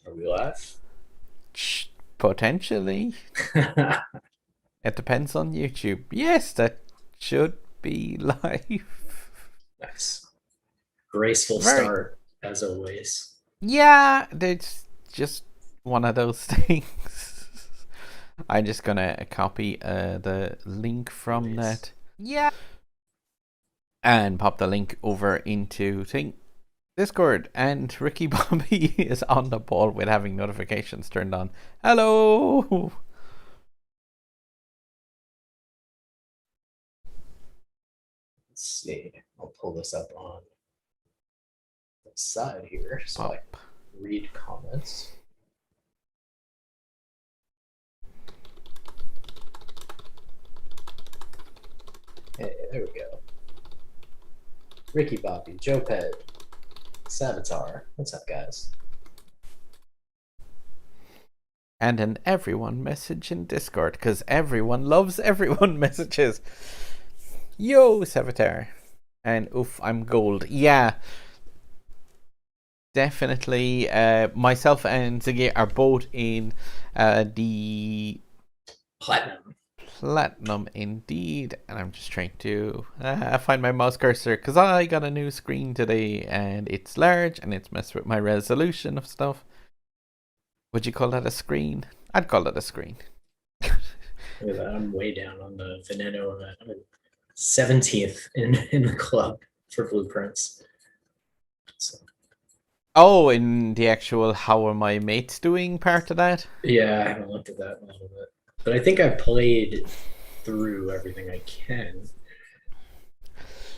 Are we live? Potentially. It depends on YouTube. Yes, that should be live. Nice. Graceful Very. start, as always. Yeah, it's just one of those things. I'm just gonna copy the link from Nice. that. Yeah. And pop the link over into Discord. And Ricky Bobby is on the ball with having notifications turned on. Hello. Let's see. I'll pull this up on the side here so I Pop. can read comments. Hey, there we go. Ricky Bobby, Joe Ped, Savitar. What's up, guys? And an everyone message in Discord because everyone loves everyone messages. Yo, Savitar. And oof, I'm gold. Yeah, definitely. Myself and Ziggy are both in the Platinum. platinum indeed. And I'm just trying to find my mouse cursor because I got a new screen today and it's large and it's messed with my resolution of stuff. Would you call that a screen? I'd call it a screen. Look at that. I'm way down on the Veneno event. I'm 17th in the club for blueprints. So, Oh, in the actual how are my mates doing part of that? yeah, I haven't looked at that in a little bit. But I think I played through everything I can.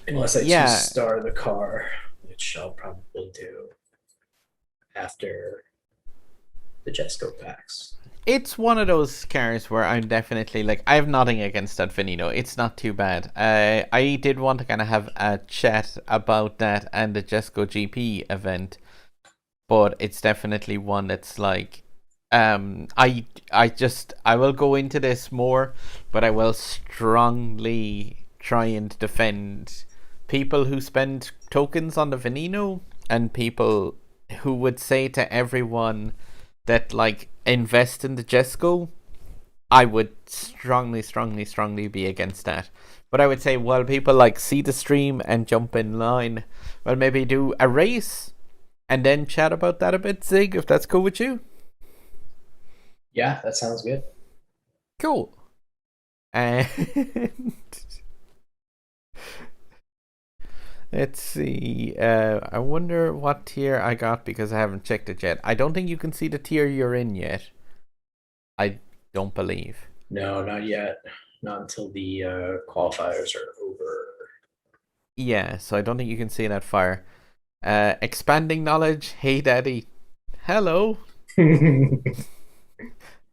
Unless I two Yeah, star the car, which I'll probably do after the Jesko packs. it's one of those cars where I'm definitely like, I have nothing against that Finino. It's not too bad. I did want to kind of have a chat about that and the Jesko GP event, but it's definitely one that's like, I will go into this more, but I will strongly try and defend people who spend tokens on the Veneno and people who would say to everyone that like invest in the Jesko. I would strongly be against that. But I would say, well, people like see the stream and jump in line. Well, maybe do a race and then chat about that a bit, Zig, if that's cool with you. Yeah, that sounds good. Cool. And let's see. I wonder what tier I got because I haven't checked it yet. I don't think you can see the tier you're in yet. I don't believe. No, not yet. Not until the qualifiers are over. Yeah, so I don't think you can see that fire. Expanding knowledge. Hey, Daddy. Hello.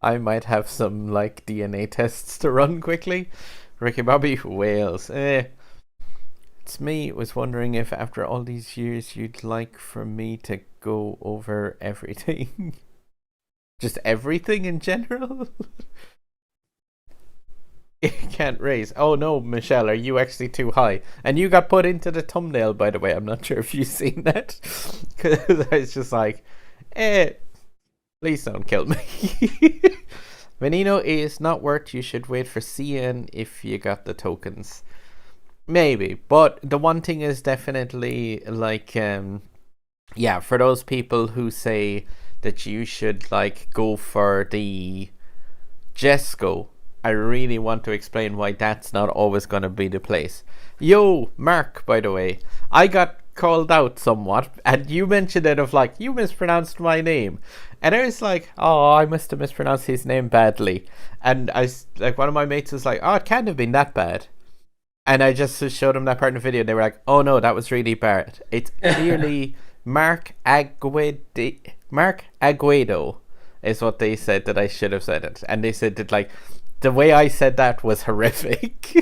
I might have some like DNA tests to run quickly. Ricky Bobby Wales. It's me. Was wondering if after all these years you'd like for me to go over everything. Just everything in general. Can't raise. Oh no, Michelle, are you actually too high? And you got put into the thumbnail, by the way. I'm not sure if you've seen that. Because I was just like, please don't kill me. Veneno is not worth. You should wait for CN if you got the tokens. Maybe. But the one thing is definitely like, yeah, for those people who say that you should like go for the Jesko, I really want to explain why that's not always going to be the place. Yo, Mark, by the way, I got called out somewhat, and you mentioned it of like, you mispronounced my name. And I was like, oh, I must have mispronounced his name badly. And I like, one of my mates was like, oh, it can't have been that bad. And I just showed them that part in the video, and they were like, oh no, that was really bad. It's clearly Mark Aguedo. Mark Aguedo is what they said that I should have said it. And they said that like the way I said that was horrific.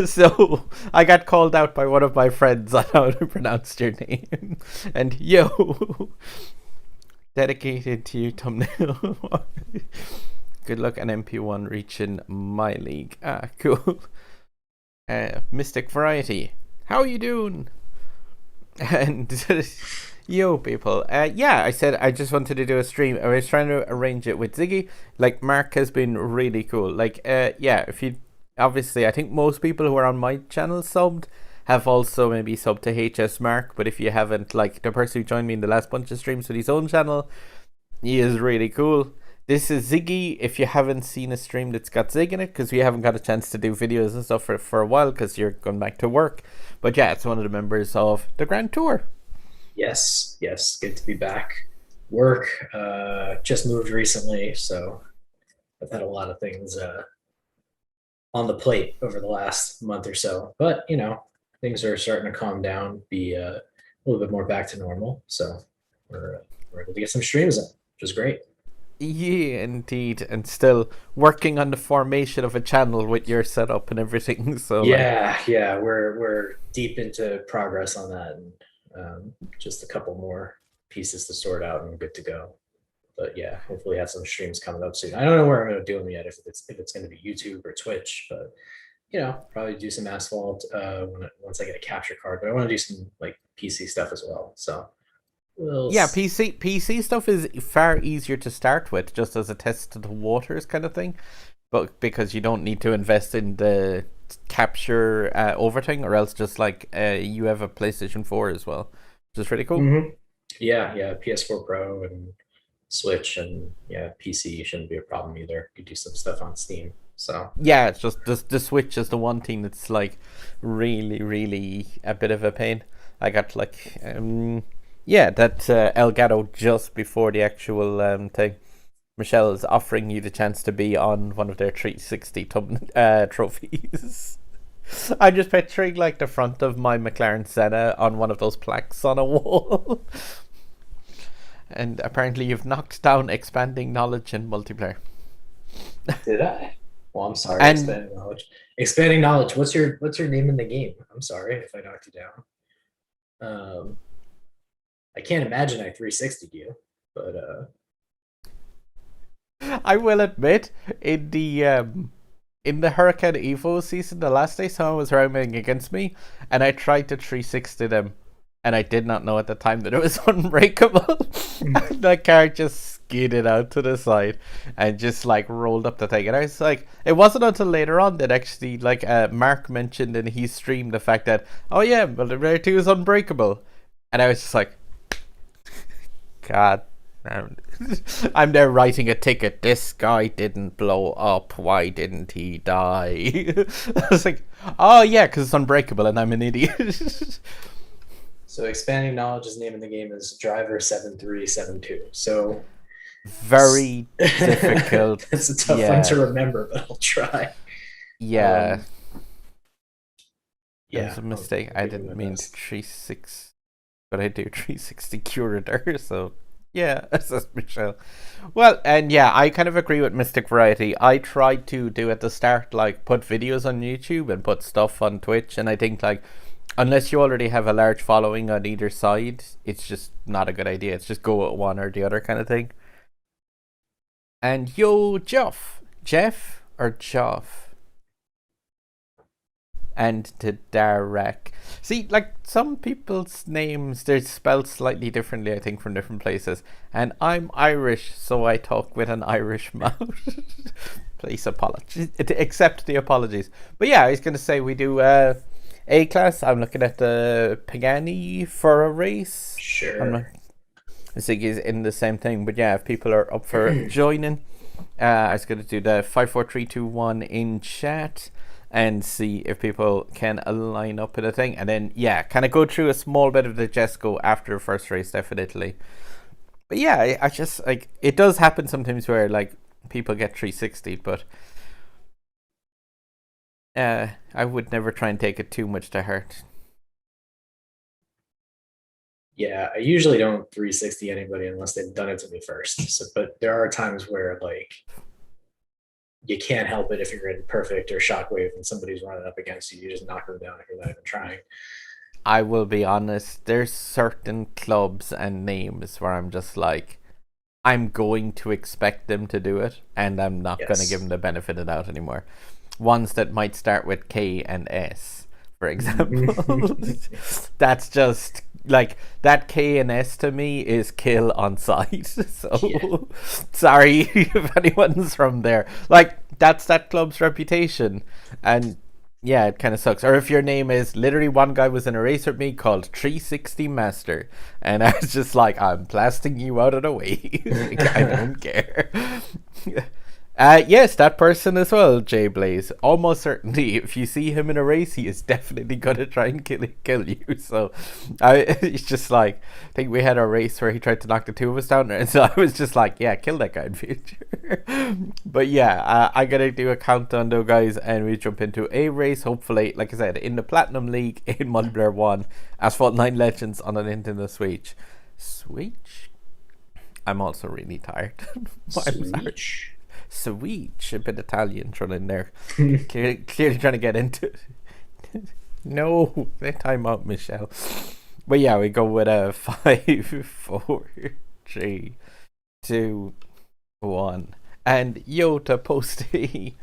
So I got called out by one of my friends on how to pronounce your name. And yo, dedicated to you, thumbnail. Good luck on MP1 reaching my league. Ah, cool. Mystic Variety. How are you doing? And Yo, people. Yeah, I said I just wanted to do a stream. I was trying to arrange it with Ziggy. Like, Mark has been really cool. Like, yeah, if you obviously, I think most people who are on my channel subbed have also maybe subbed to HS Mark. But if you haven't, like, the person who joined me in the last bunch of streams with his own channel, he is really cool. This is Ziggy. If you haven't seen a stream that's got Zig in it, because we haven't got a chance to do videos and stuff for a while because you're going back to work. But yeah, it's one of the members of the Grand Tour. Yes, good to be back. Work, just moved recently, so I've had a lot of things on the plate over the last month or so. But things are starting to calm down, be a little bit more back to normal. So we're able to get some streams in, which is great. Yeah, indeed, and still working on the formation of a channel with your setup and everything. So yeah, we're deep into progress on that, and just a couple more pieces to sort out and good to go. But yeah, hopefully have some streams coming up soon. I don't know where I'm going to do them yet, if it's going to be YouTube or Twitch, but probably do some Asphalt once I get a capture card. But I want to do some like PC stuff as well. So yeah, PC stuff is far easier to start with, just as a test to the waters kind of thing. But because you don't need to invest in the capture overthing, or else just like you have a PlayStation 4 as well, which is really cool. Mm-hmm. Yeah, PS4 Pro and Switch, and yeah, PC shouldn't be a problem either. You could do some stuff on Steam. So yeah, it's just the Switch is the one thing that's like really a bit of a pain. I got like that Elgato just before the actual thing. Michelle is offering you the chance to be on one of their 360 trophies. I'm just picturing like the front of my McLaren Senna on one of those plaques on a wall. And apparently you've knocked down expanding knowledge in multiplayer. Did I? Well, I'm sorry. Expanding knowledge. Expanding knowledge. What's your name in the game? I'm sorry if I knocked you down. I can't imagine I 360'd you, but I will admit, in the Hurricane Evo season, the last day someone was roaming against me, and I tried to 360 them, and I did not know at the time that it was unbreakable. The car just skidded out to the side and just like rolled up the thing, and I was like, it wasn't until later on that actually like Mark mentioned in his stream the fact that, oh yeah, but the Rare 2 is unbreakable, and I was just like, God. I'm there writing a ticket. This guy didn't blow up. Why didn't he die? I was like, oh yeah, because it's unbreakable and I'm an idiot. So expanding knowledge's name in the game is Driver 7372. So very difficult. It's a tough one to remember, but I'll try. Yeah. That's a mistake. I didn't mean to 36, but I do 360 curator, so yeah, that's Michelle. Well, and yeah, I kind of agree with Mystic Variety. I tried to do at the start, like, put videos on YouTube and put stuff on Twitch, and I think, like, unless you already have a large following on either side, it's just not a good idea. It's just go with one or the other kind of thing. And yo, Jeff or Joff? And to Darek. See, like, some people's names, they're spelled slightly differently, I think, from different places. And I'm Irish, so I talk with an Irish mouth. Please accept the apologies. But yeah, I was going to say we do A-class. I'm looking at the Pagani for a race. Sure. Ziggy's in the same thing. But yeah, if people are up for joining, I was going to do the 5, 4, 3, 2, 1 in chat. And see if people can line up in a thing. And then, yeah, kind of go through a small bit of the Jesko after the first race, definitely. But yeah, I just, like, it does happen sometimes where, like, people get 360'd, but I would never try and take it too much to heart. Yeah, I usually don't 360 anybody unless they've done it to me first. So, but there are times where, like, you can't help it if you're in perfect or shockwave and somebody's running up against you. You just knock them down if you're not even trying. I will be honest, there's certain clubs and names where I'm just like, I'm going to expect them to do it, and I'm not going to give them the benefit of the doubt anymore. Ones that might start with K and S, for example. That's just like that K and S to me is kill on sight. So Yeah. sorry if anyone's from there. Like that's that club's reputation, and yeah, it kind of sucks. Or if your name is literally one guy was in a race with me called 360 Master, and I was just like, I'm blasting you out of the way. Like, I don't care. Yes, that person as well, Jay Blaze. Almost certainly, if you see him in a race, he is definitely gonna try and kill you. So, it's just like, I think we had a race where he tried to knock the two of us down, and so I was just like, yeah, kill that guy in future. But yeah, I gotta do a countdown though, guys, and we jump into a race. Hopefully, like I said, in the Platinum League in Multiplayer 1, Asphalt 9 Legends on a Nintendo Switch. Switch? I'm also really tired. I'm sorry. Switch. Switch, a bit Italian thrown in there. Clearly trying to get into it. No, time out, Michelle. But yeah, we go with a 5, 4, 3, 2, 1. And Yota Posty.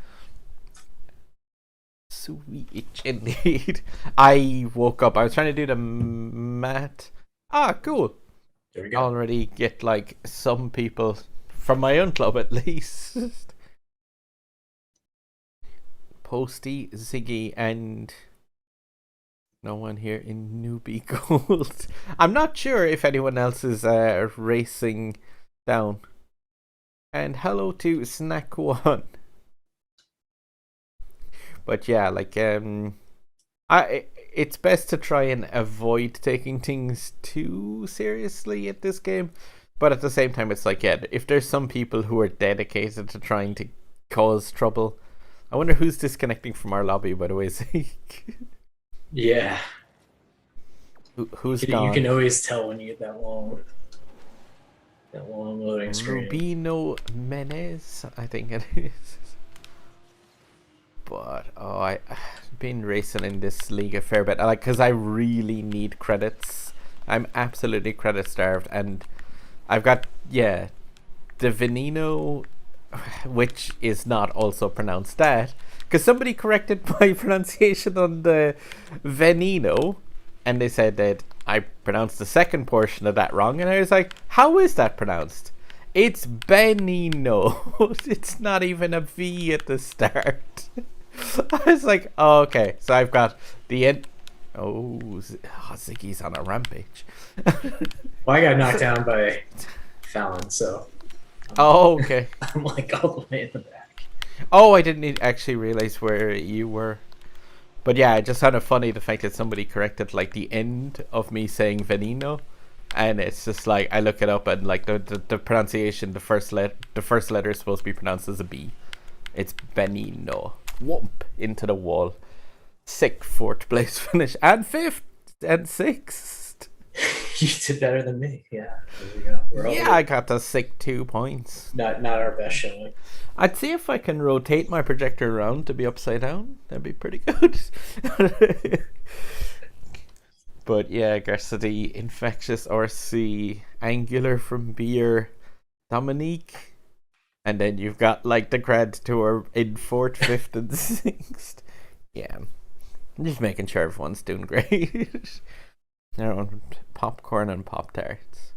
Switch, indeed. I woke up. I was trying to do the math. Cool. There we go. Already get like some people from my own club at least. Posty, Ziggy, and no one here in Newbie Gold. I'm not sure if anyone else is racing down. And hello to Snack One. But yeah, like it's best to try and avoid taking things too seriously at this game. But at the same time, it's like, yeah, if there's some people who are dedicated to trying to cause trouble. I wonder who's disconnecting from our lobby, by the way, Zeke. Yeah. Who's gone? You can always tell when you get that long loading screen. Rubino Menez, I think it is. But I've been racing in this league a fair bit, like, because I really need credits. I'm absolutely credit starved, and I've got the Veneno, which is not also pronounced that, because somebody corrected my pronunciation on the Veneno, and they said that I pronounced the second portion of that wrong, and I was like, how is that pronounced? It's Benino. It's not even a V at the start. I was like, oh, okay, so I've got the end. Ziggy's on a rampage. Well, I got knocked down by Fallon, so. Okay. I'm like all the way in the back. Oh, I didn't actually realize where you were. But yeah, it just sounded funny the fact that somebody corrected like the end of me saying Veneno, and it's just like I look it up and like the pronunciation, the first letter is supposed to be pronounced as a B. It's Benino. Whoomp into the wall. Sick 4th place finish and 5th and 6th. You did better than me. Yeah, there we go. I got the sick 2 points. Not our best showing. I'd see if I can rotate my projector around to be upside down. That'd be pretty good. But yeah, Garcity, Infectious RC, Angular from Beer, Dominique, and then you've got like the grad tour in 4th, 5th, and 6th. Yeah, I'm just making sure everyone's doing great. Everyone, popcorn and Pop-Tarts.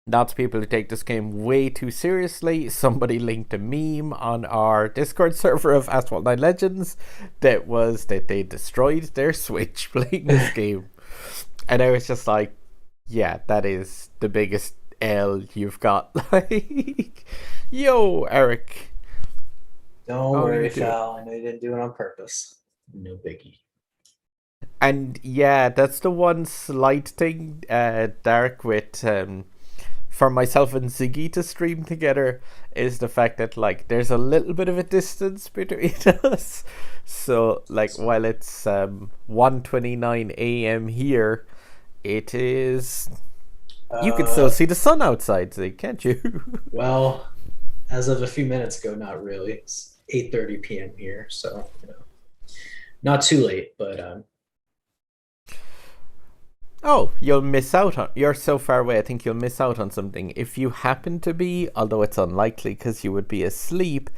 Lots of people who take this game way too seriously. Somebody linked a meme on our Discord server of Asphalt 9 Legends that was that they destroyed their Switch playing this game. And I was just like, yeah, that is the biggest L you've got. Like, yo, Eric. Don't worry, Fal. I know you didn't do it on purpose. No biggie. And yeah, that's the one slight thing, Dark, with for myself and Ziggy to stream together is the fact that like there's a little bit of a distance between us. So like while it's 1:29 a.m. here, it is you can still see the sun outside, Zig, can't you? Well, as of a few minutes ago, not really. It's 8:30 p.m. here, so not too late, but Oh, you'll miss out on. You're so far away. I think you'll miss out on something if you happen to be. Although it's unlikely because you would be asleep.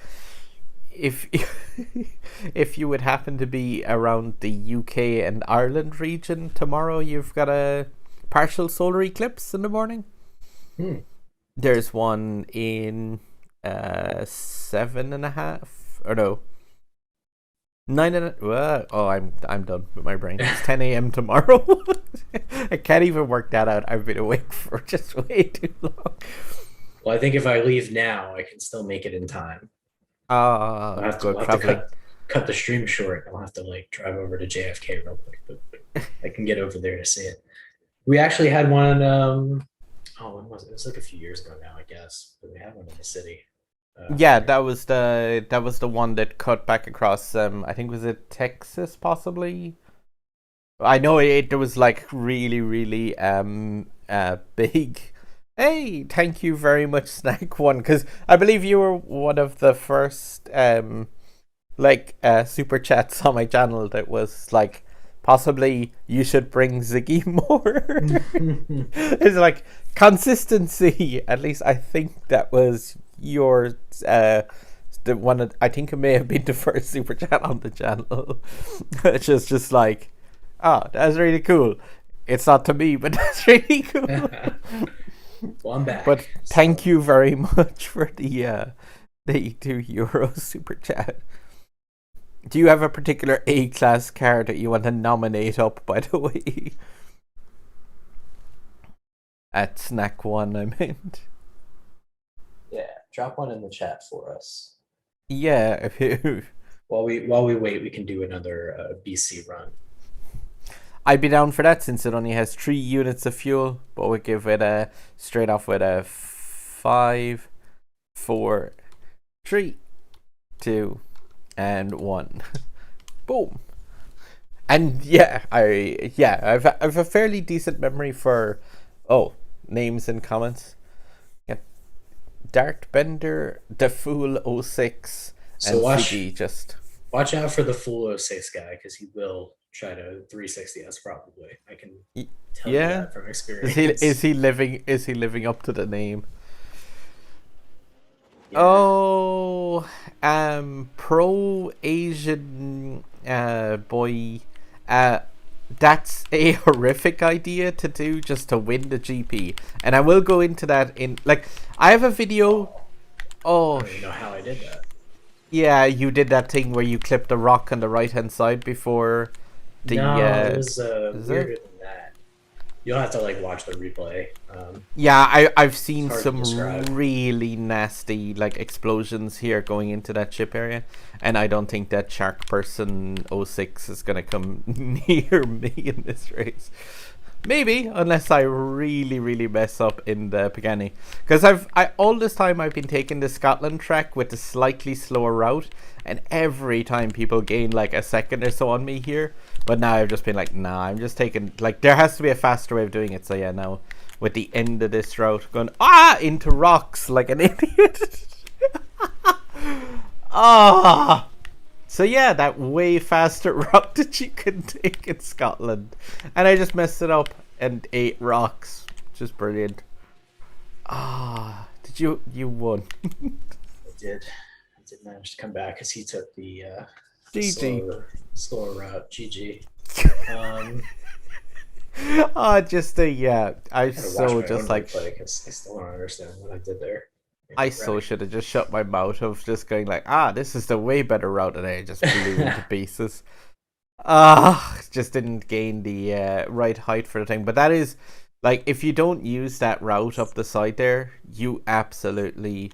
if if you would happen to be around the UK and Ireland region tomorrow, you've got a partial solar eclipse in the morning. There's one in 7.5 or no 9 oh, I'm done with my brain. It's 10 a.m. tomorrow. I can't even work that out. I've been awake for just way too long. Well, I think if I leave now, I can still make it in time. I'll have to go traveling. Cut the stream short. I'll have to like drive over to JFK real quick, but I can get over there to see it. We actually had one. When was it? It was like a few years ago now, I guess. But we had one in the city. Yeah, that was the one that cut back across. I think was it Texas, possibly. I know there was like really big. Hey, thank you very much, Snack One, because I believe you were one of the first super chats on my channel that was like, possibly you should bring Ziggy more. It's like consistency. At least I think that was your the one that I think it may have been the first super chat on the channel. It's just like, oh, that's really cool. It's not to me, but that's really cool. Well, I'm back. But thank you very much for the €2 super chat. Do you have a particular A-class car that you want to nominate up, by the way? At Snack One, I meant. Yeah, drop one in the chat for us. Yeah. While we wait, we can do another BC run. I'd be down for that since it only has 3 units of fuel, but we'll give it a straight off with a 5, 4, 3, 2, and 1. Boom. And yeah, I've a fairly decent memory for names and comments. Yeah, Dartbender, the Fool 06, and Ziggy just watch out for the Fool 06 guy, because he will try to 360 us probably. I can tell you that from experience. Is he living up to the name? Yeah. Pro Asian boy, that's a horrific idea to do just to win the GP, and I will go into that in I have a video. I don't even know how I did that. Yeah, you did that thing where you clipped a rock on the right hand side before the. No, it was weirder than that. You'll have to watch the replay. Yeah, I've seen some really nasty explosions here going into that ship area, and I don't think that Shark Person 06 is gonna come near me in this race. Maybe, unless I really mess up in the Pagani, because all this time I've been taking the Scotland track with the slightly slower route, and every time people gain a second or so on me here. But now I've just been nah, I'm just taking there has to be a faster way of doing it. So yeah, now with the end of this route going into rocks like an idiot. So yeah, that way faster route that you can take in Scotland, and I just messed it up and ate rocks. Just brilliant. Did you won? I did manage to come back because he took the slower route. GG. I so just I still don't understand what I did there. I so should have just shut my mouth of just going this is the way better route, and I just blew into pieces. Just didn't gain the right height for the thing. But that is if you don't use that route up the side there, you absolutely.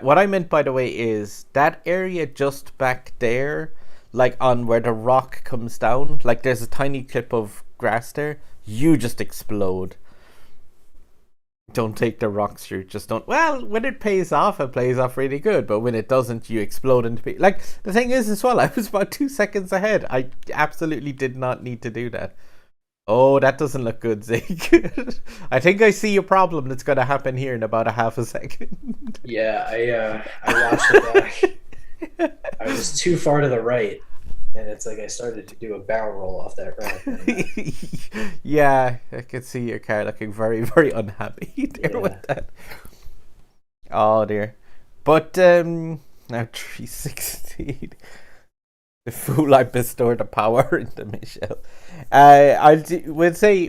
What I meant, by the way, is that area just back there, on where the rock comes down, there's a tiny clip of grass there. You just explode. Don't take the rocks. You just don't. Well, when it pays off, it plays off really good. But when it doesn't, you explode into pieces. The thing is, as well, I was about 2 seconds ahead. I absolutely did not need to do that. Oh, that doesn't look good, Zig. I think I see a problem that's going to happen here in about a half a second. Yeah, I watched it back. I was too far to the right, and it's I started to do a barrel roll off that ramp. Yeah, I could see your car looking very, very unhappy there with that. Oh dear. But Now 360. The fool I bestowed the power into Michelle.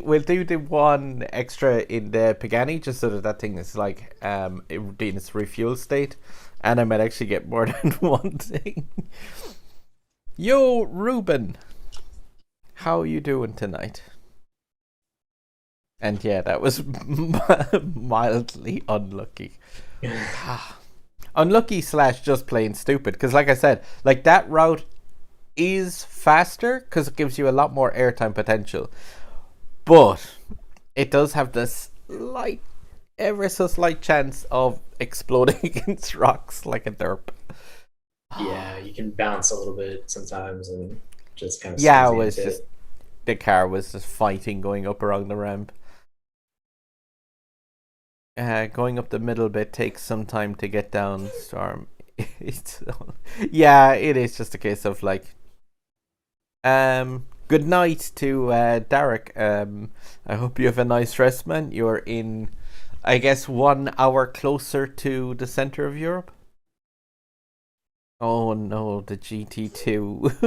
We'll do the one extra in the Pagani just so that thing is like in its refuel state, and I might actually get more than one thing. Yo, Ruben, how are you doing tonight? And yeah, that was mildly unlucky. Unlucky / just plain stupid. Because like I said, like that route is faster because it gives you a lot more airtime potential, but it does have this slight, ever so slight chance of exploding against rocks like a derp. Yeah, you can bounce a little bit sometimes and just kind of yeah, it was just the car was just fighting going up around the ramp. Going up the middle bit takes some time to get down, Storm. Yeah, it is just a case of like good night to Derek. I hope you have a nice rest, man. You're in, I guess, 1 hour closer to the center of Europe. Oh no, the GT2.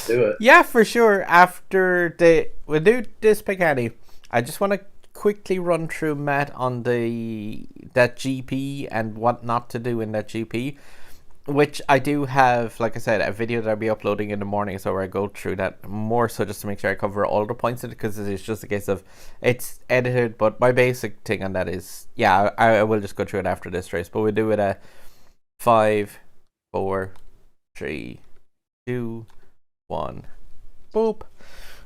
Do it. Yeah, for sure. After we'll do this Pagani. I just want to quickly run through Matt on that GP and what not to do in that GP, which I do have, like I said, a video that I'll be uploading in the morning, so where I go through that more so just to make sure I cover all the points in it, because it's just a case of it's edited, but my basic thing on that is, yeah, I will just go through it after this race, but we'll do it at 5, 4, 3, 2, 1, boop.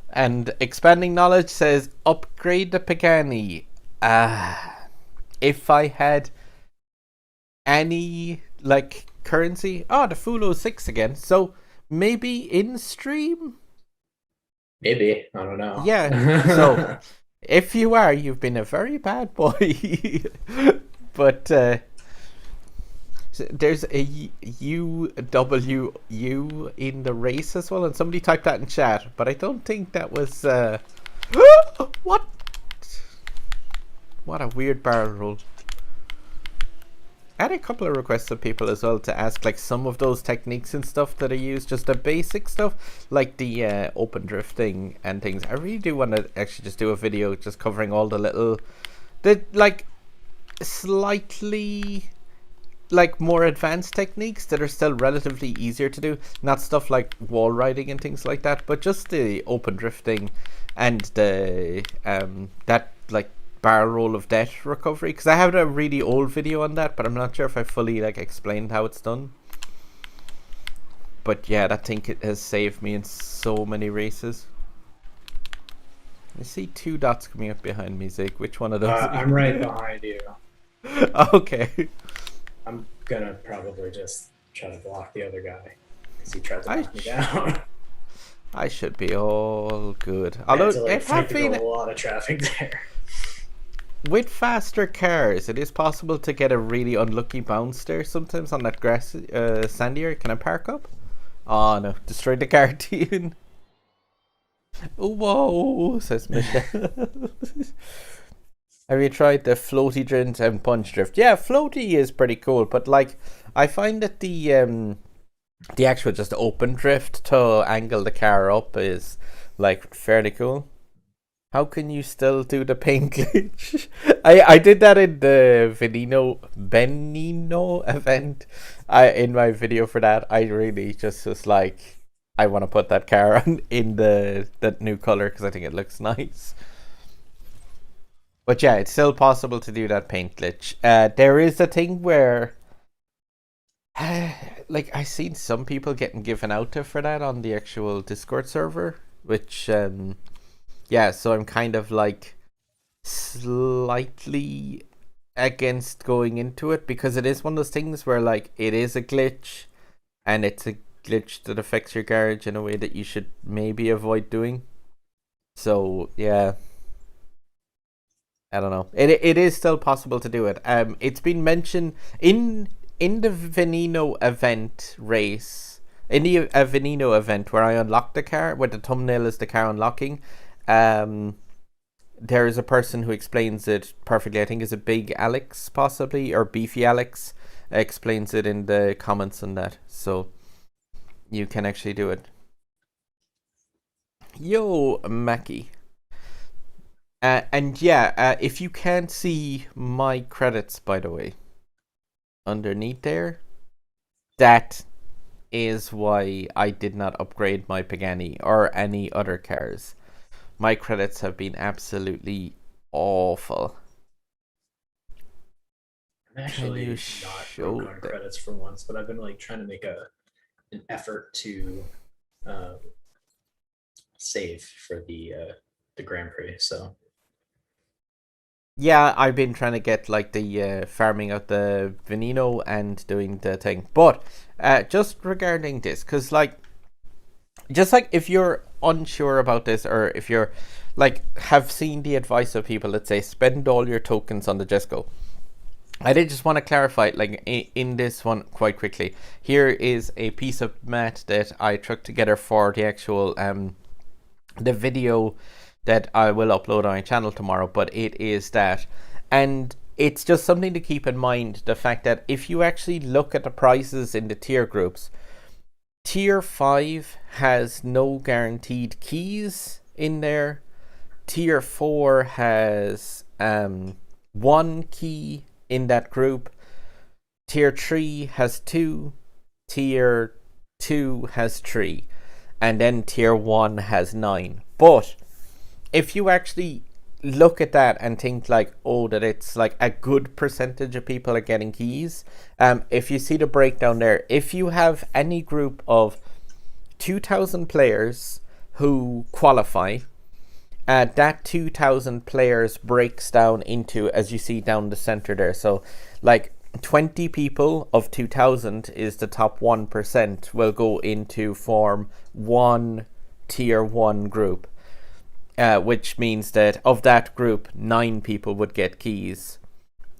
And expanding knowledge says upgrade the Pagani. If I had any like currency, the Full 06 again. So maybe in stream. Maybe, I don't know. Yeah. So if you are, you've been a very bad boy. But there's a UWU in the race as well, and somebody typed that in chat, but I don't think that was what a weird barrel roll. I had a couple of requests of people as well to ask like some of those techniques and stuff that I use, just the basic stuff like the open drifting and things. I really do want to actually just do a video just covering all the like slightly like more advanced techniques that are still relatively easier to do, not stuff like wall riding and things like that, but just the open drifting and the that like barrel roll of death recovery, because I have a really old video on that, but I'm not sure if I fully like explained how it's done. But yeah, that thing has saved me in so many races. I see 2 dots coming up behind me, Zig. Which one of those? I'm right behind you. Okay. I'm gonna probably just try to block the other guy because he tried to knock me down. I should be all good. Although it has been a lot of traffic there. With faster cars, it is possible to get a really unlucky bounce there sometimes on that grass sandy area. Can I park up? Oh no, destroyed the cartoon. Whoa, says Michelle. Have you tried the floaty drift and punch drift? Yeah, floaty is pretty cool, but like I find that the actual just open drift to angle the car up is like fairly cool. How can you still do the paint glitch? I did that in the Benino event. In my video for that, I really just was like, I want to put that car on in that new color because I think it looks nice. But yeah, it's still possible to do that paint glitch. There is a thing where, like, I've seen some people getting given out to for that on the actual Discord server, which, yeah, so I'm kind of like slightly against going into it because it is one of those things where, like, it is a glitch and it's a glitch that affects your garage in a way that you should maybe avoid doing. So, yeah. I don't know. It is still possible to do it. It's been mentioned in the Veneno event race, in the Veneno event where I unlocked the car, where the thumbnail is the car unlocking. There is a person who explains it perfectly. I think is a Big Alex possibly, or Beefy Alex. explains it in the comments on that, so you can actually do it. Yo, Mackie. And yeah, if you can't see my credits, by the way, underneath there, that is why I did not upgrade my Pagani or any other cars. My credits have been absolutely awful. I'm actually you not show broke on that? credits for once, but I've been like trying to make an effort to um, save for the Grand Prix. So Yeah, I've been trying to get like the farming out the Veneno and doing the thing. But just regarding this, because like, just like if you're unsure about this, or if you're like have seen the advice of people that say spend all your tokens on the Jesko, I did just want to clarify, like in this one quite quickly. Here is a piece of mat that I took together for the actual the video that I will upload on my channel tomorrow, but it is that. And it's just something to keep in mind, the fact that if you actually look at the prices in the tier groups, tier 5 has no guaranteed keys in there. Tier 4 has 1 key in that group. Tier 3 has 2. Tier 2 has 3. And then tier 1 has 9. But if you actually look at that and think like, oh, that it's like a good percentage of people are getting keys, if you see the breakdown there, if you have any group of 2,000 players who qualify, that 2,000 players breaks down into, as you see down the center there, so like 20 people of 2,000 is the top 1% will go into form one tier 1 group, which means that of that group 9 people would get keys.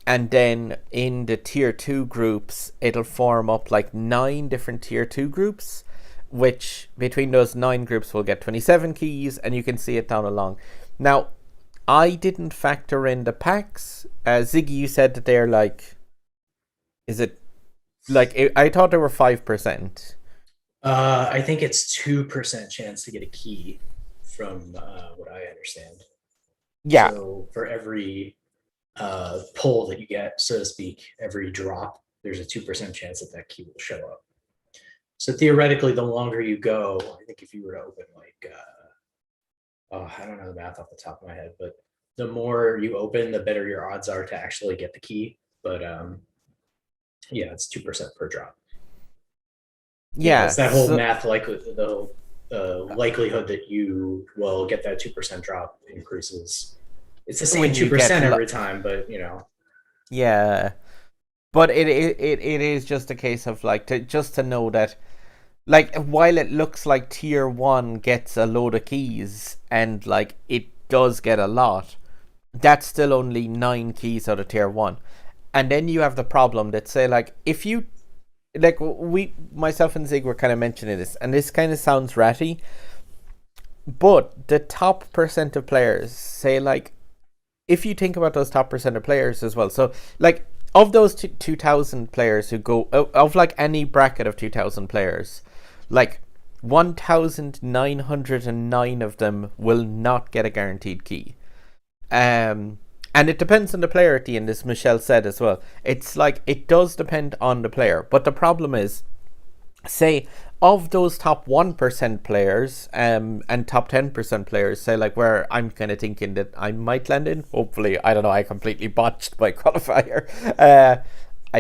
And then in the tier 2 groups it'll form up like 9 different tier 2 groups, which between those 9 groups will get 27 keys, and you can see it down along. Now I didn't factor in the packs. Ziggy, you said that they're like, is it like, I thought they were 5%. I think it's 2% chance to get a key from what I understand. Yeah. So for every pull that you get, so to speak, every drop, there's a 2% chance that that key will show up. So theoretically, the longer you go, I think if you were to open like, I don't know the math off the top of my head, but the more you open, the better your odds are to actually get the key. But yeah, it's 2% per drop. Yeah, it's that whole math, like the likelihood that you will get that 2% drop increases. It's the same 2% every time, but you know. Yeah, but it is just a case of like just to know that, like, while it looks like tier 1 gets a load of keys and like it does get a lot, that's still only 9 keys out of tier 1. And then you have the problem that say like, if you like, myself and Zig were kind of mentioning this, and this kind of sounds ratty, but the top percent of players, say like, if you think about those top percent of players as well, so like of those 2,000 players who go of like any bracket of 2,000 players, like 1,909 of them will not get a guaranteed key. And it depends on the player at the end, as Michelle said as well. It's like, it does depend on the player. But the problem is, say, of those top 1% players and top 10% players, say, like, where I'm kind of thinking that I might land in, hopefully, I don't know, I completely botched my qualifier. I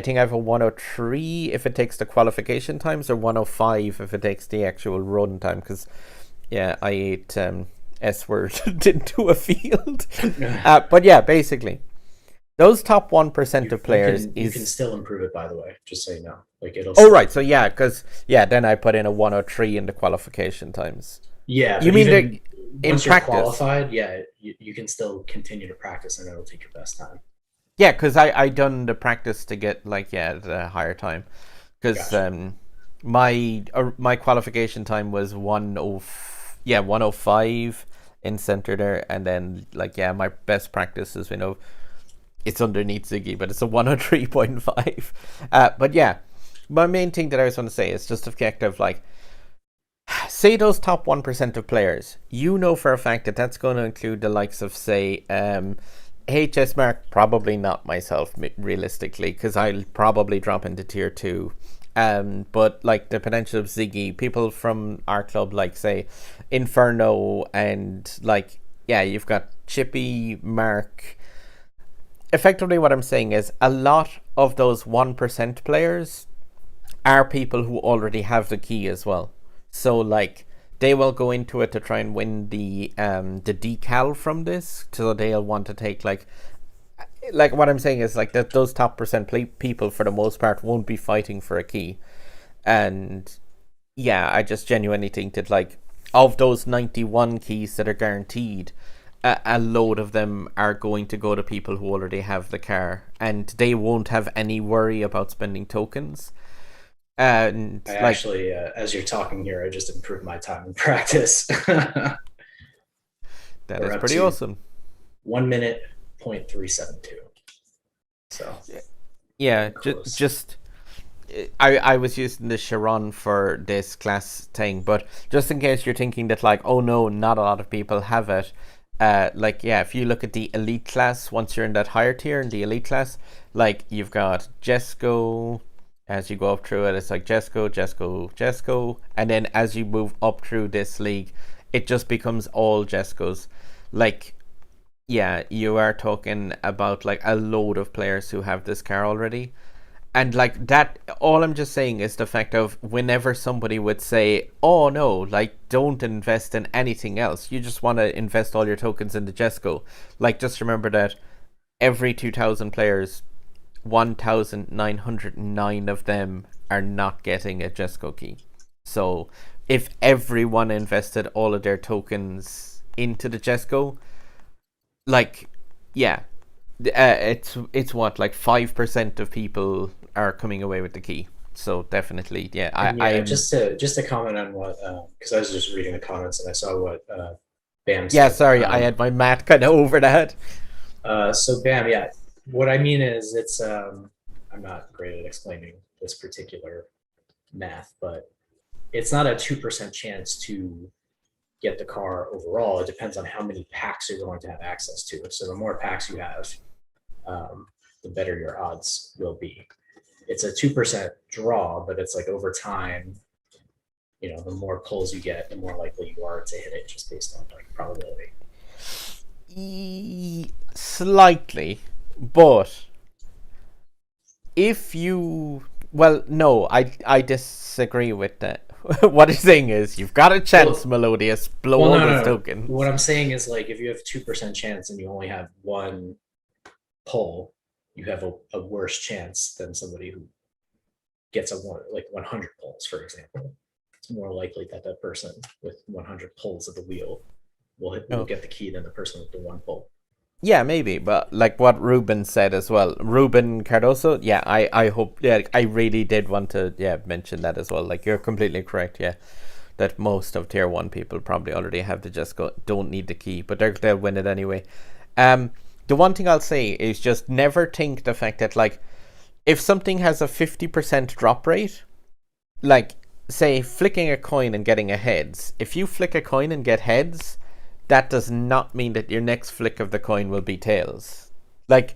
think I have a 103 if it takes the qualification times, or 105 if it takes the actual run time, because, yeah, I ate S-word into a field. But yeah, basically, those top 1% of players you can still improve it, by the way, just so you know. Like, it'll. Oh, right. So yeah, because then I put in a 103 in the qualification times. Yeah, you mean that in practice, practice, qualified? Yeah, you can still continue to practice, and it'll take your best time. Yeah, because I done the practice to get like the higher time, because gotcha. My qualification time was 105 in center there, and then like my best practice is it's underneath Ziggy, but it's a 103.5. But yeah, my main thing that I was going to say is just the fact of like, say those top 1% of players, you know for a fact that that's going to include the likes of, say, HS Mark, probably not myself, realistically, because I'll probably drop into tier 2. But like the potential of Ziggy, people from our club, like say Inferno, and like, yeah, you've got Chippy, Mark. Effectively, what I'm saying is a lot of those 1% players are people who already have the key as well. So like they will go into it to try and win the decal from this. So they'll want to take like what I'm saying is like that those top percent people for the most part won't be fighting for a key. And yeah, I just genuinely think that like of those 91 keys that are guaranteed, a load of them are going to go to people who already have the car, and they won't have any worry about spending tokens. And I like, actually, as you're talking here, I just improved my time in practice. that We're is up pretty to awesome. 1 minute 0.372. So Yeah, close. just I was using the Chiron for this class thing, but just in case you're thinking that like, oh no, not a lot of people have it. Like yeah, if you look at the elite class, once you're in that higher tier in the elite class, like you've got Jesko. As you go up through it, it's like Jesko, Jesko, Jesko, and then as you move up through this league, it just becomes all Jeskos. Like, yeah, you are talking about like a load of players who have this car already. And like that, all I'm just saying is the fact of whenever somebody would say, oh no, like don't invest in anything else, you just want to invest all your tokens in the Jesko. Like just remember that every 2,000 players, 1,909 of them are not getting a Jesko key. So if everyone invested all of their tokens into the Jesko, like, yeah, it's what, like 5% of people are coming away with the key. So definitely, yeah. And yeah, I'm just to comment on what, because I was just reading the comments and I saw what Bam yeah. said. Sorry, I had my mat kind of over that. So Bam, yeah, what I mean is it's I'm not great at explaining this particular math, but it's not a 2% chance to get the car overall. It depends on how many packs you're going to have access to. So the more packs you have, the better your odds will be. It's a 2% draw, but it's like over time, you know, the more pulls you get, the more likely you are to hit it just based on like probability. Slightly, but if you, well, no, I disagree with that. What he's saying is you've got a chance, Well, Melodious, blow well, all no, those no, no. tokens. What I'm saying is like if you have 2% chance and you only have one pull, you have a worse chance than somebody who gets a one like 100 pulls, for example. It's more likely that that person with 100 pulls of the wheel will Oh, get the key than the person with the one pull. yeah, maybe, but like what Ruben said as well, Ruben Cardoso. Yeah, I hope. Yeah, I really did want to mention that as well. Like you're completely correct. Yeah, that most of tier 1 people probably already have the Jesko, don't need the key, but they'll win it anyway. The one thing I'll say is just never think the fact that like if something has a 50% drop rate, like say flicking a coin and getting a heads, if you flick a coin and get heads, that does not mean that your next flick of the coin will be tails. Like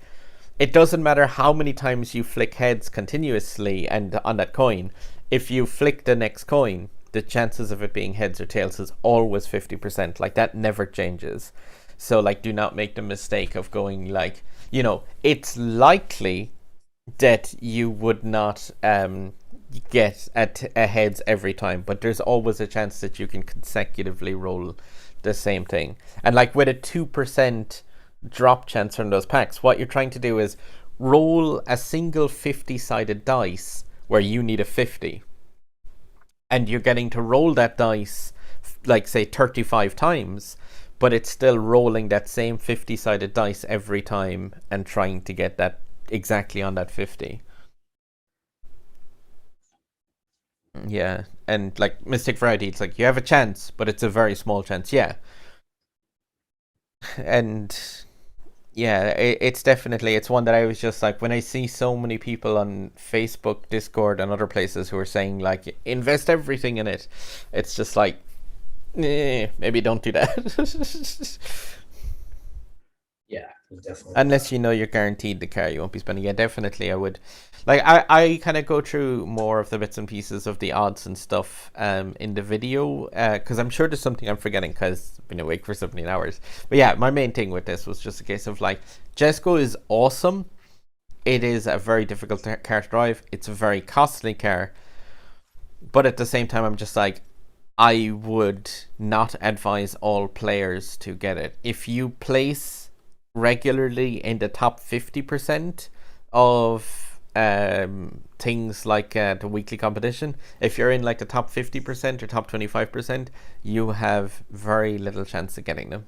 it doesn't matter how many times you flick heads continuously and on that coin, if you flick the next coin, the chances of it being heads or tails is always 50%. Like that never changes. So like do not make the mistake of going like, you know, it's likely that you would not get a heads every time, but there's always a chance that you can consecutively roll the same thing. And like with a 2% drop chance from those packs, what you're trying to do is roll a single 50-sided dice where you need a 50, and you're getting to roll that dice like say 35 times, but it's still rolling that same 50-sided dice every time and trying to get that exactly on that 50. Yeah, and like Mystic Variety, it's like you have a chance, but it's a very small chance. Yeah, and Yeah, it's definitely, it's one that I was just like, when I see so many people on Facebook, Discord, and other places who are saying like invest everything in it, it's just like, maybe don't do that. Yeah, definitely. Unless you know you're guaranteed the car, you won't be spending. Yeah, definitely, I would. Like, I kind of go through more of the bits and pieces of the odds and stuff in the video, because I'm sure there's something I'm forgetting because I've been awake for 17 hours. But yeah, my main thing with this was just a case of like, Jesko is awesome. It is a very difficult car to drive. It's a very costly car. But at the same time, I'm just like, I would not advise all players to get it. If you place regularly in the top 50% of things like the weekly competition, if you're in like the top 50% or top 25%, you have very little chance of getting them.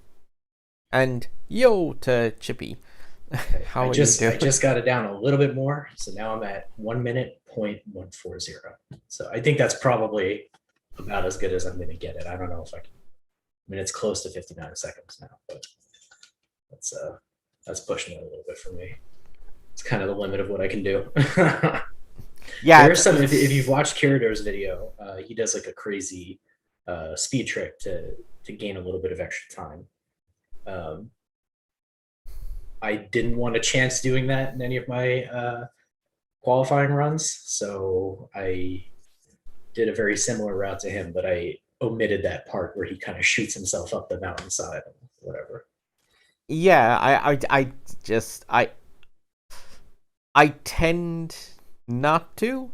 And yo to Chippy. How I are you doing? just got it down a little bit more, so now I'm at 1 minute 0.140. So I think that's probably about as good as I'm going to get it. I don't know if I can. I mean, it's close to 59 seconds now, but that's pushing it a little bit for me. It's kind of the limit of what I can do. Yeah, There's some. If you've watched Kirador's video, he does like a crazy speed trick to gain a little bit of extra time. I didn't want a chance doing that in any of my qualifying runs, so I did a very similar route to him, but I omitted that part where he kind of shoots himself up the mountainside and whatever. yeah, I tend not to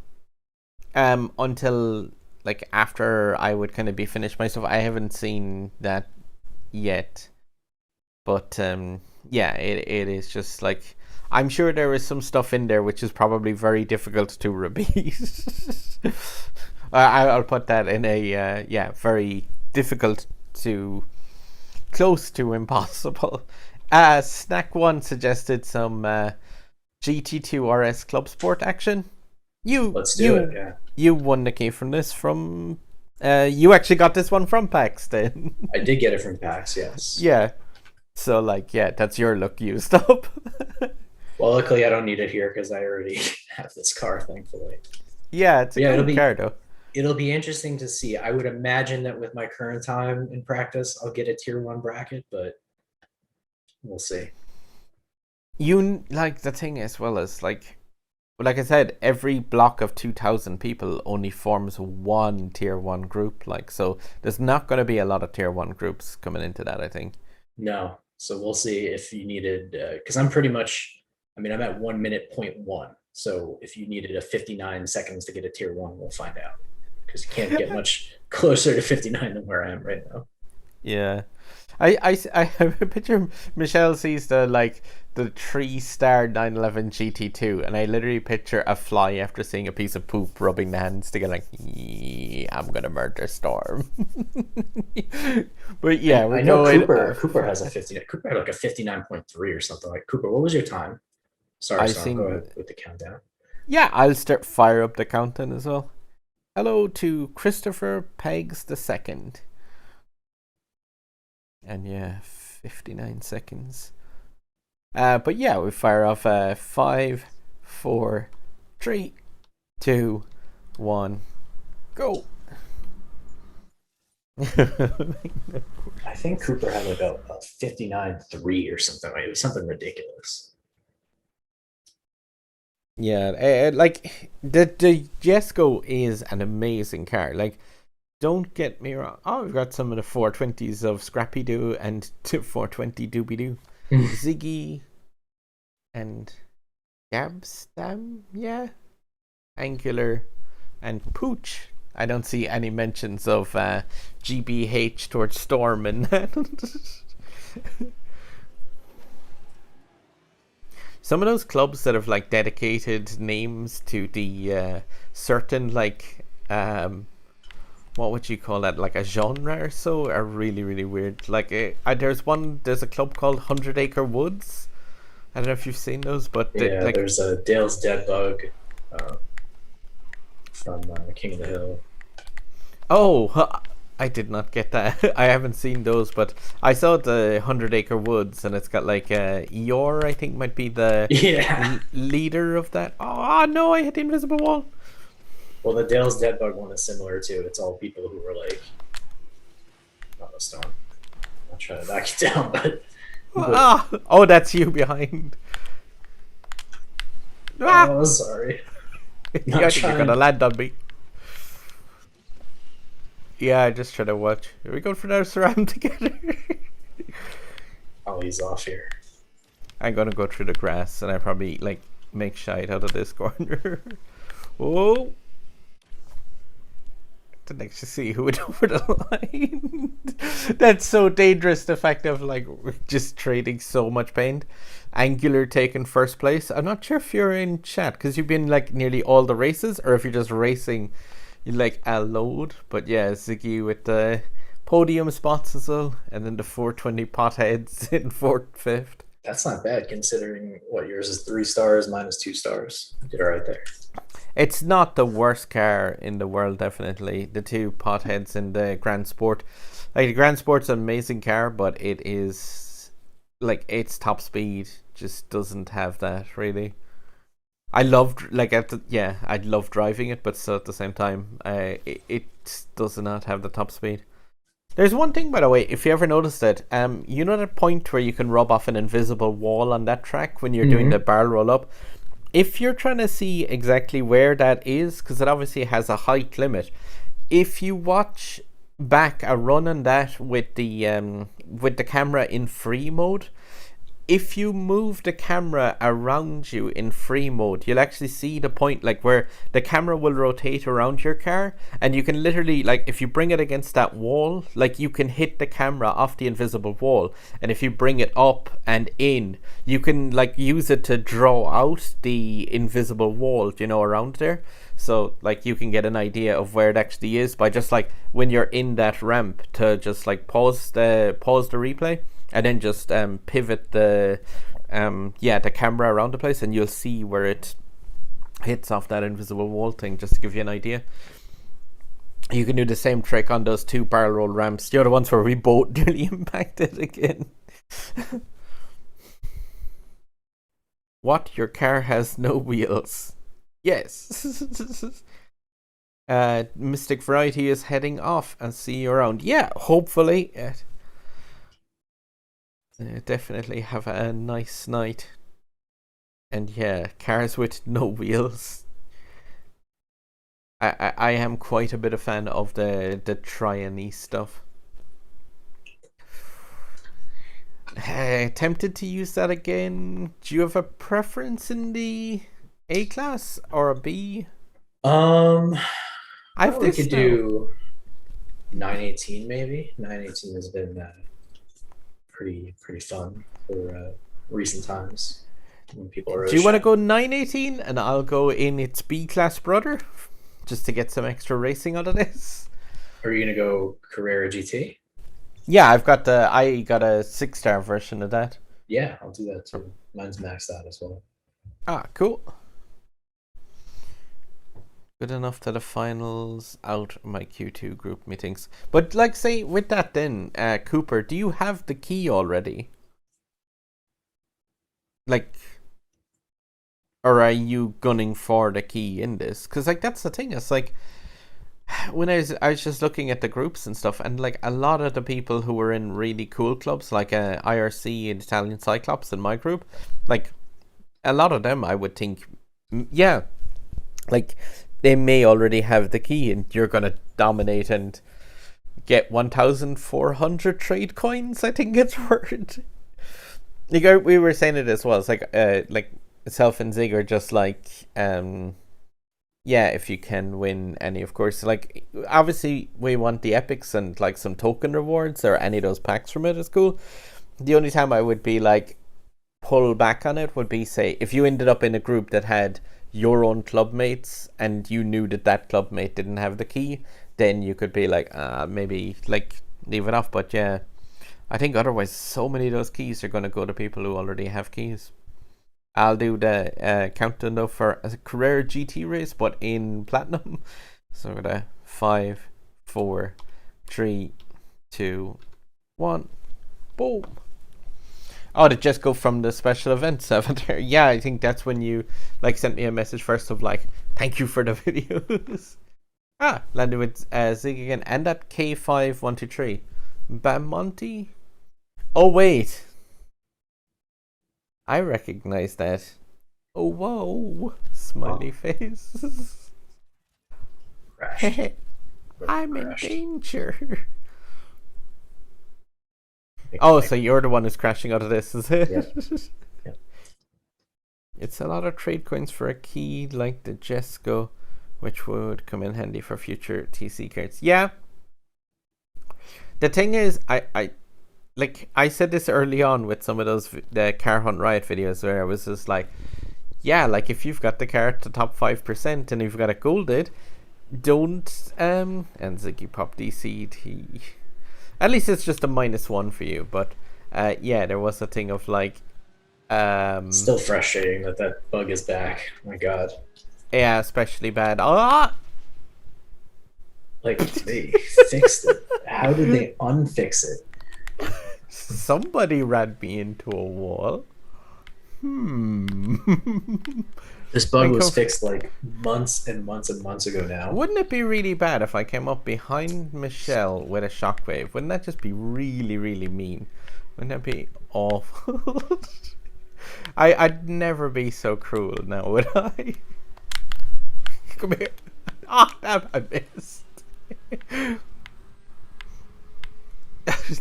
until like after I would kind of be finished my stuff. I haven't seen that yet, but yeah, it is just like, I'm sure there is some stuff in there which is probably very difficult to repeat. I'll put that in a yeah, very difficult to close to impossible. Snack One suggested some GT2 RS Club Sport action. Let's do it. Yeah, You won the key from this from. You actually got this one from Paxton. I did get it from PAX. Yes. Yeah. So like, yeah, that's your luck used up. Well, luckily I don't need it here because I already have this car, thankfully. Yeah, it's a Yeah, cool car though. It'll be interesting to see. I would imagine that with my current time in practice, I'll get a tier 1 bracket, but we'll see. You like, the thing as well as like I said, every block of 2,000 people only forms one tier 1 group. Like, so there's not going to be a lot of tier 1 groups coming into that, I think. No, so we'll see if you needed, because I'm pretty much, I mean, I'm at 1 minute 0.1. So if you needed a 59 seconds to get a tier 1, we'll find out, because you can't get much closer to 59 than where I am right now. Yeah. I have a picture. Michelle sees the 3-star 911 GT2, and I literally picture a fly after seeing a piece of poop rubbing the hands together like, I'm gonna murder Storm. But yeah, I know Cooper has a 50. Cooper had like a 59.3 or something. Like, Cooper, what was your time? Sorry, go ahead with the countdown. Yeah, I'll fire up the countdown as well. Hello to Christopher Pegs II. And yeah, 59 seconds. But yeah, we fire off 5, 4, 3, 2, 1, go. I think Cooper had like a 59.3 or something. It was something ridiculous. Yeah, like the Jesko is an amazing car. Like, don't get me wrong. Oh, we've got some of the 420s of Scrappy Doo and 420 Doobie Doo. Ziggy and Gabstam, yeah. Angular and Pooch. I don't see any mentions of GBH towards Storm in that. Some of those clubs that have like dedicated names to the certain what would you call that, like a genre or so, are really, really weird. Like there's a club called 100 Acre Woods. I don't know if you've seen those, but yeah, there's a Dale's Dead Bug from King of the Hill. Oh, I did not get that. I haven't seen those, but I saw the 100 Acre Woods, and it's got like Eeyore, I think, might be the Yeah. leader of that. Oh no, I hit the invisible wall. Well, the Dale's Dead Bug one is similar too. It's all people who were like, not a storm. I'm not trying to knock it down, but Oh, that's you behind. oh, sorry. Yeah, I think you're gonna land on me. Yeah, I just try to watch. Are we going for another surround together? I'll ease off here. I'm gonna go through the grass, and I probably like make shite out of this corner. Oh, didn't actually see who went over the line. That's so dangerous. The fact of like just trading so much paint. Angular taking first place. I'm not sure if you're in chat because you've been like nearly all the races, or if you're just racing like a load. But yeah, Ziggy with the podium spots as well, and then the 420 potheads in fourth, fifth. That's not bad considering what yours is 3 stars minus 2 stars. You did all right there. It's not the worst car in the world, definitely. The 2 potheads in the Grand Sport. Like, the Grand Sport's an amazing car, but it is, like, its top speed just doesn't have that, really. I loved, like, I love driving it, but still at the same time, it does not have the top speed. There's one thing, by the way, if you ever noticed it, you know that point where you can rub off an invisible wall on that track when you're doing the barrel roll up? If you're trying to see exactly where that is, because it obviously has a height limit, if you watch back a run on that with the camera in free mode, if you move the camera around you in free mode, you'll actually see the point like where the camera will rotate around your car, and you can literally, like, if you bring it against that wall, like, you can hit the camera off the invisible wall, and if you bring it up and in, you can like use it to draw out the invisible wall, you know, around there. So like you can get an idea of where it actually is by just like when you're in that ramp to just like pause the replay, and then just pivot the camera around the place, and you'll see where it hits off that invisible wall thing, just to give you an idea. You can do the same trick on those 2 barrel roll ramps, the other ones where we both nearly impacted again. What? Your car has no wheels? Yes. Mystic Variety is heading off, and see you around. Yeah, hopefully. Definitely have a nice night. And yeah, cars with no wheels. I am quite a bit of fan of the Triane stuff. Tempted to use that again. Do you have a preference in the A class or a B? I think we could do 918 maybe. 918 has been pretty fun for recent times when people are. Do you want to go 918 and I'll go in its B class brother, just to get some extra racing out of this? Are you gonna go Carrera GT? Yeah, I got a 6-star version of that. Yeah, I'll do that too. Mine's maxed out as well. Ah, cool. Good enough to the finals out of my Q2 group meetings. But like, say with that then, Cooper, do you have the key already? Like, or are you gunning for the key in this? Because like that's the thing. It's like when I was just looking at the groups and stuff, and like a lot of the people who were in really cool clubs like IRC and Italian Cyclops in my group, like a lot of them I would think, yeah, like they may already have the key, and you're gonna dominate and get 1,400 trade coins, I think it's worth. Like we were saying it as well. It's like self and Zig are just like yeah, if you can win any, of course. Like obviously we want the epics and like some token rewards or any of those packs from it is cool. The only time I would be like pull back on it would be, say, if you ended up in a group that had your own club mates and you knew that that club mate didn't have the key, then you could be like maybe like leave it off. But yeah, I think otherwise so many of those keys are going to go to people who already have keys. I'll do the countdown though for a Carrera GT race, but in platinum. So we're gonna 5, 4, 3, 2, 1. Boom. Oh, did Jesko from the special events avatar? Yeah, I think that's when you like sent me a message first of like, thank you for the videos. Landed with Ziggy again, and that K5123. Bam Monty? Oh wait. I recognize that. Oh whoa. Smiley face. Crashed. I'm in Crashed. danger. Oh, so you're the one who's crashing out of this, is it? Yep. It's a lot of trade coins for a key like the Jesko, which would come in handy for future TC cards. Yeah. The thing is, I said this early on with some of those the Car Hunt Riot videos where I was just like, yeah, like if you've got the car at the top 5% and you've got it golded, don't and Ziggy Pop DC'd. At least it's just a -1 for you, but yeah, there was a thing of like still frustrating that bug is back. Oh my god. Yeah, especially bad. Like they fixed it. How did they unfix it? Somebody ran me into a wall. This bug was fixed like months and months and months ago now. Wouldn't it be really bad if I came up behind Michelle with a shockwave? Wouldn't that just be really, really mean? Wouldn't that be awful? I'd never be so cruel now, would I? Come here. Damn, I missed.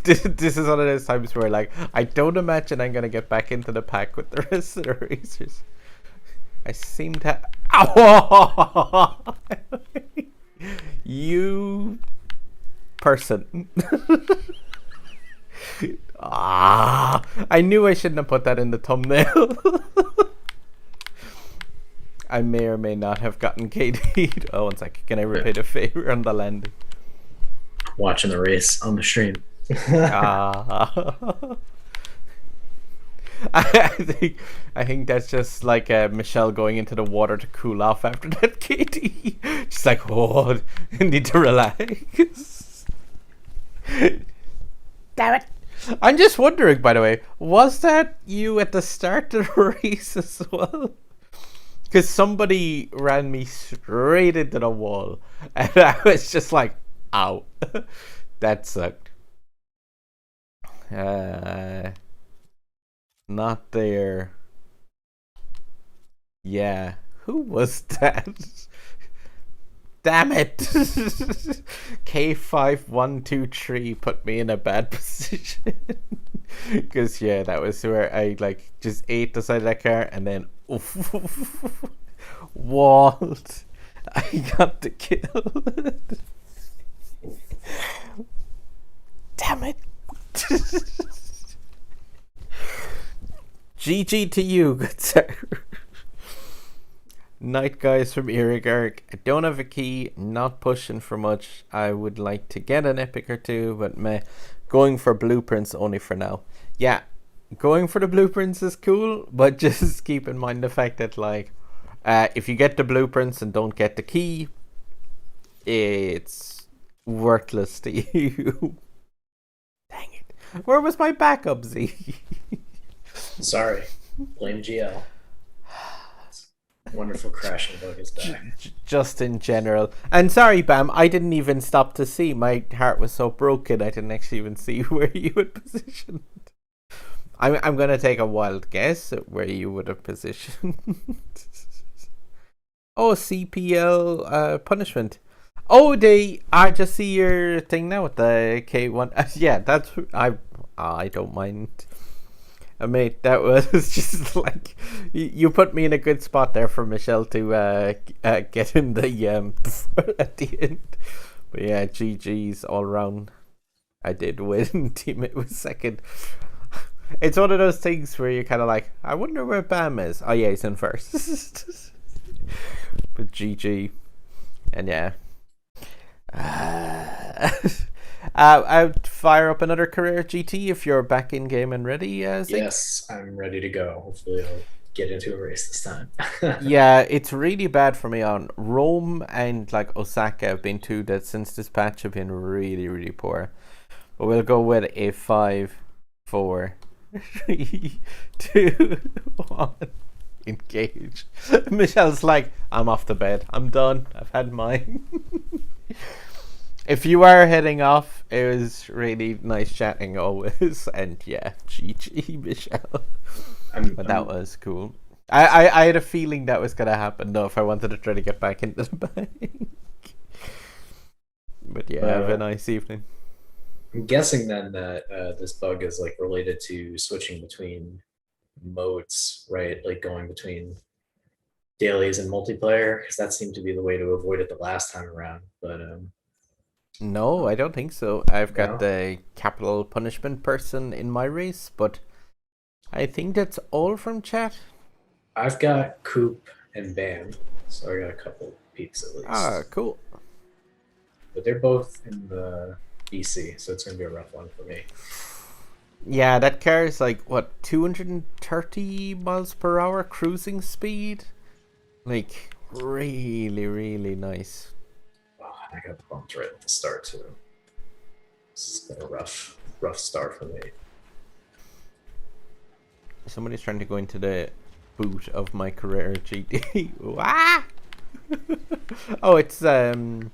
This is one of those times where, like, I don't imagine I'm gonna get back into the pack with the rest of the racers. I seem to. Ow! You person. I knew I shouldn't have put that in the thumbnail. I may or may not have gotten KD'd. Oh, one sec. Can I repay the favor on the landing? Watching the race on the stream. I think that's just like Michelle going into the water to cool off after that KD. She's like, oh, I need to relax. Damn it. I'm just wondering, by the way, was that you at the start of the race as well? Because somebody ran me straight into the wall. And I was just like, ow. That sucked. Not there. Yeah. Who was that? Damn it. K5123 put me in a bad position. Because, yeah, that was where I, like, just ate the side of that car and then walled. I got the kill. Damn it. GG to you, good sir. Night guys from Irigark. I don't have a key, not pushing for much. I would like to get an epic or two, but meh. Going for blueprints only for now. Yeah, going for the blueprints is cool, but just keep in mind the fact that, like, if you get the blueprints and don't get the key, it's worthless to you. Dang it. Where was my backup, Z? Sorry. Blame GL. Wonderful crashing bug is back. Just in general. And sorry, Bam, I didn't even stop to see. My heart was so broken I didn't actually even see where you had positioned. I'm going to take a wild guess at where you would have positioned. Oh, CPL punishment. Oh, I just see your thing now with the K1. Yeah, that's... I don't mind. Mate, that was just like... You put me in a good spot there for Michelle to get in the... at the end. But yeah, GG's all round. I did win. Teammate was second. It's one of those things where you're kind of like, I wonder where Bam is. Oh yeah, he's in first. But GG. And yeah. I'd fire up another career GT if you're back in game and ready, Zig. Yes, I'm ready to go. Hopefully I'll get into a race this time. Yeah, it's really bad for me on Rome and like Osaka have been two that since this patch have been really, really poor. But we'll go with a 5, 4, 3, 2, 1. Engage. Michelle's like, I'm off to bed. I'm done. I've had mine. If you are heading off, it was really nice chatting always. And yeah, GG, Michelle. But that was cool. I had a feeling that was going to happen, though, if I wanted to try to get back into the bank. But yeah, have a nice evening. I'm guessing then that this bug is like related to switching between modes, right? Like going between dailies and multiplayer, because that seemed to be the way to avoid it the last time around. But no, I don't think so. I've got the capital punishment person in my race, but I think that's all from chat. I've got Coop and Bam, so I got a couple peeps at least. Ah, cool. But they're both in the BC, so it's gonna be a rough one for me. Yeah, that car is like what 230 miles per hour cruising speed, like really, really nice. Oh, I got bumped right at the start too. This has been a rough start for me. Somebody's trying to go into the boot of my career GD. Ah! Oh, it's the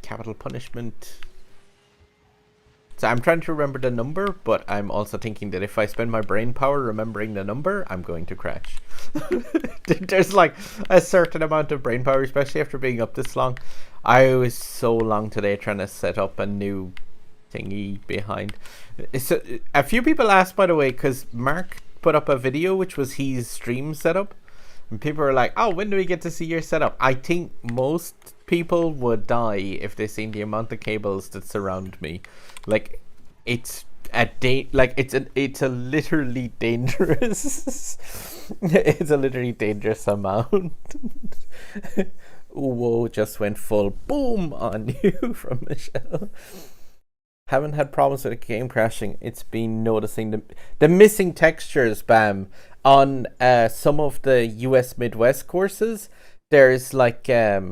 capital punishment. So I'm trying to remember the number, but I'm also thinking that if I spend my brain power remembering the number, I'm going to crash. There's like a certain amount of brain power, especially after being up this long. I was so long today trying to set up a new thingy behind. So a few people asked, by the way, because Mark put up a video which was his stream setup, and people were like, oh, when do we get to see your setup? I think most people would die if they seen the amount of cables that surround me. Like, it's it's a literally dangerous it's a literally dangerous amount. Whoa, just went full boom on you from Michelle. Haven't had problems with the game crashing. It's been noticing the missing textures, Bam, on some of the US Midwest courses. There's like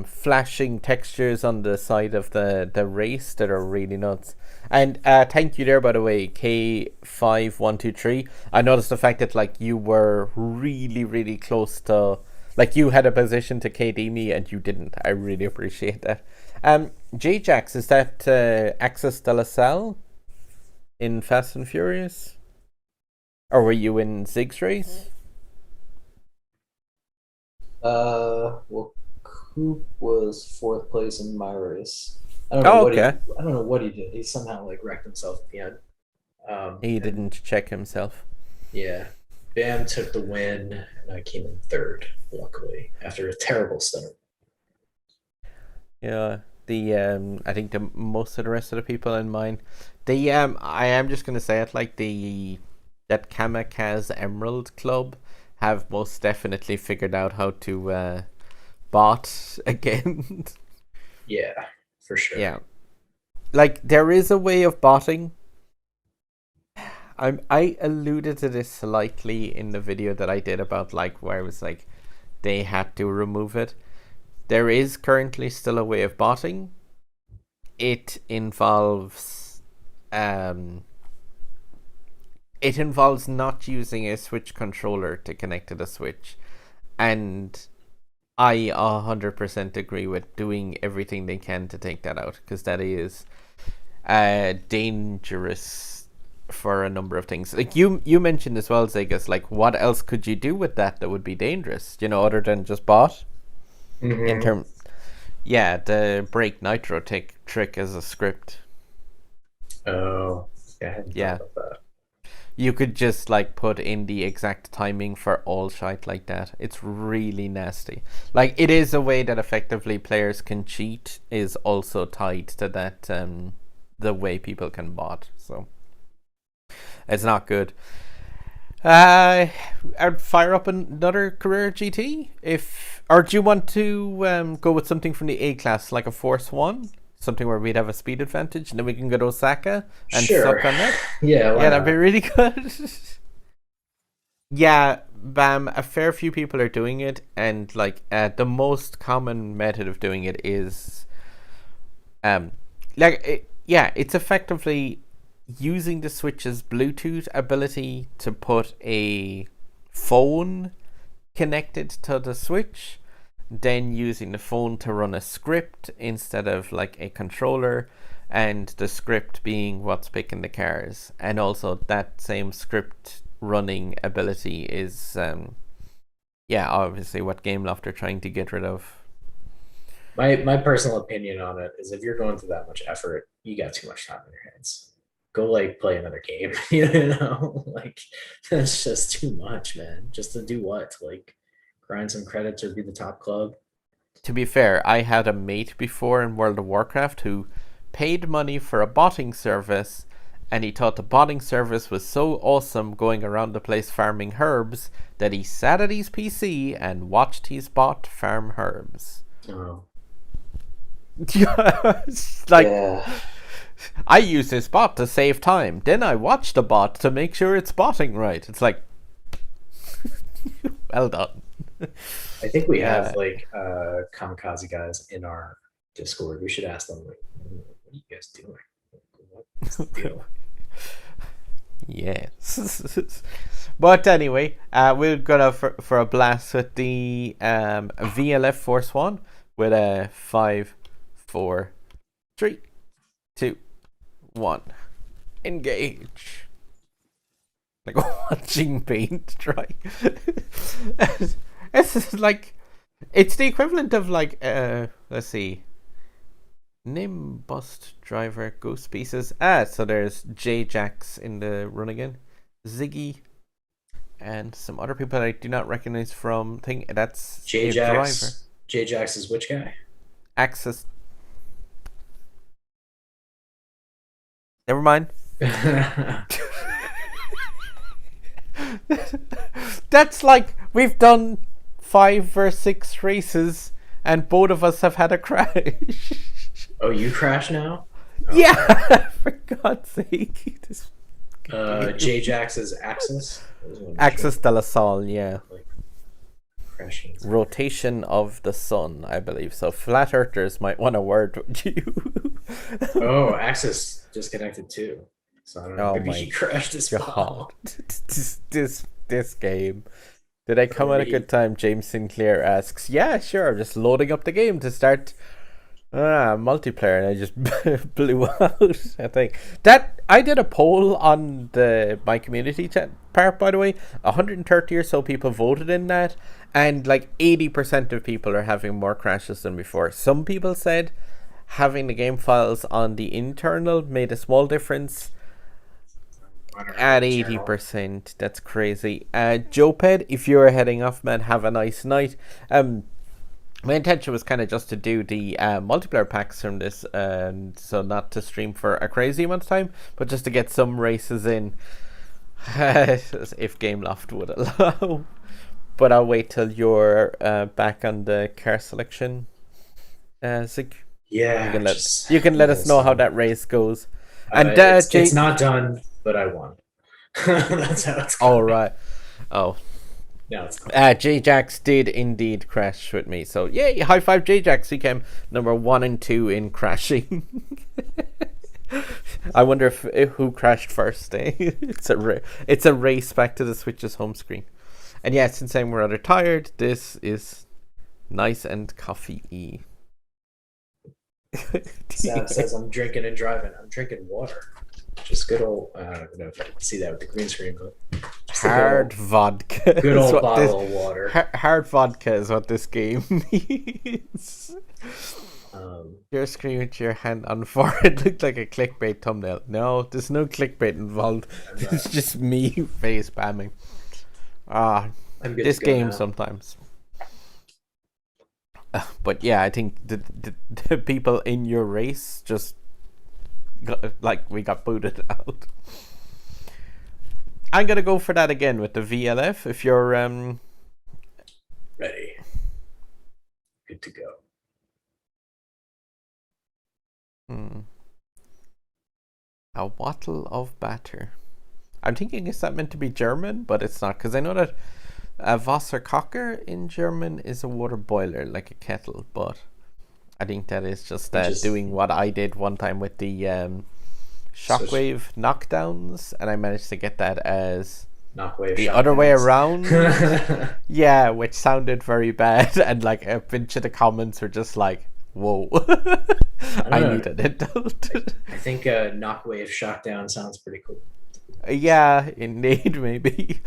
flashing textures on the side of the race that are really nuts. And thank you there, by the way, K5123. I noticed the fact that like you were really, really close to, like you had a position to KD me and you didn't. I really appreciate that. J-Jax, is that Access de la Salle in Fast and Furious? Or were you in Zig's race? Well, Coop was fourth place in my race. I don't know I don't know what he did. He somehow like wrecked himself at the end. He didn't check himself. Yeah. Bam took the win, and I came in third, luckily, after a terrible start. Yeah, I think the most of the rest of the people in mine, I am just gonna say it, like that Kamikaze Emerald Club have most definitely figured out how to bot again. Yeah, for sure. Yeah, like there is a way of botting. I alluded to this slightly in the video that I did about like where I was like they had to remove it. There is currently still a way of botting. It involves not using a Switch controller to connect to the Switch, and I 100% agree with doing everything they can to take that out, because that is dangerous for a number of things. Like you mentioned as well, Zegas, like what else could you do with that would be dangerous, other than just bot? Mm-hmm. In terms, yeah, the break nitro trick as a script. Oh, yeah, I hadn't thought about that. You could just like put in the exact timing for all shite like that. It's really nasty. Like it is a way that effectively players can cheat, is also tied to that the way people can bot. So it's not good. I'd fire up another career GT or do you want to go with something from the A class, like a Force 1? something where we'd have a speed advantage, and then we can go to Osaka and Sure. suck on that. Yeah, why Yeah, that'd be not? really good. Yeah, Bam, a fair few people are doing it, and like the most common method of doing it is um yeah, it's effectively using the Switch's Bluetooth ability to put a phone connected to the Switch, then using the phone to run a script instead of like a controller, and the script being what's picking the cars, and also that same script running ability is yeah, obviously what Gameloft are trying to get rid of. My personal opinion on it is if you're going through that much effort, you got too much time on your hands. Go like play another game. You know, like that's just too much, man. Just to do what? Like grind some credits or be the top club. To be fair, I had a mate before in World of Warcraft who paid money for a botting service, and he thought the botting service was so awesome going around the place farming herbs that he sat at his PC and watched his bot farm herbs. Oh. Like, Yeah. I use this bot to save time. Then I watch the bot to make sure it's botting right. It's like, well done. I think we have like kamikaze guys in our Discord. We should ask them like, what are you guys doing? What's the deal? Yes. But anyway, we're gonna for a blast with the VLF Force One with a 5, 4, 3, 2, 1. Engage. Like watching paint dry. It's like it's the equivalent of like let's see. Name bust driver ghost pieces. So there's J-Jax in the run again. Ziggy and some other people I do not recognize from thing. That's a driver. J-Jax is which guy? Access. Never mind. That's like we've done 5 or 6 races and both of us have had a crash. Oh, you crash now? Oh, yeah, for God's sake. J-Jax is Axis? Axis de la Sol, yeah. Like, crashing. Rotation of the sun, I believe. So flat earthers might want to word with you. Oh, Axis disconnected too. So I don't know. Maybe he crashed his ball. This game. Did I come at a good time? James Sinclair asks. Yeah, sure. Just loading up the game to start multiplayer, and I just blew out. I think that I did a poll on my community chat part, by the way. 130 or so people voted in that, and like 80% of people are having more crashes than before. Some people said having the game files on the internal made a small difference. At 80%, that's crazy. Joped, if you're heading off, man, have a nice night. My intention was kind of just to do the multiplayer packs from this, and so not to stream for a crazy amount of time, but just to get some races in, if Gameloft would allow. But I'll wait till you're back on the car selection, Zig. Yeah, you can let us know how that race goes. And it's not done, but I won. That's how it's going. All right. Oh. No, it's J-Jax did indeed crash with me. So, yay, high five J-Jax. He came number 1 and 2 in crashing. I wonder if who crashed first, eh? It's a race back to the Switch's home screen. And yeah, since I'm rather tired, this is nice and coffee-y. Sam says I'm drinking and driving. I'm drinking water. Just good old, I don't know if I can see that with the green screen, but hard vodka. Good old bottle of water. Hard vodka is what this game needs. Your screen with your hand on forehead looked like a clickbait thumbnail. No, there's no clickbait involved. It's just me face spamming. This game now. Sometimes. But yeah, I think the people in your race just we got booted out. I'm gonna go for that again with the VLF if you're ready. Good to go. Hmm. A wattle of batter. I'm thinking, is that meant to be German? But it's not, because I know that a Wasserkocher in German is a water boiler, like a kettle. But I think that is just doing what I did one time with the shockwave knockdowns, and I managed to get that as Knockwave the shotguns. other way around. Yeah, which sounded very bad, and like a bunch of the comments were just like, whoa. I need an adult. I think Knockwave Shockdown sounds pretty cool. Yeah, indeed, maybe.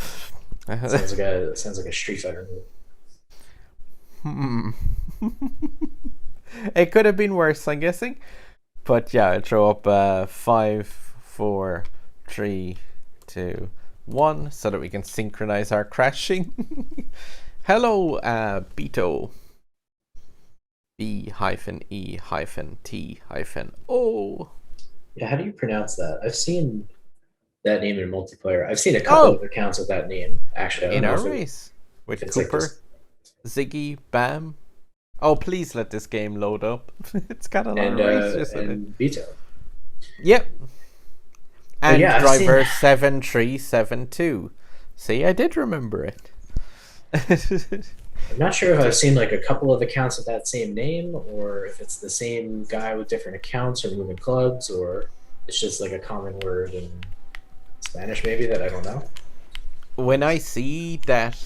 Sounds like a Street Fighter move. It could have been worse, I'm guessing. But yeah, I'll throw up 5, 4, 3, 2, 1 so that we can synchronize our crashing. Hello, Beto. B-E-T-O. Yeah, how do you pronounce that? I've seen that name in multiplayer. I've seen a couple of accounts with that name, actually. In our race with Cooper, like Ziggy, Bam. Oh, please let this game load up. It's got a lot of races in it. Beto. Yep. And yeah, driver 7372. See, I did remember it. I'm not sure if I've seen like a couple of accounts with that same name, or if it's the same guy with different accounts or moving clubs, or it's just like a common word in Spanish maybe that I don't know. When I see that,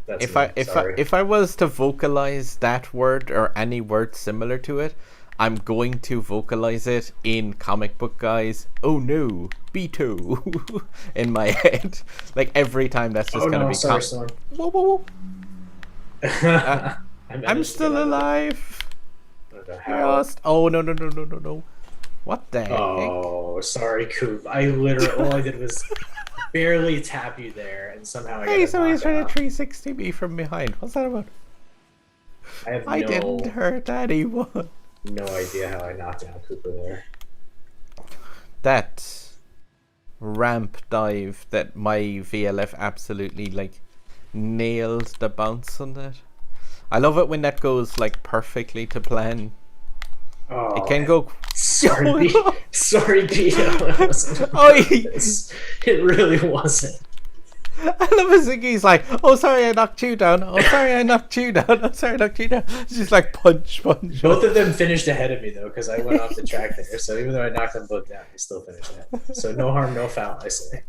if I was to vocalize that word or any word similar to it, I'm going to vocalize it in comic book guys. Oh no, B2 in my head. Like every time, that's just gonna be. Sorry. Whoa, whoa, whoa. I'm still alive. Lost. Oh no. What the heck? Oh, sorry, Coop. All I did was barely tap you there, and somehow I got so he's trying to 360 me from behind. What's that about? I didn't hurt anyone. No idea how I knocked out Cooper there. That ramp dive that my VLF absolutely like nailed the bounce on that. I love it when that goes like perfectly to plan. Oh, it can go. Sorry, Peter. It really wasn't. I love it. Ziggy's like, oh, sorry, I knocked you down. Oh, sorry, I knocked you down. Oh, sorry, I knocked you down. It's just like punch. Both of them finished ahead of me, though, because I went off the track there. So even though I knocked them both down, they still finished ahead. So no harm, no foul, I say.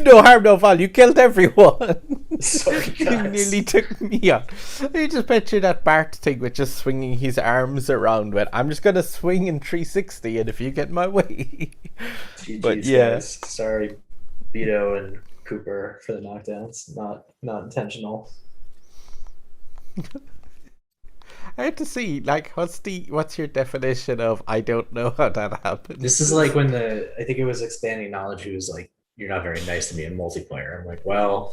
No harm, no foul. You killed everyone. Sorry, guys. You nearly took me out. You just picture that Bart thing with just swinging his arms around with, I'm just going to swing in 360 and if you get my way. But yeah. Guys. Sorry, Beto and Cooper for the knockdowns. Not intentional. I had to see, like, what's your definition of I don't know how that happened? This is like when I think it was Expanding Knowledge who was like, you're not very nice to me in multiplayer. I'm like, well,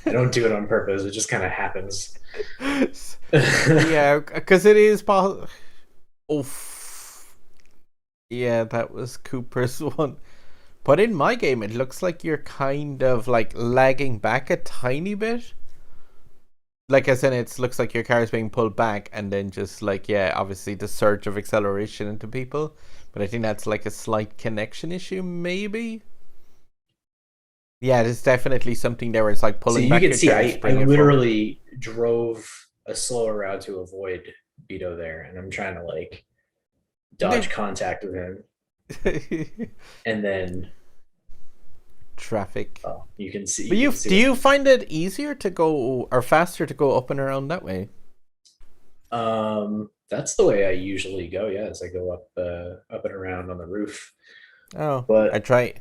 I don't do it on purpose. It just kind of happens. Yeah, because it is possible. Oof. Yeah, that was Cooper's one. But in my game, it looks like you're kind of like lagging back a tiny bit. Like, as in, it looks like your car is being pulled back and then just like, yeah, obviously the surge of acceleration into people. But I think that's like a slight connection issue, maybe. Yeah, there's definitely something there where it's like pulling back. You can see I literally drove a slower route to avoid Beto there, and I'm trying to like dodge contact with him. And then traffic. Oh, you can see. But do you find it easier to go or faster to go up and around that way? That's the way I usually go. Yeah, as I go up and around on the roof. Oh, but I try.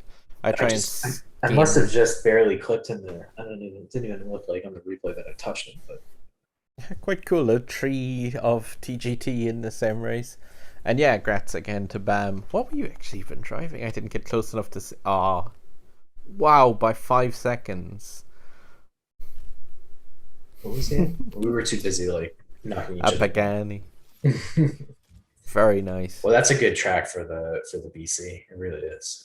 I must have just barely clipped him there. It didn't even look like on the replay that I touched him. But quite cool. A tree of TGT in the same race. And yeah, grats again to Bam. What were you actually even driving? I didn't get close enough to see. Oh, wow, by 5 seconds. What was it? We were too busy like knocking each other. A Pagani. Very nice. Well, that's a good track for the BC. It really is.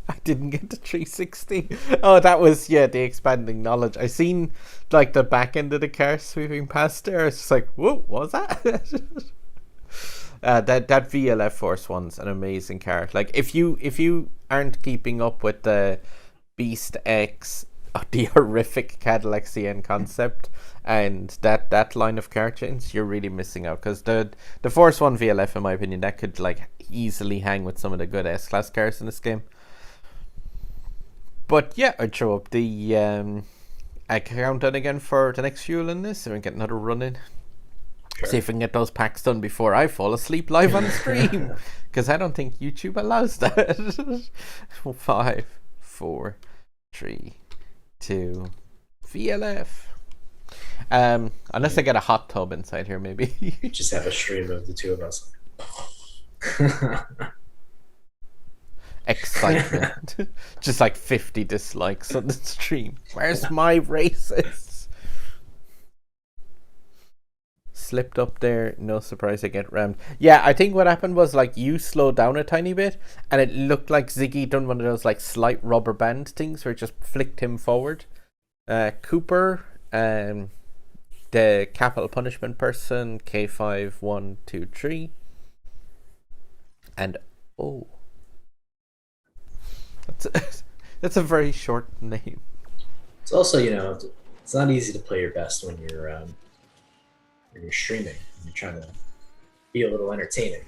I didn't get to 360. Oh, that was, yeah, the Expanding Knowledge. I seen like the back end of the car sweeping past there. It's just like, whoa, what was that? That VLF Force one's an amazing car. Like if you aren't keeping up with the Beast X, the horrific Cadillac CN concept, and that line of car chains, you're really missing out. Because the Force One VLF, in my opinion, that could like easily hang with some of the good S-Class cars in this game. But yeah, I'd throw up the countdown again for the next fuel in this, and we get another run in. Sure. See if we can get those packs done before I fall asleep live on stream, because I don't think YouTube allows that. 5, 4, 3, 2, VLF. Unless I get a hot tub inside here, maybe. You just have a stream of the two of us. Excitement. Just like 50 dislikes on the stream. Where's my races? Slipped up there, no surprise I get rammed. Yeah, I think what happened was like you slowed down a tiny bit and it looked like Ziggy done one of those like slight rubber band things where it just flicked him forward. Cooper, the capital punishment person, K5123, and oh, that's a very short name. It's also, you know, it's not easy to play your best when you're streaming. You're trying to be a little entertaining.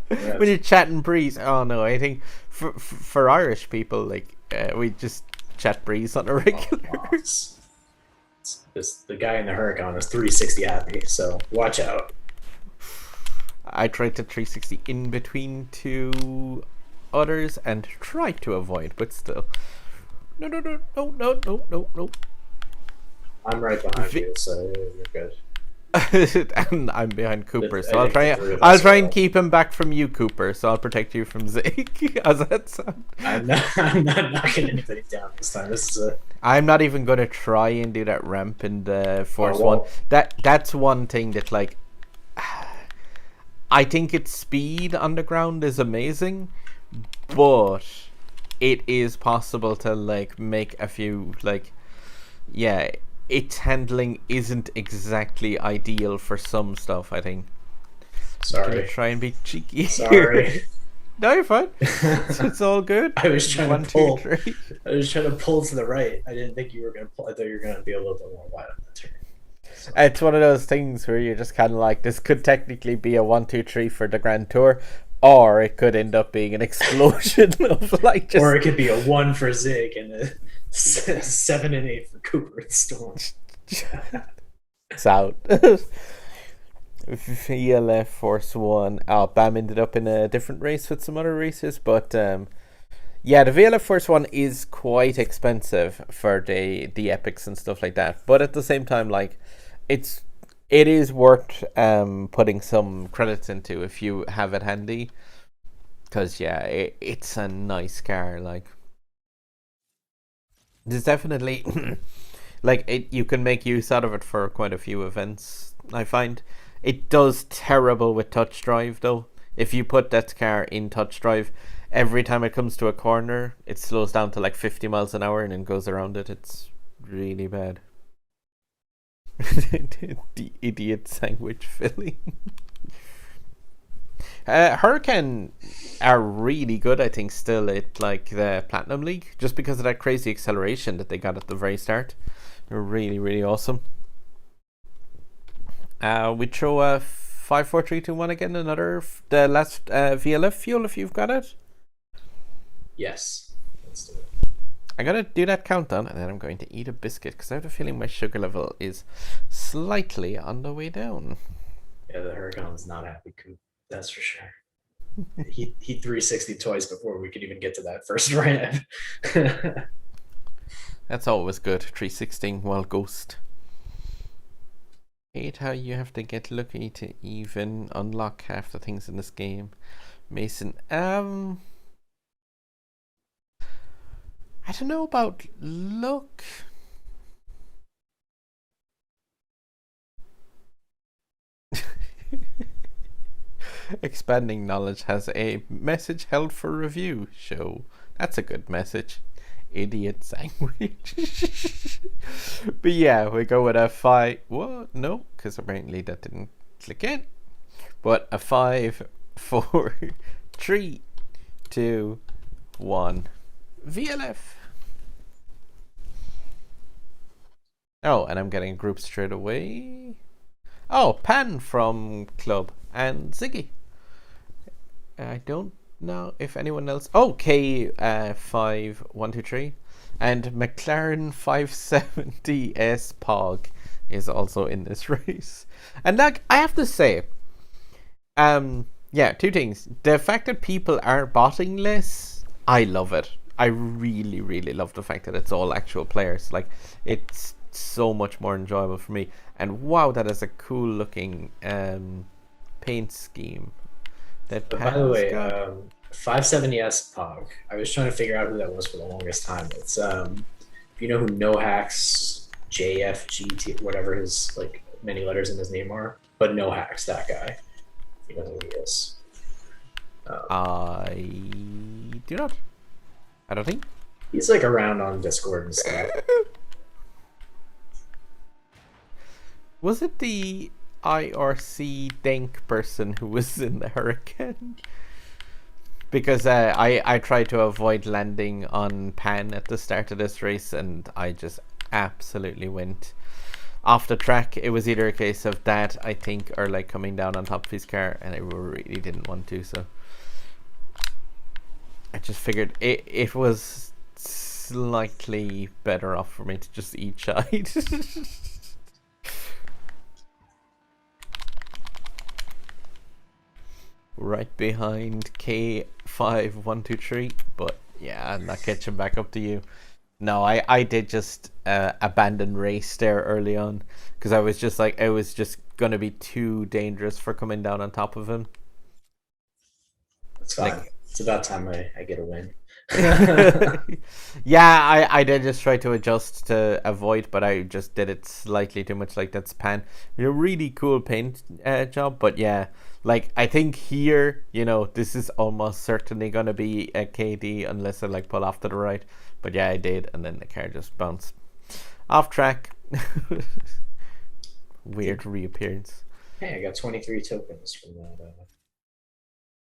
When you're chatting breeze. Oh no, I think for Irish people, like we just chat breeze on a regular. The guy in the Huracan is 360 happy, so watch out. I tried to 360 in between two others and tried to avoid, but still. No. I'm right behind you, so you're good. And I'm behind Cooper, so I'll try and keep him back from you, Cooper. So I'll protect you from Zig. How's that sound? I'm not knocking anybody down this time. I'm not even gonna try and do that ramp in the Force One. That's one thing that like I think its speed on the ground is amazing, but it is possible to like make a few like its handling isn't exactly ideal for some stuff, I think. Sorry. I'm gonna try and be cheeky. Sorry. No, you're fine. It's all good. I was trying to pull. I was trying to pull to the right. I didn't think you were gonna pull. I thought you were gonna be a little bit more wide on the turn. So. It's one of those things where you're just kind of like, this could technically be a 1, 2, 3 for the Grand Tour, or it could end up being an explosion of like just. Or it could be a 1 for Zig and a 7 and 8 for Cooper and Storm. It's out. VLF Force One. Bam ended up in a different race with some other races, but yeah, the VLF Force One is quite expensive for the epics and stuff like that. But at the same time, like it is worth putting some credits into if you have it handy, because yeah, it's a nice car. Like there's definitely like you can make use out of it for quite a few events. I find it does terrible with touch drive though. If you put that car in touch drive, every time it comes to a corner, it slows down to like 50 miles an hour and then goes around it. It's really bad. The idiot sandwich filling. Huracan are really good, I think, still at like the Platinum League, just because of that crazy acceleration that they got at the very start. They're really, really awesome. We throw a 5, 4, 3, 2, 1 again. The last VLF fuel if you've got it. Yes, let's do it. I'm gonna do that countdown and then I'm going to eat a biscuit because I have a feeling my sugar level is slightly on the way down. Yeah, the Huracan's not happy, Coop. That's for sure. he 360 twice before we could even get to that first ramp. That's always good. 360 while ghost. Hate how you have to get lucky to even unlock half the things in this game. Mason, I don't know about luck. Expanding knowledge has a message held for review show. That's a good message. Idiot sandwich. But yeah, we go with a 5. What? No, because apparently that didn't click in. But a 5, 4, 3, 2, 1. VLF. Oh, and I'm getting group straight away. Oh, Pan from Club and Ziggy. I don't know if anyone else. Oh, K 5123 and McLaren 570S Pog is also in this race. And like I have to say, yeah, two things. The fact that people are botting less, I love it. I really, really love the fact that it's all actual players. Like, it's so much more enjoyable for me. And wow, that is a cool looking paint scheme. But by the way, 570S Pog. I was trying to figure out who that was for the longest time. It's if you know who No Hacks JFGT, whatever his like many letters in his name are, but No Hacks, that guy. You know who he is. I do not. I don't think. He's like around on Discord and stuff. Was it the IRC Denk person who was in the Hurricane? Because I tried to avoid landing on Pan at the start of this race, and I just absolutely went off the track. It was either a case of that, I think, or like coming down on top of his car, and I really didn't want to, so I just figured it was slightly better off for me to just eat shite. Right behind K5123, but yeah, I'm not catching back up to you. No, I did just abandon race there early on because I was just like, it was just going to be too dangerous for coming down on top of him. It's fine. Like, it's about time I get a win. Yeah, I did just try to adjust to avoid, but I just did it slightly too much. Like, that's Pan. A really cool paint job, but yeah, like I think here, you know, this is almost certainly gonna be a KD unless I like pull off to the right. But yeah, I did, and then the car just bounced off track. Weird reappearance. Hey, I got 23 tokens from that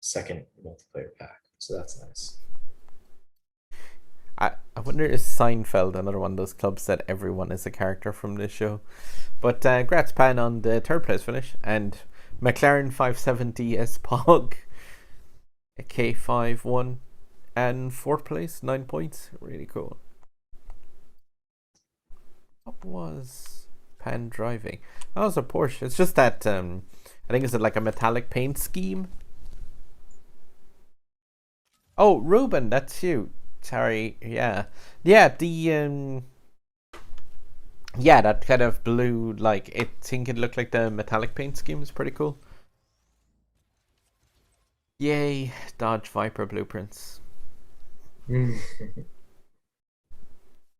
second multiplayer pack, so that's nice. I wonder if Seinfeld, another one of those clubs that everyone is a character from this show. But congrats, Pan, on the third place finish. And McLaren 570S Pog, a K51, and fourth place, 9 points. Really cool. What was Pan driving? Oh, it was a Porsche. It's just that, I think it's like a metallic paint scheme. Oh, Ruben, that's you. Sorry, yeah, the yeah, that kind of blue, like I think it looked like the metallic paint scheme is pretty cool. Yay, Dodge Viper blueprints.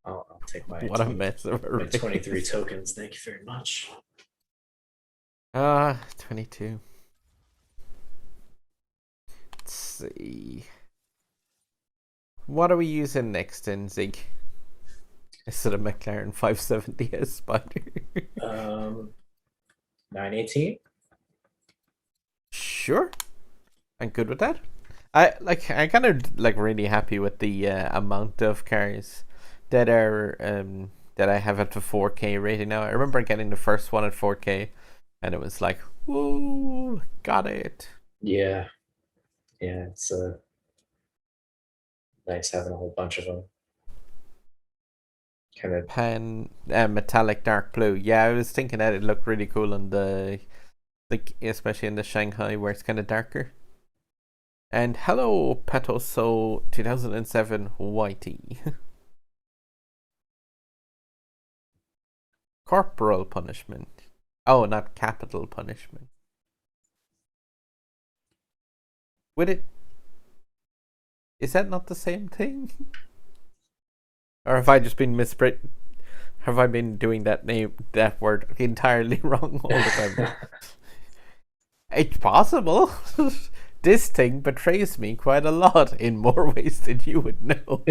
I'll take my what a mess of a race. 23 tokens. Thank you very much. 22. Let's see. What are we using next in Zig? Instead of McLaren 570S Spider. 918. Sure, I'm good with that. I'm kind of like really happy with the amount of cars that are that I have at the 4K rating now. I remember getting the first one at 4K, and it was like, woo, got it. Yeah, it's nice having a whole bunch of them. Kind of Pan metallic dark blue. Yeah, I was thinking that it looked really cool on the, like, especially in the Shanghai where it's kind of darker. And hello, Petoso 2007 Whitey. Corporal punishment. Oh, not capital punishment. Would it? Is that not the same thing? Or have I just been have I been doing that word entirely wrong all the time? It's possible. This thing betrays me quite a lot in more ways than you would know.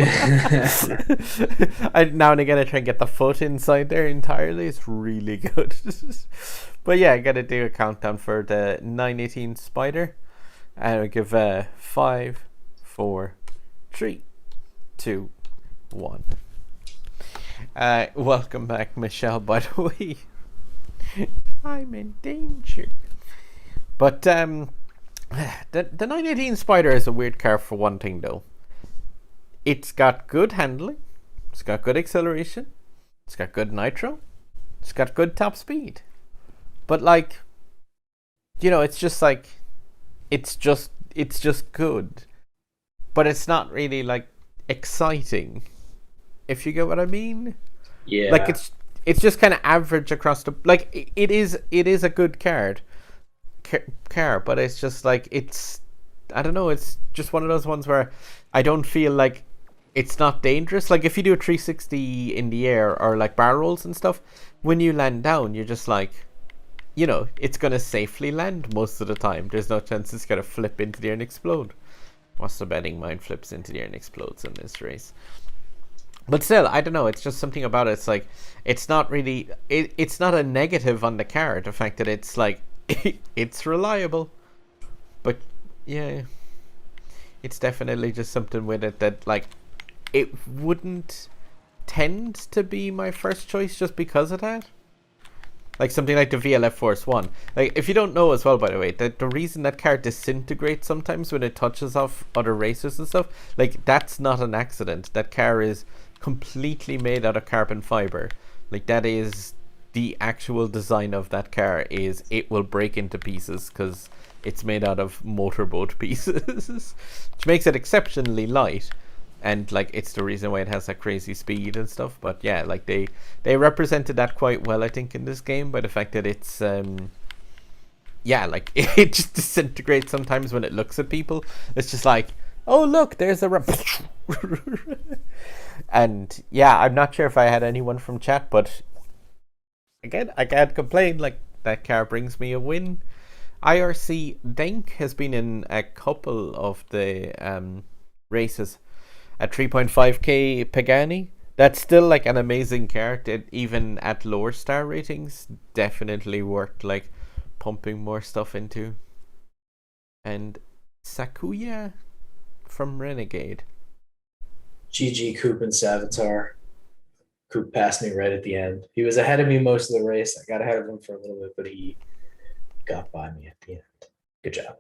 Now and again I try and get the foot inside there entirely. It's really good. But yeah, I gotta do a countdown for the 918 Spider. And I'll give 5, 4, 3, 2, 1. Welcome back, Michelle, by the way. I'm in danger. But the 918 Spider is a weird car for one thing, though. It's got good handling. It's got good acceleration. It's got good nitro. It's got good top speed. But like, it's just like, it's just good. But it's not really like exciting. If you get what I mean. Yeah. Like it's just kind of average across the, like it is a good car, but it's just like, I don't know, it's just one of those ones where I don't feel like it's not dangerous. Like if you do a 360 in the air or like bar rolls and stuff, when you land down, you're just like, it's gonna safely land most of the time. There's no chance it's gonna flip into the air and explode. What's the betting? Mine flips into the air and explodes in this race. But still, I don't know. It's just something about it. It's like, it's not really. It's not a negative on the car. The fact that it's like, it's reliable. But yeah, it's definitely just something with it that like, it wouldn't tend to be my first choice just because of that. Like something like the VLF Force 1. Like, if you don't know as well, by the way, that the reason that car disintegrates sometimes when it touches off other racers and stuff, like, that's not an accident. That car is completely made out of carbon fiber. Like, that is the actual design of that car, is it will break into pieces because it's made out of motorboat pieces, which makes it exceptionally light. And like, it's the reason why it has that crazy speed and stuff. But yeah, like they represented that quite well, I think, in this game, by the fact that it's like it just disintegrates sometimes when it looks at people. It's just like, oh look, there's a and yeah, I'm not sure if I had anyone from chat, but again, I can't complain. Like, that car brings me a win. IRC Denk has been in a couple of the races. At 3.5k Pagani, that's still like an amazing car. That even at lower star ratings, definitely worth like pumping more stuff into. And Sakuya from Renegade. GG Coop and Savitar. Coop passed me right at the end. He was ahead of me most of the race. I got ahead of him for a little bit, but he got by me at the end. Good job.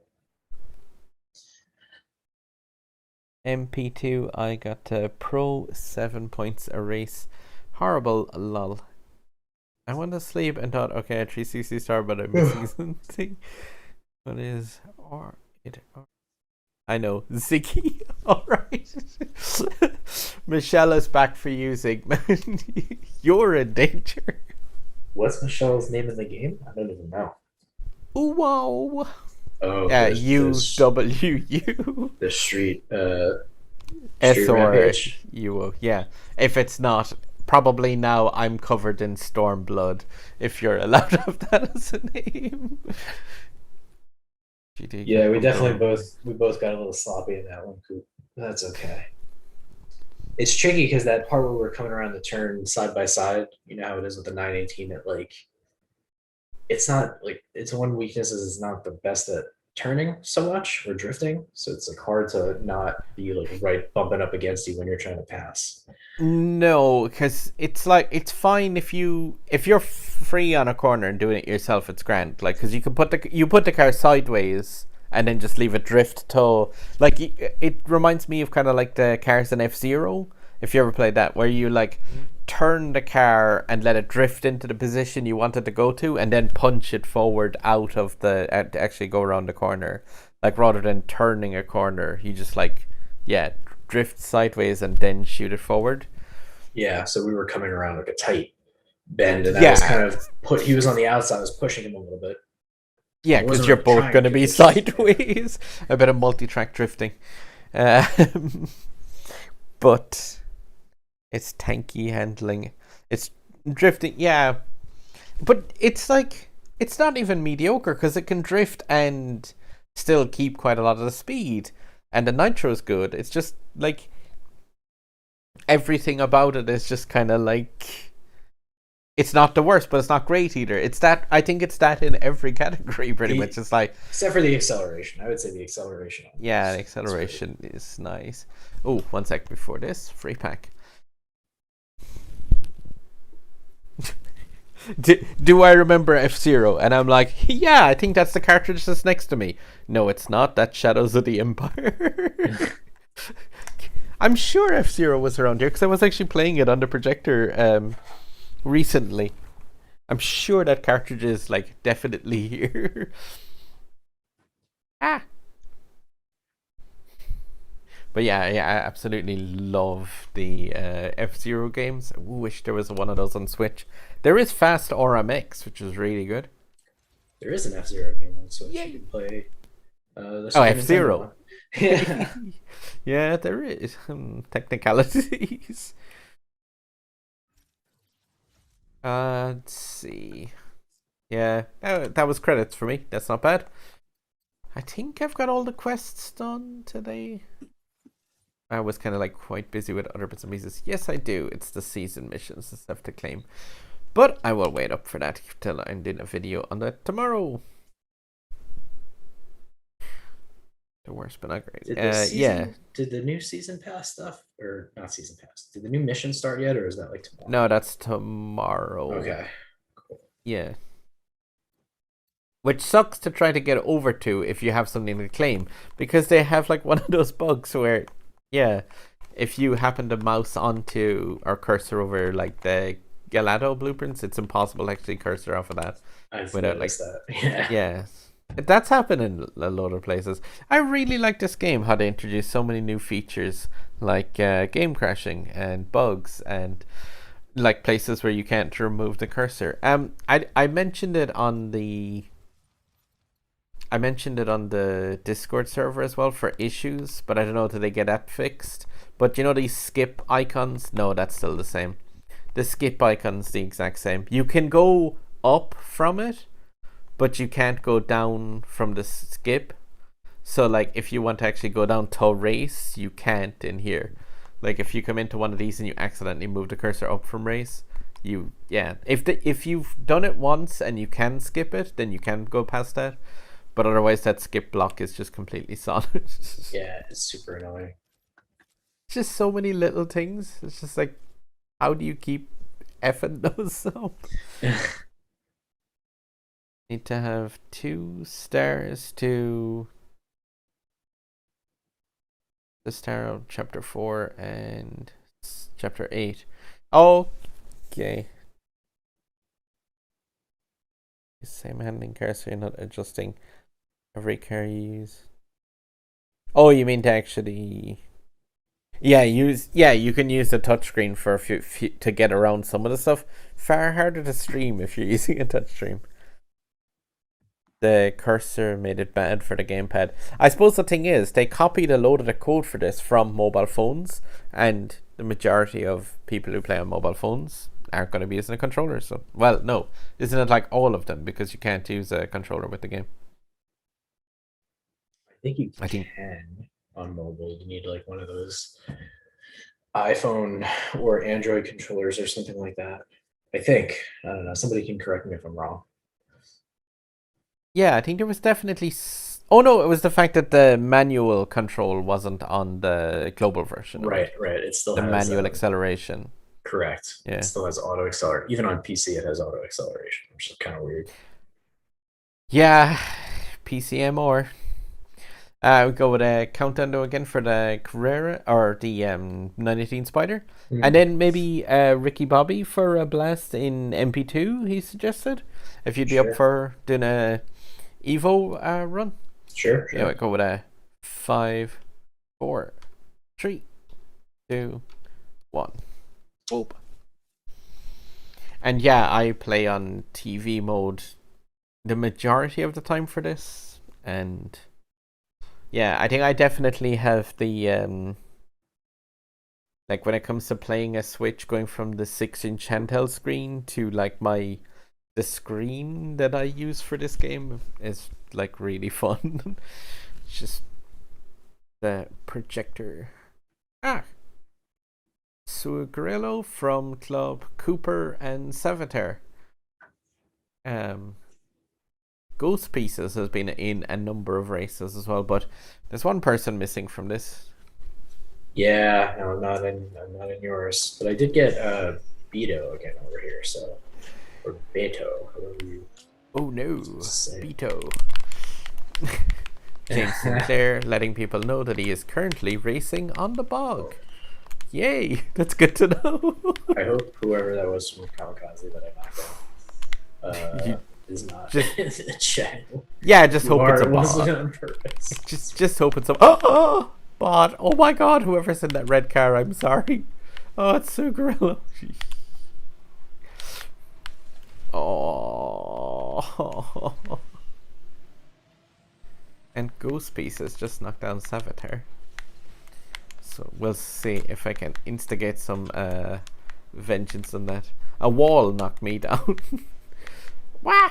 MP2, I got pro 7 points a race. Horrible, lol. I went to sleep and thought, okay, a 360 star, but I'm missing something. What is I know, Ziggy. Alright. Michelle is back for using. You're in danger. What's Michelle's name in the game? I don't even know. Ooh, wow. Oh, yeah, UWU. The street SRUO. Yeah. If it's not, probably now I'm covered in Stormblood, if you're allowed to have that as a name. Yeah, we both got a little sloppy in that one, Coop. That's okay. It's tricky because that part where we're coming around the turn side by side, you know how it is with the 918, that like, it's not like, its one weakness is it's not the best at turning so much or drifting, so it's like hard to not be like right bumping up against you when you're trying to pass. No, because it's like, it's fine if you're free on a corner and doing it yourself, it's grand. Like, because you put the car sideways and then just leave it drift toe. Like, it reminds me of kind of like the cars in F-Zero, if you ever played that, where you like turn the car and let it drift into the position you want it to go to, and then punch it forward out of the to actually go around the corner. Like, rather than turning a corner, you just like, yeah, drift sideways and then shoot it forward. Yeah, so we were coming around like a tight bend, and I was kind of he was on the outside, I was pushing him a little bit. Yeah, because you're both going to be sideways. A bit of multi-track drifting. But it's tanky handling. It's drifting, yeah. But it's like, it's not even mediocre, because it can drift and still keep quite a lot of the speed. And the nitro is good. It's just like, everything about it is just kind of like, It's not the worst, but it's not great either. It's that I think it's that in every category pretty much. It's like Except for the acceleration. I would say the acceleration yeah, the is acceleration is nice. Oh, 1 sec before this free pack. Do I remember F-Zero? And I'm like, yeah, I think that's the cartridge that's next to me. No, it's not. That's Shadows of the Empire. I'm sure F-Zero was around here because I was actually playing it on the projector recently. I'm sure that cartridge is like definitely here. Ah. But yeah, I absolutely love the F-Zero games. I wish there was one of those on Switch. There is Fast RMX, which is really good. There is an F-Zero game on Switch. Yay. You can play the Oh, Super Nintendo F-Zero. one. Yeah. Yeah, there is. Technicalities. Let's see. Yeah, that was credits for me. That's not bad. I think I've got all the quests done today. I was kind of like quite busy with other bits and pieces. Yes, I do. It's the season missions and stuff to claim. But I will wait up for that till I'm doing a video on that tomorrow. The worst, but not great. Yeah. Did the new season pass stuff, or not season pass? Did the new mission start yet, or is that like tomorrow? No, that's tomorrow. Okay. Cool. Yeah. Which sucks to try to get over to if you have something to claim, because they have like one of those bugs where, yeah, if you happen to mouse onto or cursor over like the Gelato blueprints, it's impossible to actually cursor off of that. I've without noticed like that. Yeah. That's happened in a lot of places. I really like this game, how they introduced so many new features like game crashing and bugs and like places where you can't remove the cursor. I mentioned it on the Discord server as well for issues, but I don't know, did they get that fixed? But you know these skip icons? No, that's still the same. The skip icon's the exact same. You can go up from it, but you can't go down from the skip. So like if you want to actually go down to race, you can't in here. Like if you come into one of these and you accidentally move the cursor up from race, if you've done it once and you can skip it, then you can go past that. But otherwise that skip block is just completely solid. Yeah, it's super annoying. It's just so many little things. It's just like, how do you keep effing those up? Need to have 2 stars to the star of chapter 4 and chapter 8. Okay. Same handling cursor, you're not adjusting every car you use. Oh, you mean to actually... Yeah, you can use the touchscreen for to get around some of the stuff. Far harder to stream if you're using a touchscreen. The cursor made it bad for the gamepad. I suppose the thing is, they copied a load of the code for this from mobile phones, and the majority of people who play on mobile phones aren't going to be using a controller. So, well, no, isn't it like all of them, because you can't use a controller with the game? I think can on mobile. You need like one of those iPhone or Android controllers or something like that. I think. I don't know. Somebody can correct me if I'm wrong. Yeah, I think there was definitely... Oh no, it was the fact that the manual control wasn't on the global version. Right. It still the has manual acceleration. Correct. Yeah. It still has auto acceleration. Even on PC, it has auto acceleration, which is kind of weird. Yeah, PCM we go with a countdown though again for the Carrera or the 918 Spider, and then maybe Ricky Bobby for a blast in MP2. He suggested if you'd be up for doing a Evo run. Sure. Yeah, we go with a 5, 4, 3, 2, 1. Whoop. And yeah, I play on TV mode the majority of the time for this, and yeah, I think I definitely have the like when it comes to playing a Switch, going from the 6-inch handheld screen to like the screen that I use for this game is like really fun. It's just the projector. Suagrillo from Club Cooper and Saviter. Ghost Pieces has been in a number of races as well, but there's one person missing from this. Yeah, no, I'm not in yours, but I did get Beto again over here, so or Beto, however you Oh no, say. Beto. James Sinclair letting people know that he is currently racing on the bog. Yay, that's good to know. I hope whoever that was from Kamikaze that I knocked out is not just- in the chat. Yeah, just hope it's a It wasn't bot. on purpose. Just hope it's a oh, bot. Oh my god, whoever's in that red car, I'm sorry. Oh, it's so gorilla. Oh. And Ghost Pieces just knocked down Saviter. So we'll see if I can instigate some vengeance on that. A wall knocked me down. Wah!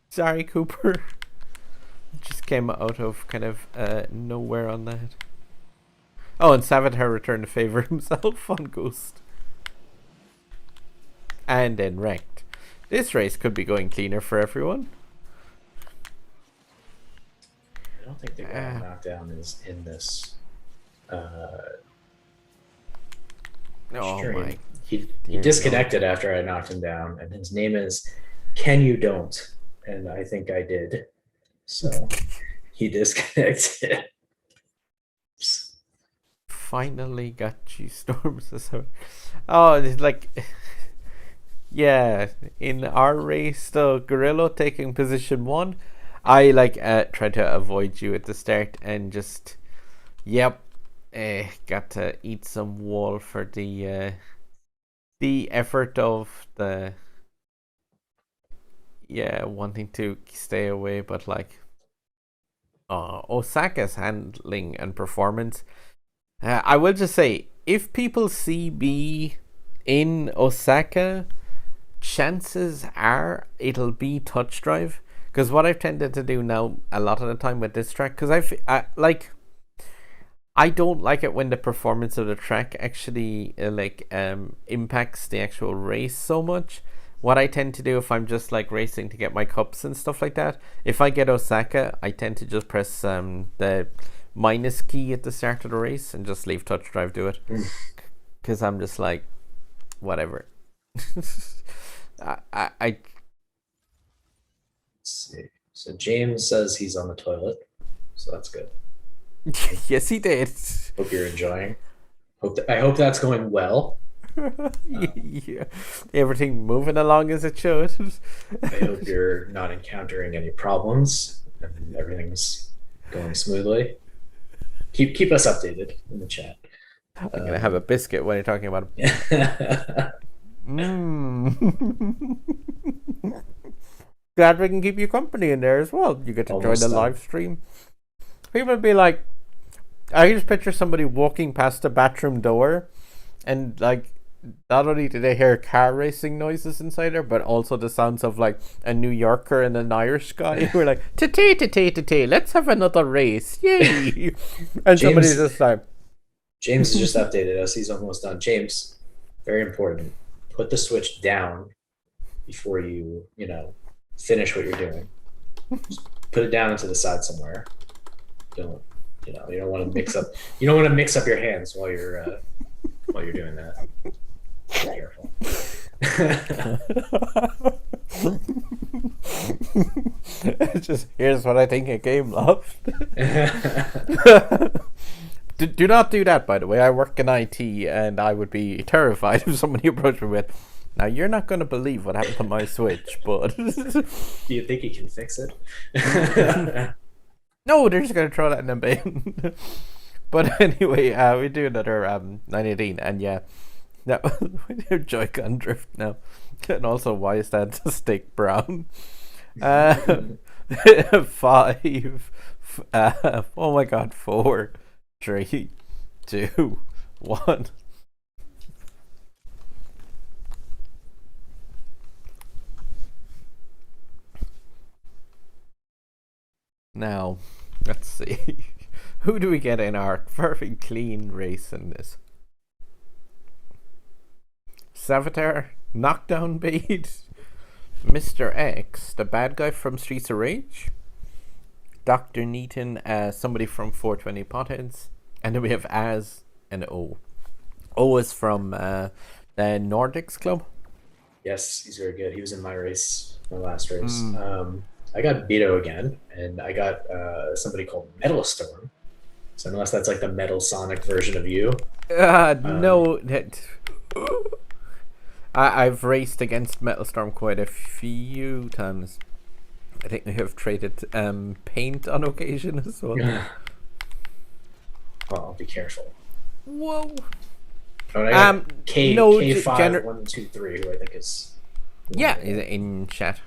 Sorry, Cooper. Just came out of kind of nowhere on that. Oh, and Saviter returned to favor himself on Ghost. And then wrecked. This race could be going cleaner for everyone. I don't think the guy knockdown is in this. Oh stream. my. He dear disconnected after I knocked him down, and his name is Can You Don't, and I think I did. So he disconnected. Finally got you, Storms. Oh, it's like, yeah, in our race, the Gorilla taking position 1, I like tried to avoid you at the start and just, yep, got to eat some wall for the effort of the, yeah, wanting to stay away, but like, Osaka's handling and performance. I will just say, if people see me in Osaka, chances are it'll be touch drive. Because what I've tended to do now a lot of the time with this track, because I don't like it when the performance of the track actually impacts the actual race so much. What I tend to do if I'm just like racing to get my cups and stuff like that, if I get Osaka, I tend to just press the minus key at the start of the race and just leave touch drive do it, because I'm just like, whatever. I Let's see. So James says he's on the toilet, so that's good. yes, he did. Hope you're enjoying. I hope that's going well. Yeah, everything moving along as it should. I hope you're not encountering any problems and everything's going smoothly. Keep us updated in the chat. I'm gonna have a biscuit when you're talking about it. Glad we can keep you company in there as well. You get to Almost join the done. live stream. People would be like, I just picture somebody walking past the bathroom door, and like, not only do they hear car racing noises inside there, but also the sounds of like a New Yorker and an Irish guy who are like, ta-ta, let's have another race, yay! And somebody's just like, James has just updated us. He's almost done. James, very important. Put the switch down before you finish what you're doing. Just put it down into the side somewhere. You don't want to mix up. You don't want to mix up your hands while you're doing that. Be careful. It's just, here's what I think a game loves. Do not do that, by the way. I work in IT, and I would be terrified if somebody approached me with, now you're not going to believe what happened to my Switch, but... Do you think you can fix it? No, they're just going to throw that in the bin. But anyway, we do another 918, and yeah, now we do Joy-Con drift now. And also, why is that steak brown? 5, oh my god, 4, 3, 2, 1. Now, let's see. Who do we get in our very clean race in this? Savitar, Knockdown Bait, Mr. X, the bad guy from Streets of Rage, Dr. Neaton, somebody from 420 Potheads, and then we have Az and O. O is from the Nordics Club. Yes, he's very good. He was in my race, my last race. I got Beto again, and I got somebody called Metal Storm. So unless that's like the Metal Sonic version of you. No, I've raced against Metal Storm quite a few times. I think we have traded paint on occasion as well. Well, be careful. Whoa. Oh, I got K5123, who I think is. Yeah, is in chat.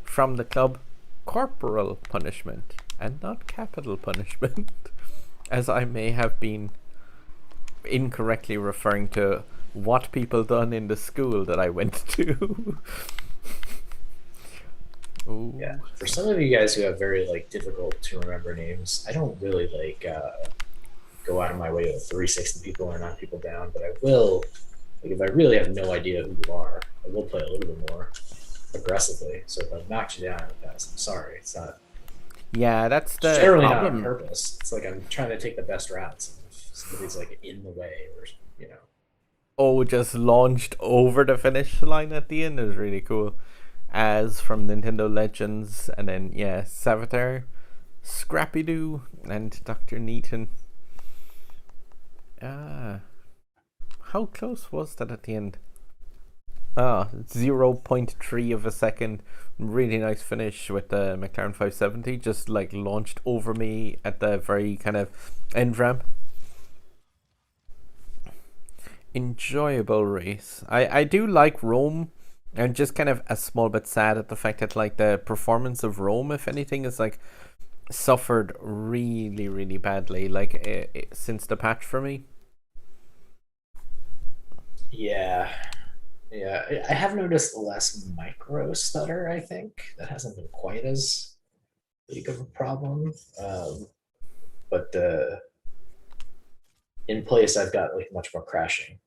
From the club, corporal punishment and not capital punishment, as I may have been incorrectly referring to what people done in the school that I went to. Ooh. Yeah, for some of you guys who have very like difficult to remember names, I don't really like go out of my way to 360 people or knock people down, but I will. Like if I really have no idea who you are, I will play a little bit more aggressively. So if I've knocked you down in the past, I'm sorry. It's not. Yeah, that's the generally problem. Not on purpose. It's like I'm trying to take the best routes. And if somebody's like in the way, or you know. Oh, just launched over the finish line at the end is really cool. As from Nintendo Legends, and then yeah, Savitar, Scrappy Doo, and Dr. Neaton. How close was that at the end? 0.3 of a second. Really nice finish with the McLaren 570. Just like launched over me at the very kind of end ramp. Enjoyable race. I do like Rome. I'm just kind of a small bit sad at the fact that like the performance of Rome, if anything, is like suffered really, really badly. Like since the patch for me. Yeah, I have noticed less micro stutter. I think that hasn't been quite as big of a problem. But in place, I've got like much more crashing.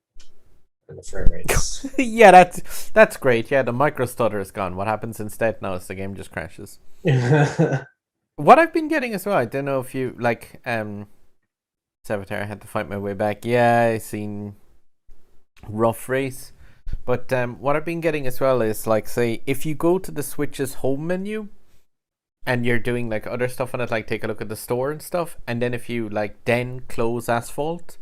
And the frame rates. Yeah, that's great. Yeah, the micro stutter is gone. What happens instead now is the game just crashes. What I've been getting as well, I don't know if you like Savitar, I had to fight my way back. Yeah, I seen rough race. But what I've been getting as well is like, say, if you go to the Switch's home menu and you're doing like other stuff on it, like take a look at the store and stuff, and then if you like then close Asphalt,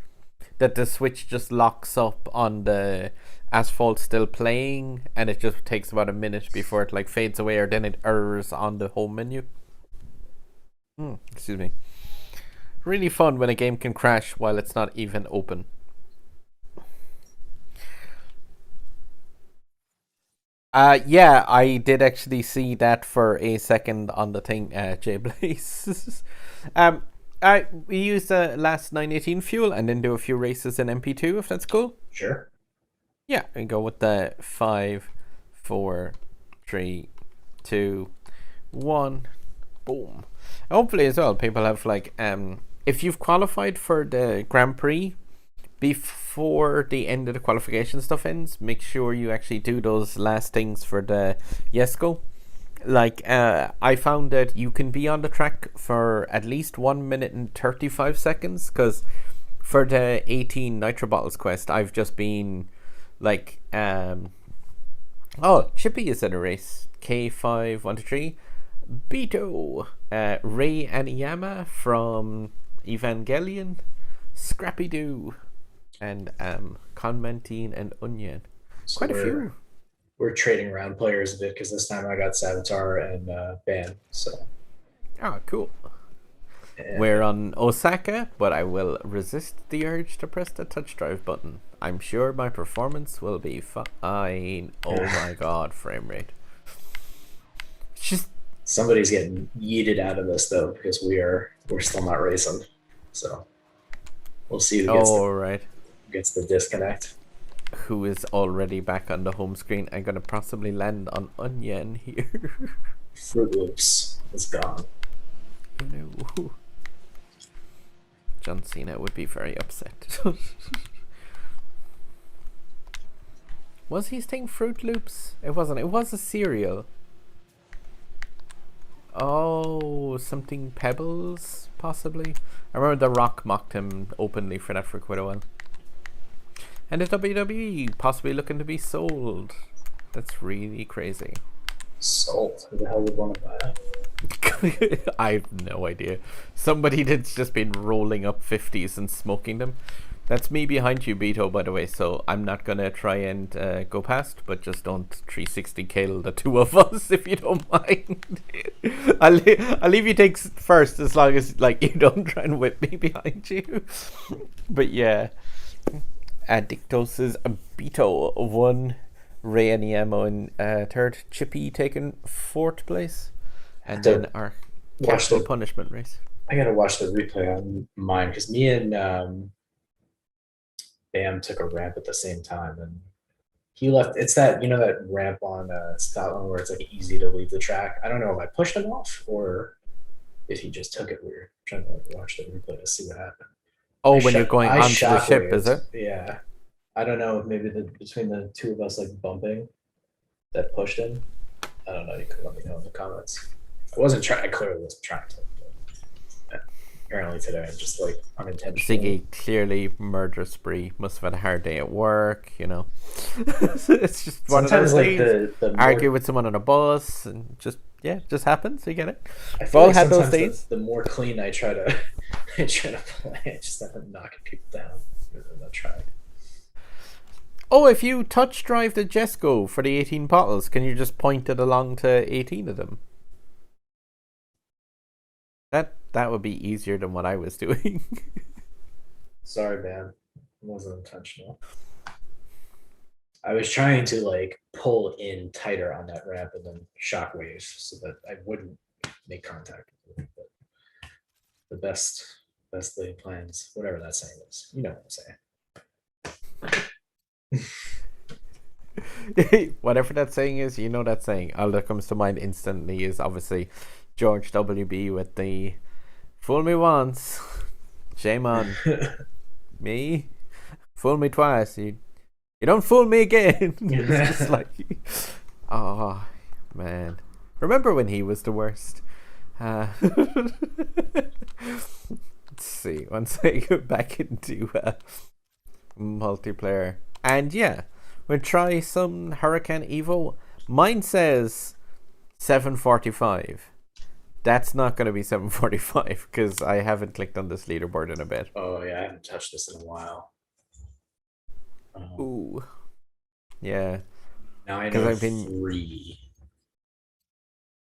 that the Switch just locks up on the Asphalt still playing, and it just takes about a minute before it like fades away, or then it errors on the home menu. Excuse me. Really fun when a game can crash while it's not even open. Yeah, I did actually see that for a second on the thing, J-Blaze. We use the last 918 fuel and then do a few races in MP2 if that's cool. Sure. Yeah, we go with the 5, 4, 3, 2, 1. Boom. Hopefully as well, people have like if you've qualified for the Grand Prix before the end of the qualification stuff ends, make sure you actually do those last things for the Jesko. Like I found that you can be on the track for at least 1 minute and 35 seconds, because for the 18 Nitro Bottles quest I've just been like Chippy is in a race. K5123 Beto, Ray Aniyama from Evangelion, Scrappy Doo, and Conmantine and Onion. So Quite a few. We're trading around players a bit because this time I got Savitar and Ban. So. Oh, cool. And we're on Osaka, but I will resist the urge to press the touch drive button. I'm sure my performance will be fine. Oh my god, frame rate. Just somebody's getting yeeted out of this though, because we're still not racing. So we'll see who gets the disconnect. Who is already back on the home screen. I'm gonna possibly land on Onion here. Fruit Loops is gone. No. John Cena would be very upset. Was he saying Fruit Loops? It wasn't. It was a cereal. Oh, something Pebbles, possibly. I remember The Rock mocked him openly for that for quite a while. And the WWE possibly looking to be sold. That's really crazy. Sold. Who the hell would want to buy it? I have no idea. Somebody that's just been rolling up 50s and smoking them. That's me behind you, Beto, by the way, so I'm not going to try and go past, but just don't 360 kill the two of us, if you don't mind. I'll leave you take first, as long as like you don't try and whip me behind you. But yeah. Addictos is a Beto 1, Ray and Emo in third, Chippy taking fourth place, and then our capital punishment race. I gotta watch the replay on mine, because me and Bam took a ramp at the same time, and he left. It's that, you know, that ramp on Scotland where it's like easy to leave the track. I don't know if I pushed him off or if he just took it weird. I'm trying to watch the replay to see what happened. Oh, when you're going onto the ship, is it? Yeah. I don't know if maybe between the two of us like bumping that pushed him. I don't know. You can let me know in the comments. I wasn't trying. I clearly wasn't trying to. Apparently today I'm just like unintentionally. Ziggy clearly murder spree. Must have had a hard day at work, you know. It's just one Sometimes of those like days. Argue with someone on a bus and just just happens. You get it. I feel all like had those days. The more clean I try to play, I just end up knocking people down. I'm not trying. Oh, if you touch drive the Jesko for the 18 bottles, can you just point it along to 18 of them? That would be easier than what I was doing. Sorry, man. It wasn't intentional. I was trying to like pull in tighter on that ramp and then shockwave so that I wouldn't make contact with it. But the best laid plans, whatever that saying is. You know what I'm saying. Whatever that saying is, you know that saying. All that comes to mind instantly is obviously George W.B. with the "Fool me once, shame on me. Fool me twice, you don't fool me again." It's just like, oh man, remember when he was the worst? Let's see. Once I go back into multiplayer, and yeah, we'll try some Hurricane Evo. Mine says 745. That's not going to be 745 because I haven't clicked on this leaderboard in a bit. Oh yeah, I haven't touched this in a while. Ooh, yeah. 903.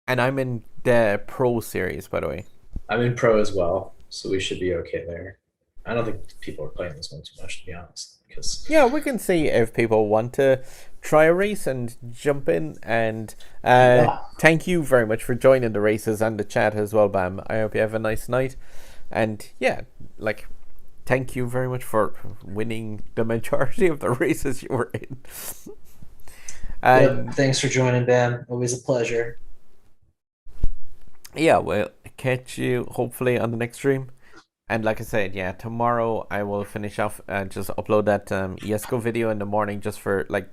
And I'm in the Pro series, by the way. I'm in Pro as well, so we should be okay there. I don't think people are playing this one too much, to be honest. Because yeah, we can see if people want to try a race and jump in. And thank you very much for joining the races and the chat as well, Bam. I hope you have a nice night. And yeah, like, thank you very much for winning the majority of the races you were in. And thanks for joining, Bam. Always a pleasure. Yeah, we'll catch you hopefully on the next stream. And like I said, yeah, tomorrow I will finish off and just upload that Jesko video in the morning just for like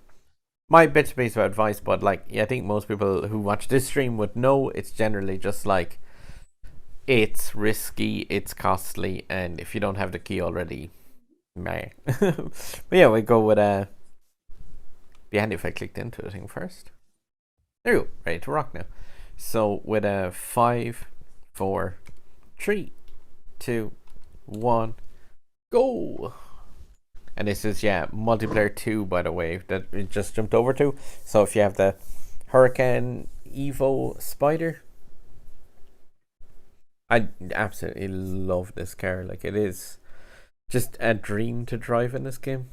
my bits and pieces of advice. But like, yeah, I think most people who watch this stream would know it's generally just like it's risky, it's costly, and if you don't have the key already, meh. But yeah, we go with be handy if I clicked into the thing first. There you go, ready to rock now. So with a 5, 4, 3, 2, 1, go. And this is multiplayer 2, by the way, that we just jumped over to. So if you have the Hurricane Evo Spider, I absolutely love this car. Like, it is just a dream to drive in this game.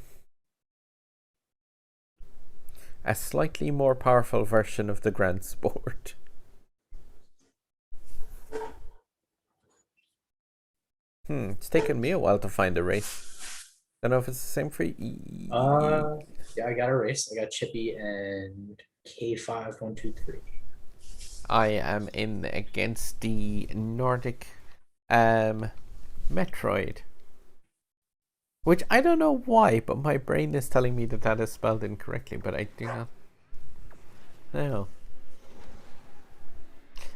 A slightly more powerful version of the Grand Sport. It's taken me a while to find a race. I don't know if it's the same for you. Yeah, I got a race. I got Chippy and K5123. I am in against the Nordic Metroid. Which I don't know why, but my brain is telling me that that is spelled incorrectly, but I do not know.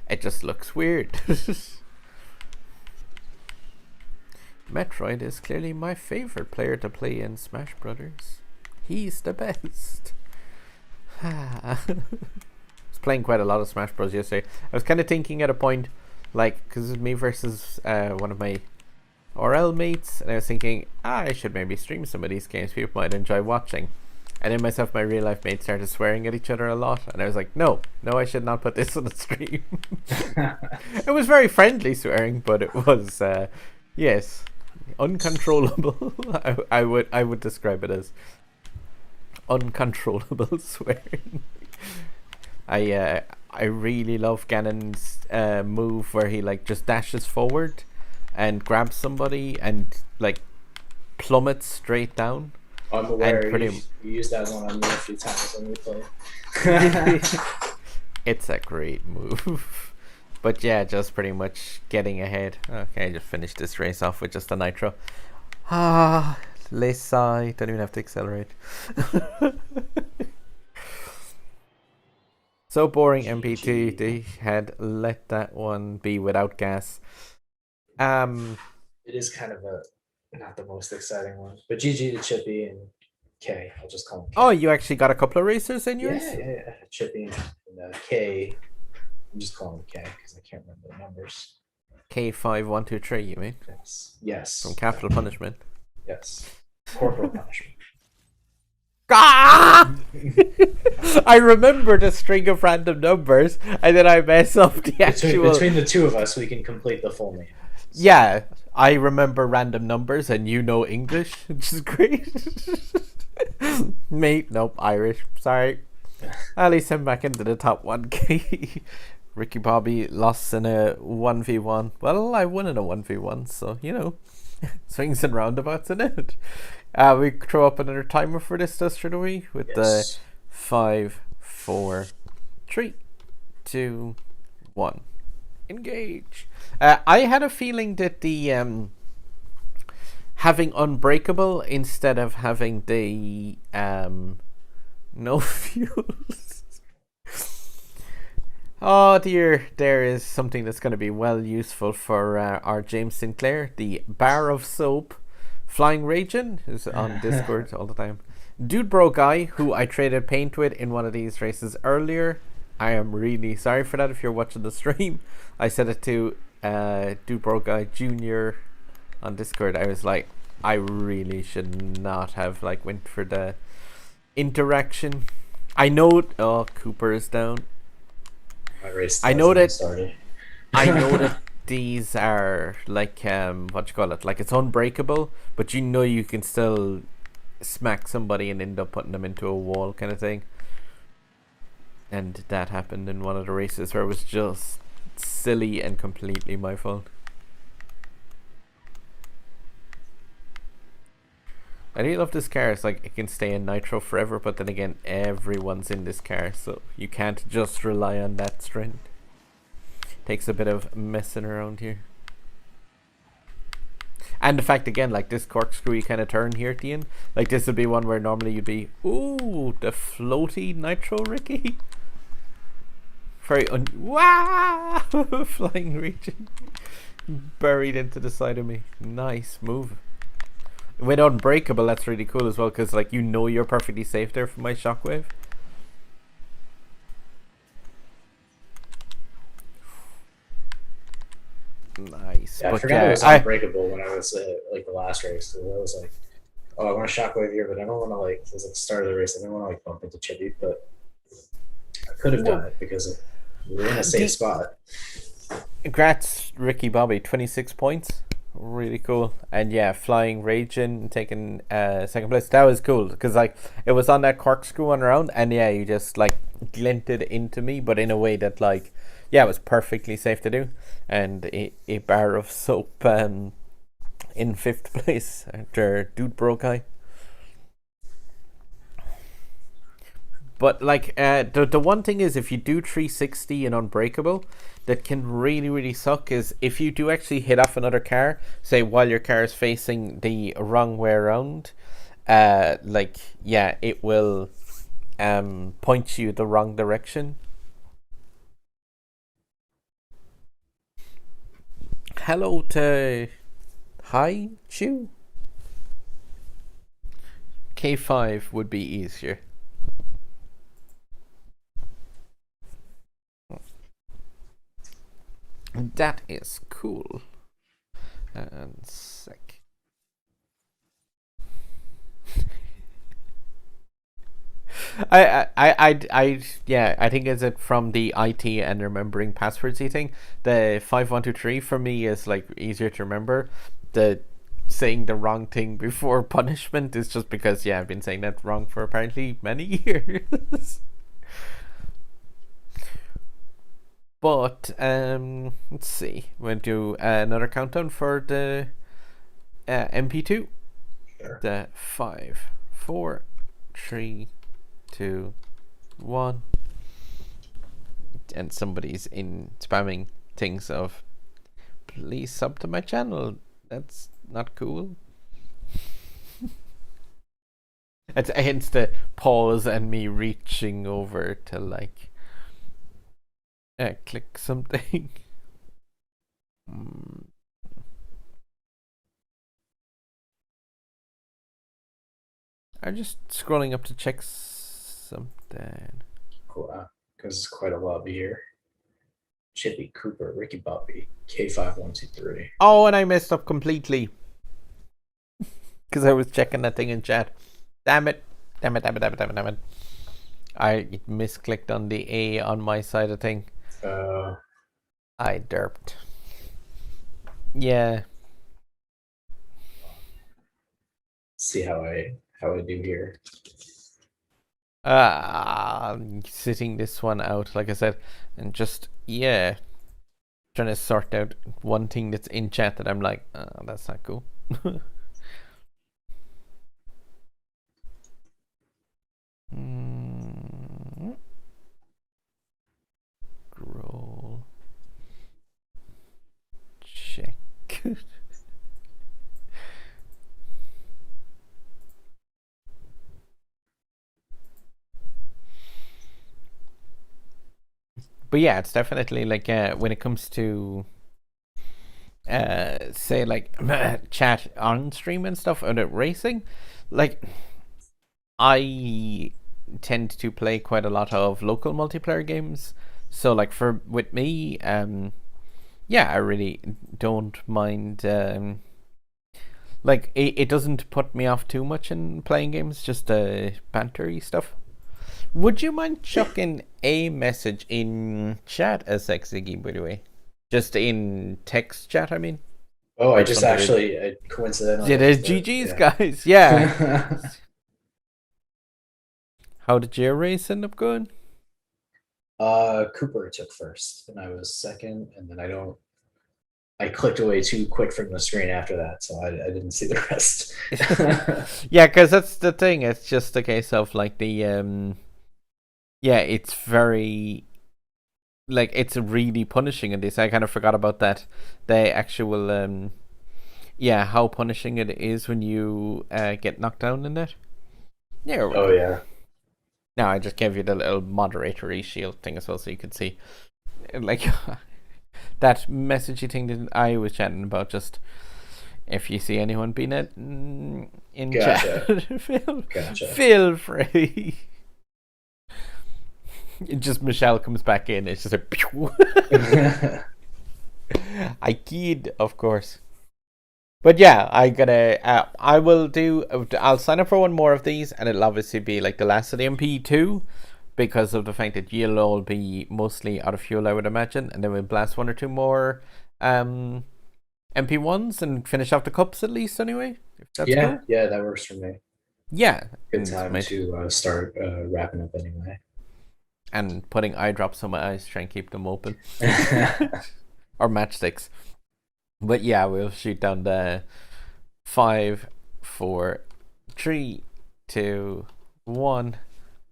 It just looks weird. Metroid is clearly my favorite player to play in Smash Brothers. He's the best. I was playing quite a lot of Smash Bros yesterday. I was kind of thinking at a point, like, because it's me versus one of my RL mates, and I was thinking, I should maybe stream some of these games. People might enjoy watching. And then myself and my real life mates started swearing at each other a lot, and I was like, no, I should not put this on the stream. It was very friendly swearing, but it was, yes, uncontrollable. I would describe it as uncontrollable swearing. I really love Ganon's move where he like just dashes forward and grabs somebody and like plummets straight down. I'm aware you used that one on me a few times when we played. It's a great move. But yeah, just pretty much getting ahead. Okay, I just finished this race off with just a nitro. Less I don't even have to accelerate. So boring. MP2. They had let that one be without gas. It is kind of not the most exciting one, but GG to Chippy and K. I'll just call him K. Oh, you actually got a couple of racers in yours? Yeah. Chippy and K. I'm just calling him K because I can't remember the numbers. K5123, you mean? Yes. From Capital Punishment. Yes. Corporal Punishment. Ah! I remember the string of random numbers, and then I mess up the actual. Between the two of us, we can complete the full name. So. Yeah, I remember random numbers, and you know English, which is great. Mate, nope, Irish. Sorry. At least I'm back into the top 1K. Ricky Bobby lost in a 1v1. Well, I won in a 1v1, so you know, swings and roundabouts in it. We throw up another timer for this, do we? With the 5, 4, 3, 2, 1. Engage. I had a feeling that the having unbreakable instead of having the no fuels. Oh dear, there is something that's going to be well useful for our James Sinclair. The bar of soap. Flying Raging is on Discord all the time. Dude Bro Guy, who I traded paint with in one of these races earlier. I am really sorry for that if you're watching the stream. I said it to Dude Bro Guy Jr. on Discord. I was like, I really should not have like went for the interaction. I know Cooper is down. I know that these are like what you call it, like it's unbreakable, but you know you can still smack somebody and end up putting them into a wall kind of thing. And that happened in one of the races where it was just silly and completely my fault. I do love this car. It's like it can stay in nitro forever, but then again everyone's in this car, so you can't just rely on that strength. Takes a bit of messing around here. And the fact again, like this corkscrew kind of turn here at the end, like this would be one where normally you'd be, ooh, the floaty nitro Ricky. Very wow, flying region. Buried into the side of me. Nice move. With unbreakable, that's really cool as well, because like you know you're perfectly safe there from my shockwave. Nice. Yeah, I forgot it was unbreakable when I was like the last race. I was like, oh, I want a shockwave here, but I don't want to like. It was at the start of the race. I didn't want to like bump into Chippy, but I could have done it because we were in a safe spot. Congrats, Ricky Bobby, 26 points. Really cool. And yeah, flying Raging, taking second place. That was cool because like it was on that corkscrew on around, and yeah, you just like glinted into me, but in a way that like, yeah, it was perfectly safe to do. And a bar of soap in 5th place after Dude Bro Guy. But like the one thing is, if you do 360 and Unbreakable, that can really really suck is if you do actually hit off another car, say while your car is facing the wrong way around, like yeah, it will point you the wrong direction. Hello to Hi Chew. K5 would be easier. That is cool. And sick. Yeah, I think is it from the IT and remembering passwordsy thing. The 5123 for me is like easier to remember. The saying the wrong thing before punishment is just because yeah, I've been saying that wrong for apparently many years. But let's see. We'll do another countdown for the MP2. Sure. The 5, 4, 3, 2, 1. And somebody's in spamming things of please sub to my channel. That's not cool. It's hence the pause and me reaching over to like click something. I'm just scrolling up to check something. Cool. Because it's quite a lobby here. Chippy, Cooper, Ricky Bobby, K5123. Oh, and I messed up completely. Because I was checking that thing in chat. Damn it. Damn it. I misclicked on the A on my side of thing. I derped. Yeah. See how I do here. Sitting this one out, like I said, and just yeah, trying to sort out one thing that's in chat that I'm like, that's not cool. Scroll. Check. But yeah, it's definitely like when it comes to say like chat on stream and stuff and racing, like I tend to play quite a lot of local multiplayer games. So like with me, yeah, I really don't mind. Like it doesn't put me off too much in playing games, just bantery stuff. Would you mind chucking a message in chat as Ziggy, by the way? Just in text chat, I mean. Oh, I just actually coincidentally. Yeah, there's GG's, guys. Yeah. How did your race end up going? Cooper took first, and I was second, and then I clicked away too quick from the screen after that, so I didn't see the rest. Yeah, because that's the thing. It's just a case of like the yeah, it's very like it's really punishing in this. I kind of forgot about that. The actual yeah, how punishing it is when you get knocked down in it. Yeah. Oh yeah. Now I just gave you the little moderatory shield thing as well, so you could see like that messagey thing that I was chatting about. Just if you see anyone being in chat, feel free. Just Michelle comes back in. It's just a pew. I kid, of course. But yeah, I will do. I'll sign up for one more of these, and it'll obviously be like the last of the MP2, because of the fact that you'll all be mostly out of fuel, I would imagine, and then we'll blast one or two more MP1s and finish off the cups at least anyway. If that's cool. Yeah, that works for me. Yeah, good time to start wrapping up anyway. And putting eye drops on my eyes, try and keep them open. Or matchsticks. But yeah, we'll shoot down the 5, 4, 3, 2, 1.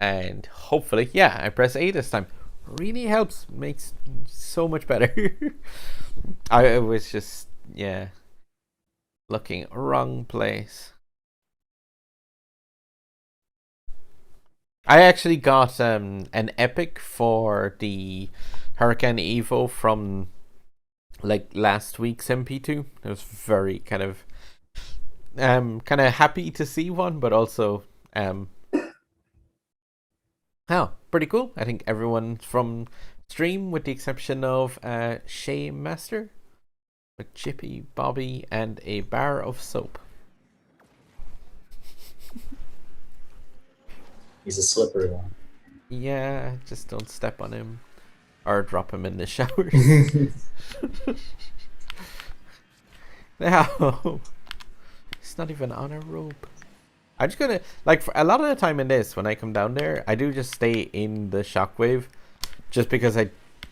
And hopefully, yeah, I press A this time. Really helps, makes so much better. I was just, yeah, looking wrong place. I actually got an epic for the Hurricane Evo from like last week's MP2. I was very kind of happy to see one, but also pretty cool. I think everyone from stream, with the exception of Shay Master, with Chippy, Bobby, and a bar of soap. He's a slippery one. Yeah, just don't step on him or drop him in the showers. No, he's not even on a rope. I'm just gonna, like, for a lot of the time in this, when I come down there, I do just stay in the shockwave, just because I,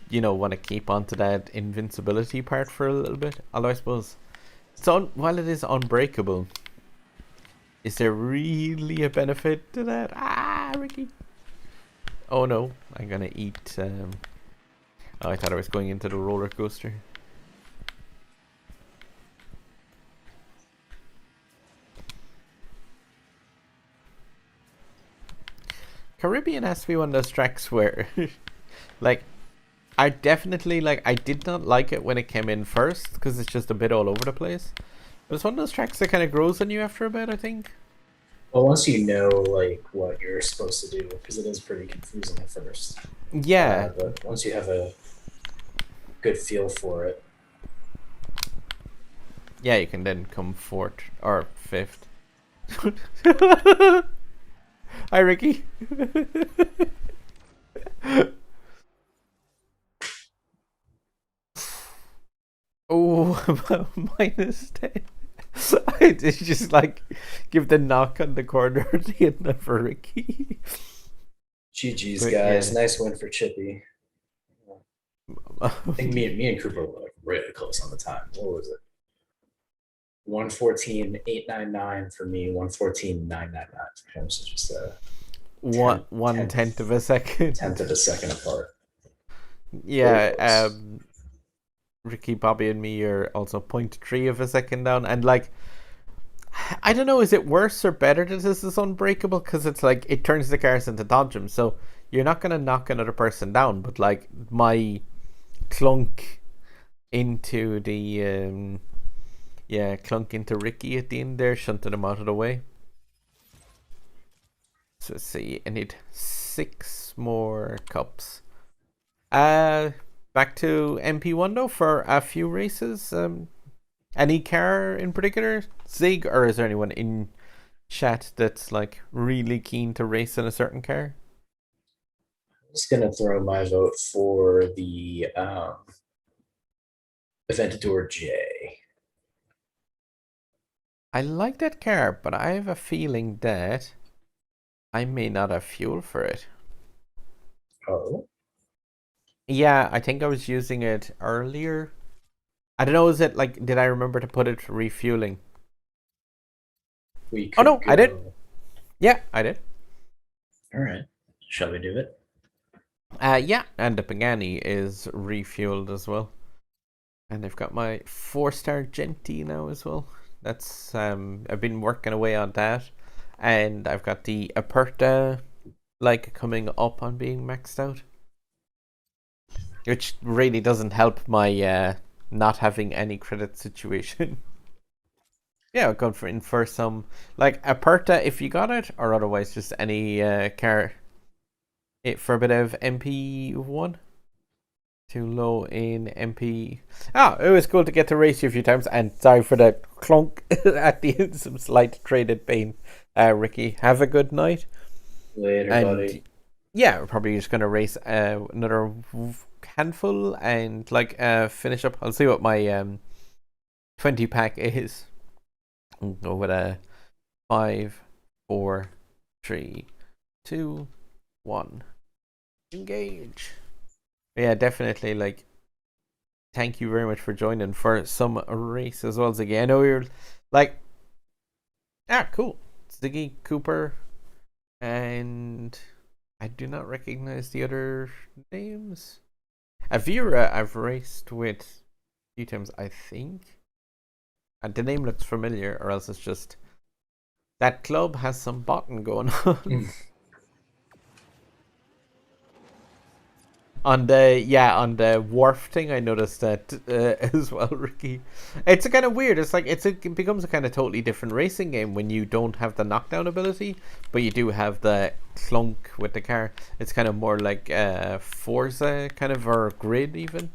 want to keep on to that invincibility part for a little bit. Although I suppose, while it is unbreakable, is there really a benefit to that? Ricky. Oh no, I'm gonna eat. I thought I was going into the roller coaster. Caribbean has to be one of those tracks where, like, I definitely, like, I did not like it when it came in first because it's just a bit all over the place. But it's one of those tracks that kind of grows on you after a bit, I think. Well, once you know like what you're supposed to do, because it is pretty confusing at first. Yeah. But once you have a good feel for it. Yeah, you can then come fourth or fifth. Hi, Ricky. Oh, -10. I did just like give the knock on the corner to end up for Ricky. GG's, But, guys. yeah. Nice win for Chippy. I think me and Cooper were like really close on the time. What was it? 1:14.899 for me, 1:14.999 for him. So just a one tenth of a second. Tenth of a second apart. Yeah, Ricky, Bobby, and me are also 0.3 of a second down, and like, I don't know, is it worse or better that this is unbreakable? Because it's like it turns the cars into dodgems, so you're not gonna knock another person down, but like my clunk into the clunk into Ricky at the end there, shunted him out of the way. So let's see, I need 6 more cups. Back to MP1 though for a few races. Any car in particular, Zig, or is there anyone in chat that's like really keen to race in a certain car? I'm just gonna throw my vote for the Aventador J. I like that car, but I have a feeling that I may not have fuel for it. Oh. Yeah, I think I was using it earlier. I don't know, is it like, did I remember to put it refueling? Oh no, I did. Yeah, I did. All right. Shall we do it? Yeah, and the Pagani is refueled as well. And I've got my 4-star Genti now as well. That's I've been working away on that. And I've got the Aperta like coming up on being maxed out. Which really doesn't help my not having any credit situation. Yeah, I'll go in for some like Aperta if you got it, or otherwise just any car for a bit of MP1. Too low in MP. It was cool to get to race you a few times, and sorry for the clunk at the end, some slight traded pain. Ricky, have a good night. Later, buddy. Yeah, we're probably just gonna race another handful and like finish up. I'll see what my 20 pack is. I'll go with a 5, 4, 3, 2, 1. Engage. Yeah, definitely. Like, thank you very much for joining for some race as well, Ziggy. I know you're like, cool. Ziggy, Cooper, and I do not recognize the other names. Avira, I've raced with a few times, I think. And the name looks familiar, or else it's just that club has some botting going on. On the wharf thing, I noticed that as well, Ricky. It's kind of weird. It's like it becomes a kind of totally different racing game when you don't have the knockdown ability, but you do have the clunk with the car. It's kind of more like Forza kind of, or Grid even.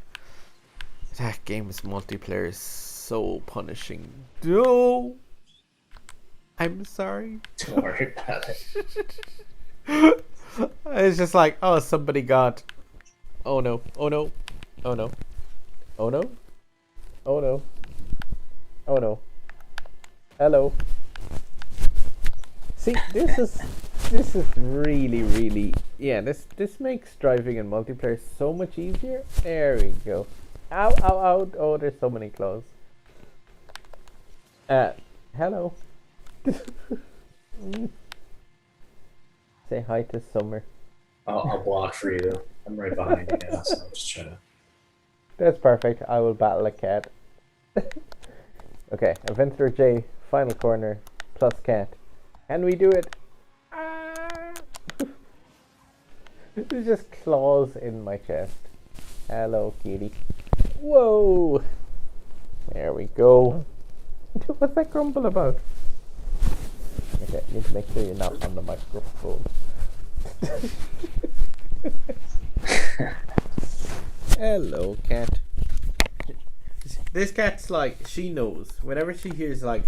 That game's multiplayer is so punishing. No, I'm sorry. Don't worry about it. It's just like, oh, somebody got. Oh no, oh no, oh no, oh no, oh no, oh no. Hello. See, this is really, yeah, this makes driving in multiplayer so much easier. There we go. Ow, ow, ow. Oh, there's so many claws. Hello. Say hi to Summer. I'll block for you. I'm right behind you now, so I'll just try to. That's perfect. I will battle a cat. Okay, Adventurer J, final corner, plus cat. Can we do it? Ah! There's just claws in my chest. Hello, kitty. Whoa! There we go. What's that grumble about? Okay, need to make sure you're not on the microphone. Hello, cat. This cat's like, she knows. Whenever she hears like,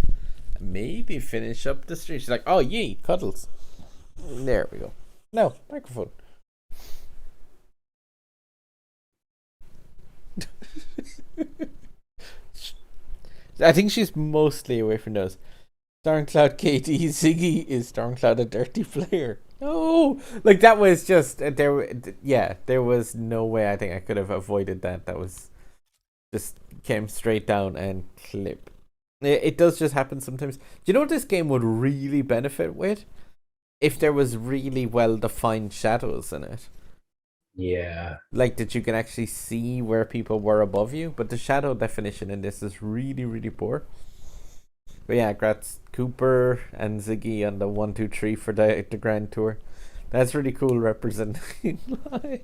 maybe finish up the stream, she's like, oh yay, cuddles. There we go. No, microphone. I think she's mostly away from those. Stormcloud KD Ziggy, is Stormcloud a dirty player? No, like that was just there. Yeah, there was no way I think I could have avoided that. That was just came straight down and clip. It does just happen sometimes. Do you know what this game would really benefit with? If there was really well defined shadows in it. Yeah. Like that you can actually see where people were above you, but the shadow definition in this is really, really poor. But yeah, congrats Cooper and Ziggy on the 1, 2, 3 for the Grand Tour. That's really cool representing live.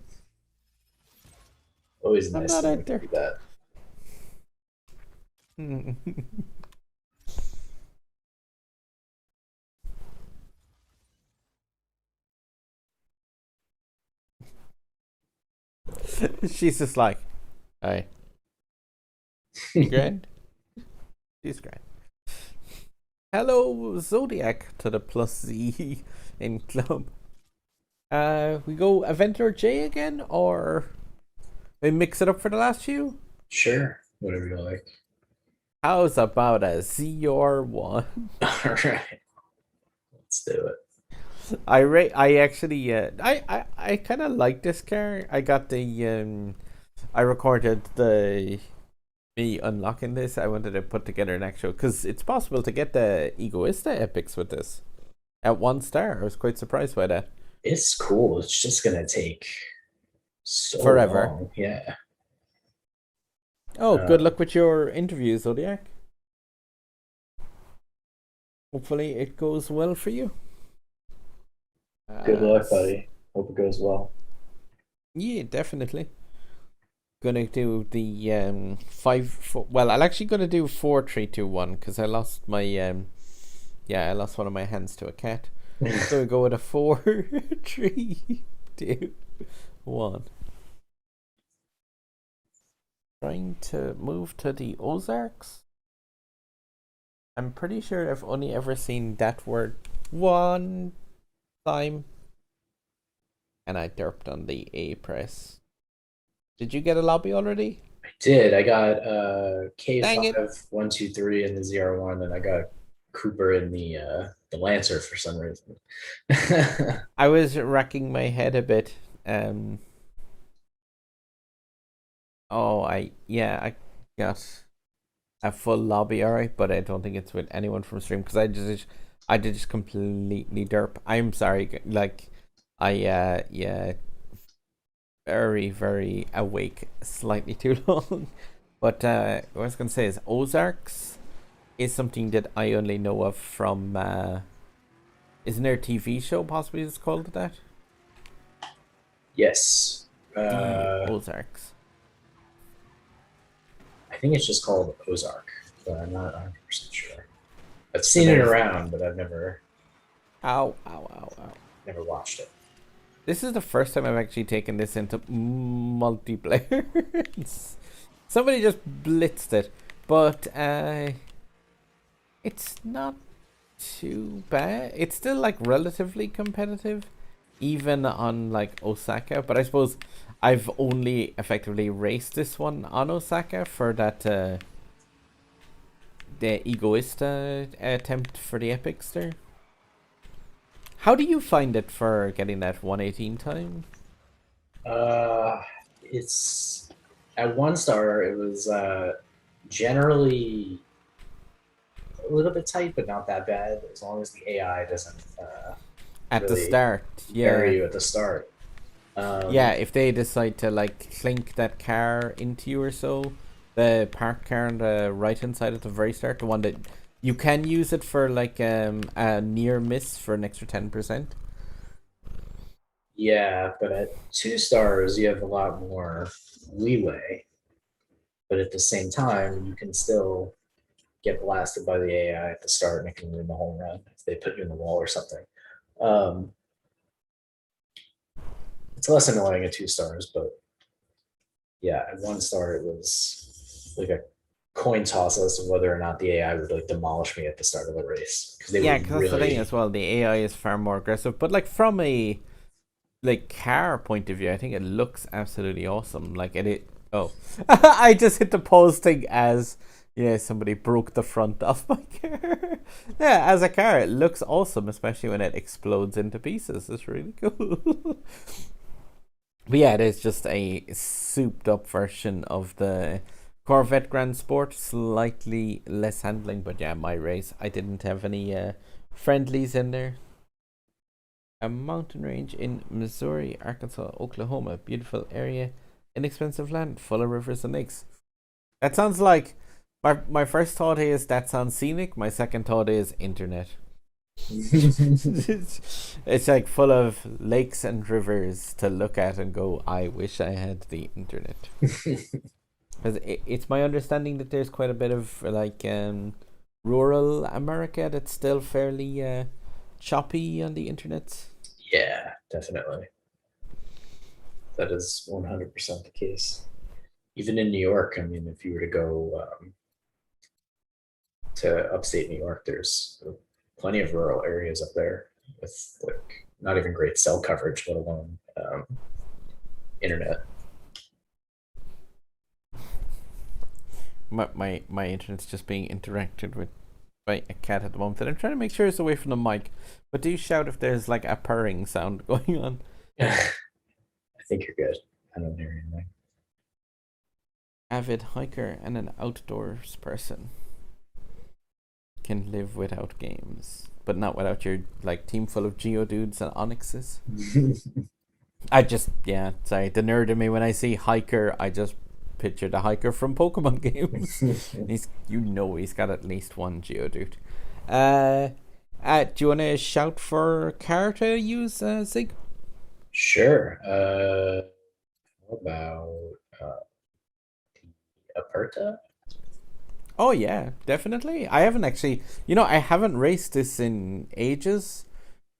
Always I'm nice not to out there. do that. She's just like, hi. You grand? She's grand. Hello, Zodiac to the plus Z in club. We go Adventurer J again, or we mix it up for the last few? Sure, whatever you like. How's about a ZR1? All right, let's do it. I actually I kind of like this car. I got the I recorded me unlocking this. I wanted to put together an actual, because it's possible to get the Egoista epics with this at 1 star. I was quite surprised by that. It's cool. It's just gonna take so Forever. long. Yeah. Oh, good luck with your interview, Zodiac. Hopefully it goes well for you. Good luck, buddy. Hope it goes well. Yeah, definitely. Gonna do the 5. Well, I'm actually gonna do 4, 3, 2, 1 because I lost my I lost one of my hands to a cat. So we go with a 4, 3, 2, 1. Trying to move to the Ozarks. I'm pretty sure I've only ever seen that word one time, and I derped on the A press. Did you get a lobby already? I did. I got K5 Dang it. 1, 2, 3 in the ZR1, and I got Cooper in the Lancer for some reason. I was racking my head a bit. I got a full lobby, alright, but I don't think it's with anyone from stream because I did just completely derp. I'm sorry, like Yeah, very, very awake, slightly too long. But what I was gonna say is Ozarks is something that I only know of from. Isn't there a TV show possibly that's called that? Yes. The Uh, Ozarks. I think it's just called Ozark, but I'm not 100% sure. I've So seen it there's. around, but I've Ow, ow, ow, ow. never watched it. This is the first time I've actually taken this into multiplayer. Somebody just blitzed it, but it's not too bad. It's still like relatively competitive, even on like Osaka. But I suppose I've only effectively raced this one on Osaka for that the Egoista attempt for the epics there. How do you find it for getting that 118 time? It's at 1 star. It was generally a little bit tight, but not that bad. As long as the AI doesn't At the really start, bury yeah. you at the start. Yeah, if they decide to like clink that car into you or so, the parked car on the right hand side at the very start, the one that you can use it for like a near miss for an extra 10%. Yeah, but at 2 stars, you have a lot more leeway. But at the same time, you can still get blasted by the AI at the start and it can win the home run if they put you in the wall or something. Um, it's less annoying at 2 stars, but yeah, at 1 star, it was like a coin toss as to whether or not the AI would like demolish me at the start of the race because they Yeah, would because that's the thing really. as well. The AI is far more aggressive, but like from a like car point of view, I think it looks absolutely awesome. Like it oh, I just hit the pause thing as yeah, somebody broke the front off my car. Yeah, as a car, it looks awesome, especially when it explodes into pieces. It's really cool. But yeah, it is just a souped up version of the Corvette Grand Sport, slightly less handling. But yeah, my race, I didn't have any friendlies in there. A mountain range in Missouri, Arkansas, Oklahoma. Beautiful area, inexpensive land, full of rivers and lakes. That sounds like my first thought is that sounds scenic. My second thought is internet. It's like full of lakes and rivers to look at and go, I wish I had the internet. Because it's my understanding that there's quite a bit of like rural America that's still fairly choppy on the internet. Yeah, definitely. That is 100% the case. Even in New York, I mean, if you were to go to upstate New York, there's plenty of rural areas up there with like not even great cell coverage, let alone internet. My internet's just being interacted with by a cat at the moment, and I'm trying to make sure it's away from the mic. But do shout if there's like a purring sound going on. I think you're good. I don't hear anything. Avid hiker and an outdoors person can live without games, but not without your like team full of Geodudes and Onyxes. I just yeah, sorry, the nerd in me when I see hiker, I just picture the hiker from Pokemon games. He's got at least one Geodude. Do you want to shout for a car to use, Zig? Sure. How about Aperta? Oh yeah, definitely. I haven't actually, I haven't raced this in ages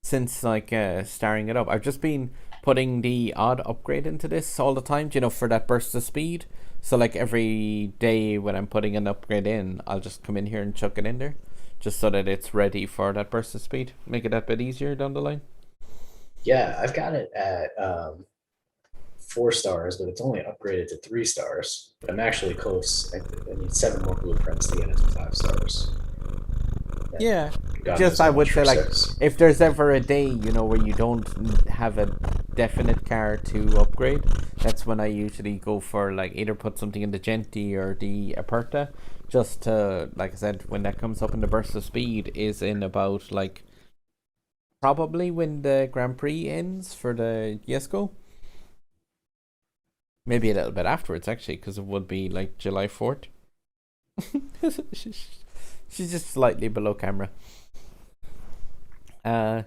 since like starting it up. I've just been putting the odd upgrade into this all the time, for that burst of speed. So like every day when I'm putting an upgrade in, I'll just come in here and chuck it in there, just so that it's ready for that burst of speed. Make it that bit easier down the line. Yeah, I've got it at 4 stars, but it's only upgraded to 3 stars. But I'm actually close. I need 7 more blueprints to get it to 5 stars. Yeah, God knows just how I would much for say like 6. if there's ever a day where you don't have a definite car to upgrade, that's when I usually go for like either put something in the Genti or the Aperta, just to like I said when that comes up in the burst of speed is in about like probably when the Grand Prix ends for the Jesko. Maybe a little bit afterwards, actually, because it would be like July 4th. She's just slightly below camera. I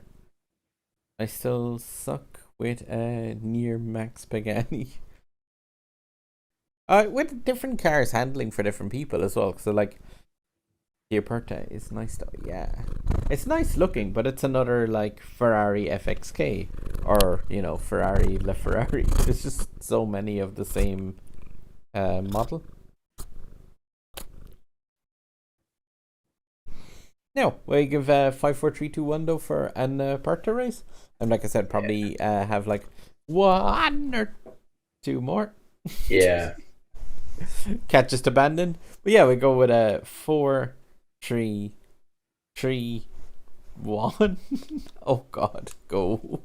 still suck with near Max Pagani. With different cars handling for different people as well. So like the Aperta is nice though. Yeah, it's nice looking, but it's another like Ferrari FXK or Ferrari LaFerrari. There's just so many of the same model. Now we give 5, 4, 3, 2, 1 though for an Aperta race, and like I said, probably have like 1 or 2 more. Yeah. Cat just abandoned. But yeah, we go with a 4, 3, 3, 1. Oh God, go.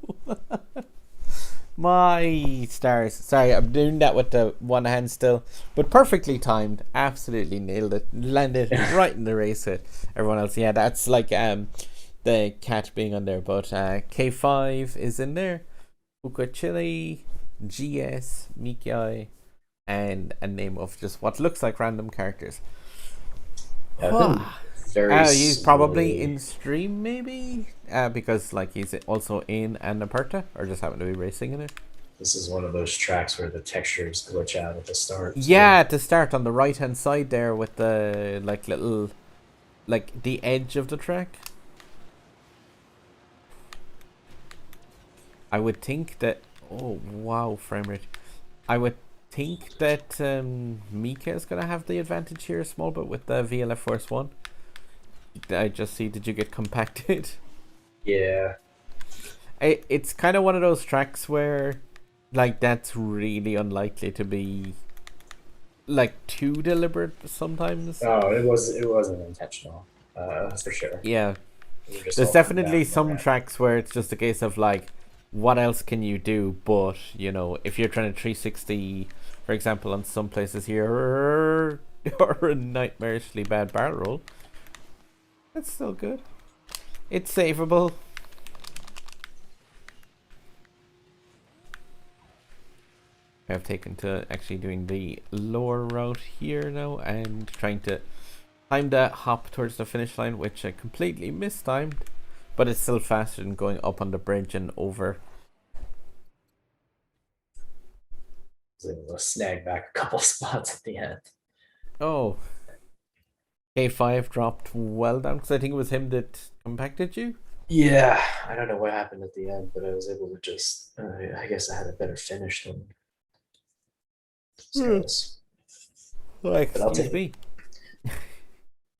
My stars. Sorry, I'm doing that with the one hand still, but perfectly timed. Absolutely nailed it. Landed right in the race with everyone else. Yeah, that's like the cat being on there. But K5 is in there. Uka Chile, GS, Mikai, and a name of just what looks like random characters. He's probably in stream maybe because like he's also in an Aperta or just happened to be racing in it. This is one of those tracks where the textures glitch out at the start. Yeah, at the start on the right hand side there with the like little like the edge of the track. I would think that oh wow frame rate. I would think that Mika is gonna have the advantage here a small bit with the VLF Force 1. I just see, did you get compacted? Yeah. It's kind of one of those tracks where like that's really unlikely to be like too deliberate sometimes. Oh, it wasn't intentional, for sure. Yeah, there's definitely some tracks where it's just a case of like, what else can you do? But if you're trying to 360, for example, on some places here, or a nightmarishly bad barrel roll, that's still good. It's savable. I've taken to actually doing the lower route here now and trying to time the hop towards the finish line, which I completely mistimed, but it's still faster than going up on the bridge and over. I was able to snag back a couple spots at the end. Oh. K5 dropped well down because I think it was him that compacted you. Yeah, I don't know what happened at the end, but I was able to just. I guess I had a better finish than. Excuse me.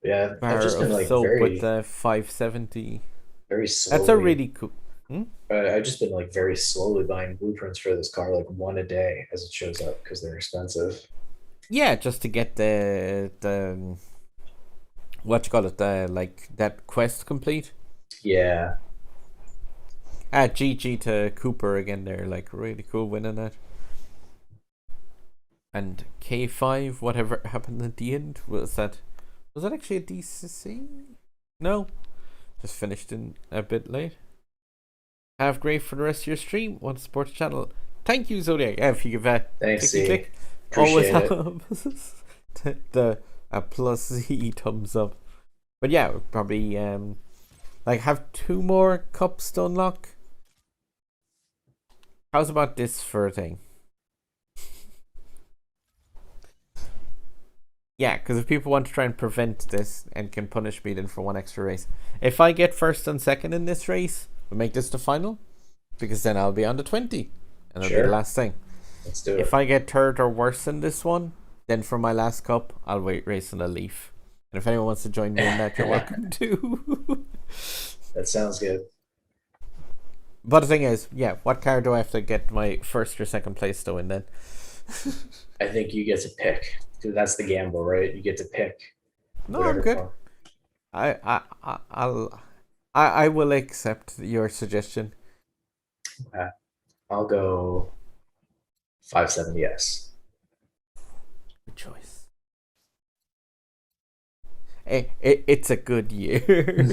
Yeah, I've just been like with the 570. Very slowly. That's a really cool. I've just been like very slowly buying blueprints for this car, like 1 a day as it shows up because they're expensive. Yeah, just to get the what you call it, the like that quest complete. Yeah. GG to Cooper again there, like really cool winning that. And K5, whatever happened at the end, was that actually a DCC? No, just finished in a bit late. Have great for the rest of your stream. Want to support the channel? Thank you, Zodiac. Yeah, if you give a thanks, click, always helps. The plus Z thumbs up. But yeah, we'll probably like have 2 more cups to unlock. How's about this for a thing? Yeah, because if people want to try and prevent this and can punish me then for 1 extra race. If I get first and second in this race, we'll make this the final. Because then I'll be on the 20. And that'll be the last thing. Let's do it. If I get third or worse in this one, then for my last cup, I'll race in a Leaf. And if anyone wants to join me in that, you're welcome to. That sounds good. But the thing is, yeah, what car do I have to get my first or second place though in then? I think you get to pick. That's the gamble, right? You get to pick. No, I'm good. I will accept your suggestion. I'll go 570S. Good choice. it's a good year.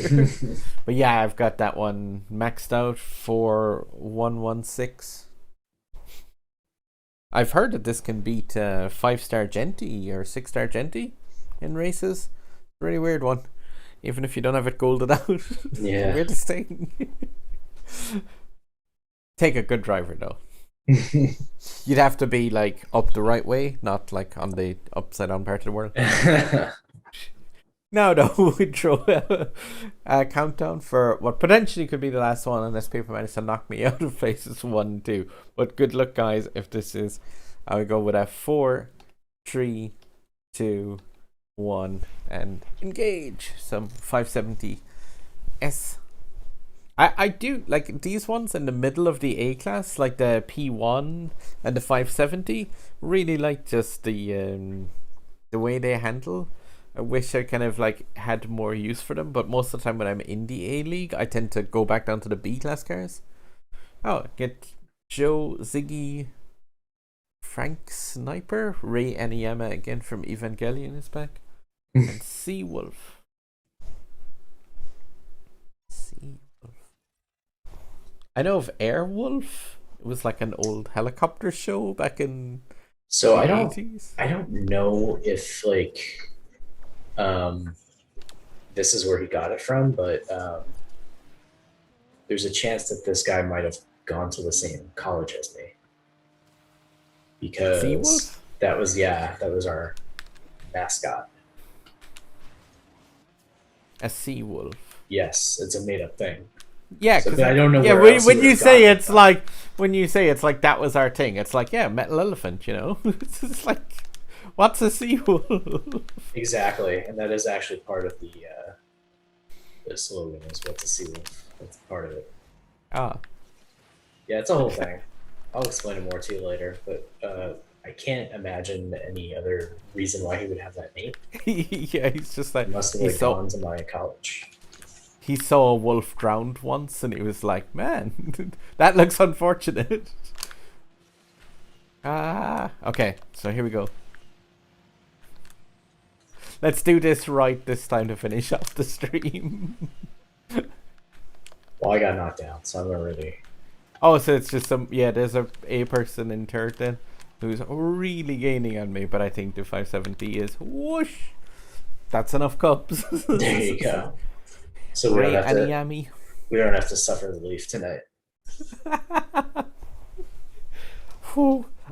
But yeah, I've got that one maxed out for 116. I've heard that this can beat 5-star Genti or 6-star Genti in races. Really weird one. Even if you don't have it golded out. Yeah. Weirdest thing. Take a good driver though. You'd have to be like up the right way, not like on the upside down part of the world. Now though, we throw a countdown for what potentially could be the last one unless people manage to knock me out of places 1 and 2. But good luck guys if this is. I would go with a 4, 3, 2, 1 and engage some 570 S. I do like these ones in the middle of the A class, like the P1 and the 570. Really like just the way they handle. I wish I kind of like had more use for them, but most of the time when I'm in the A league, I tend to go back down to the B class cars. Oh, get Joe, Ziggy, Frank Sniper, Ray Aniyama again from Evangelion is back, and Seawolf. I know of Airwolf. It was like an old helicopter show back in So the I 80s. don't know if like this is where he got it from, but there's a chance that this guy might have gone to the same college as me because Seawolf? that was our mascot. A Seawolf. Yes, it's a made up thing. Yeah, So, because I don't know. yeah, where else when he you would've say gotten it it's from. like when you say it's like that was our thing. It's like yeah, metal elephant. You know, it's just like what's a Seawolf? Exactly, and that is actually part of the slogan is what's a seal. That's part of it. Ah, Yeah, it's a whole thing. I'll explain it more to you later, but I can't imagine any other reason why he would have that name. yeah, he's just like He must have he like saw gone to my college. he saw a wolf drowned once, and he was like, man, that looks unfortunate. Ah, okay, so here we go. Let's do this right this time to finish off the stream. Well, I got knocked down, so I'm already. Oh, so it's just some yeah. There's a person in third then who's really gaining on me, but I think the 570 is whoosh. That's enough cups. There you go. So Ray Aniyami. we don't have to suffer the leaf tonight.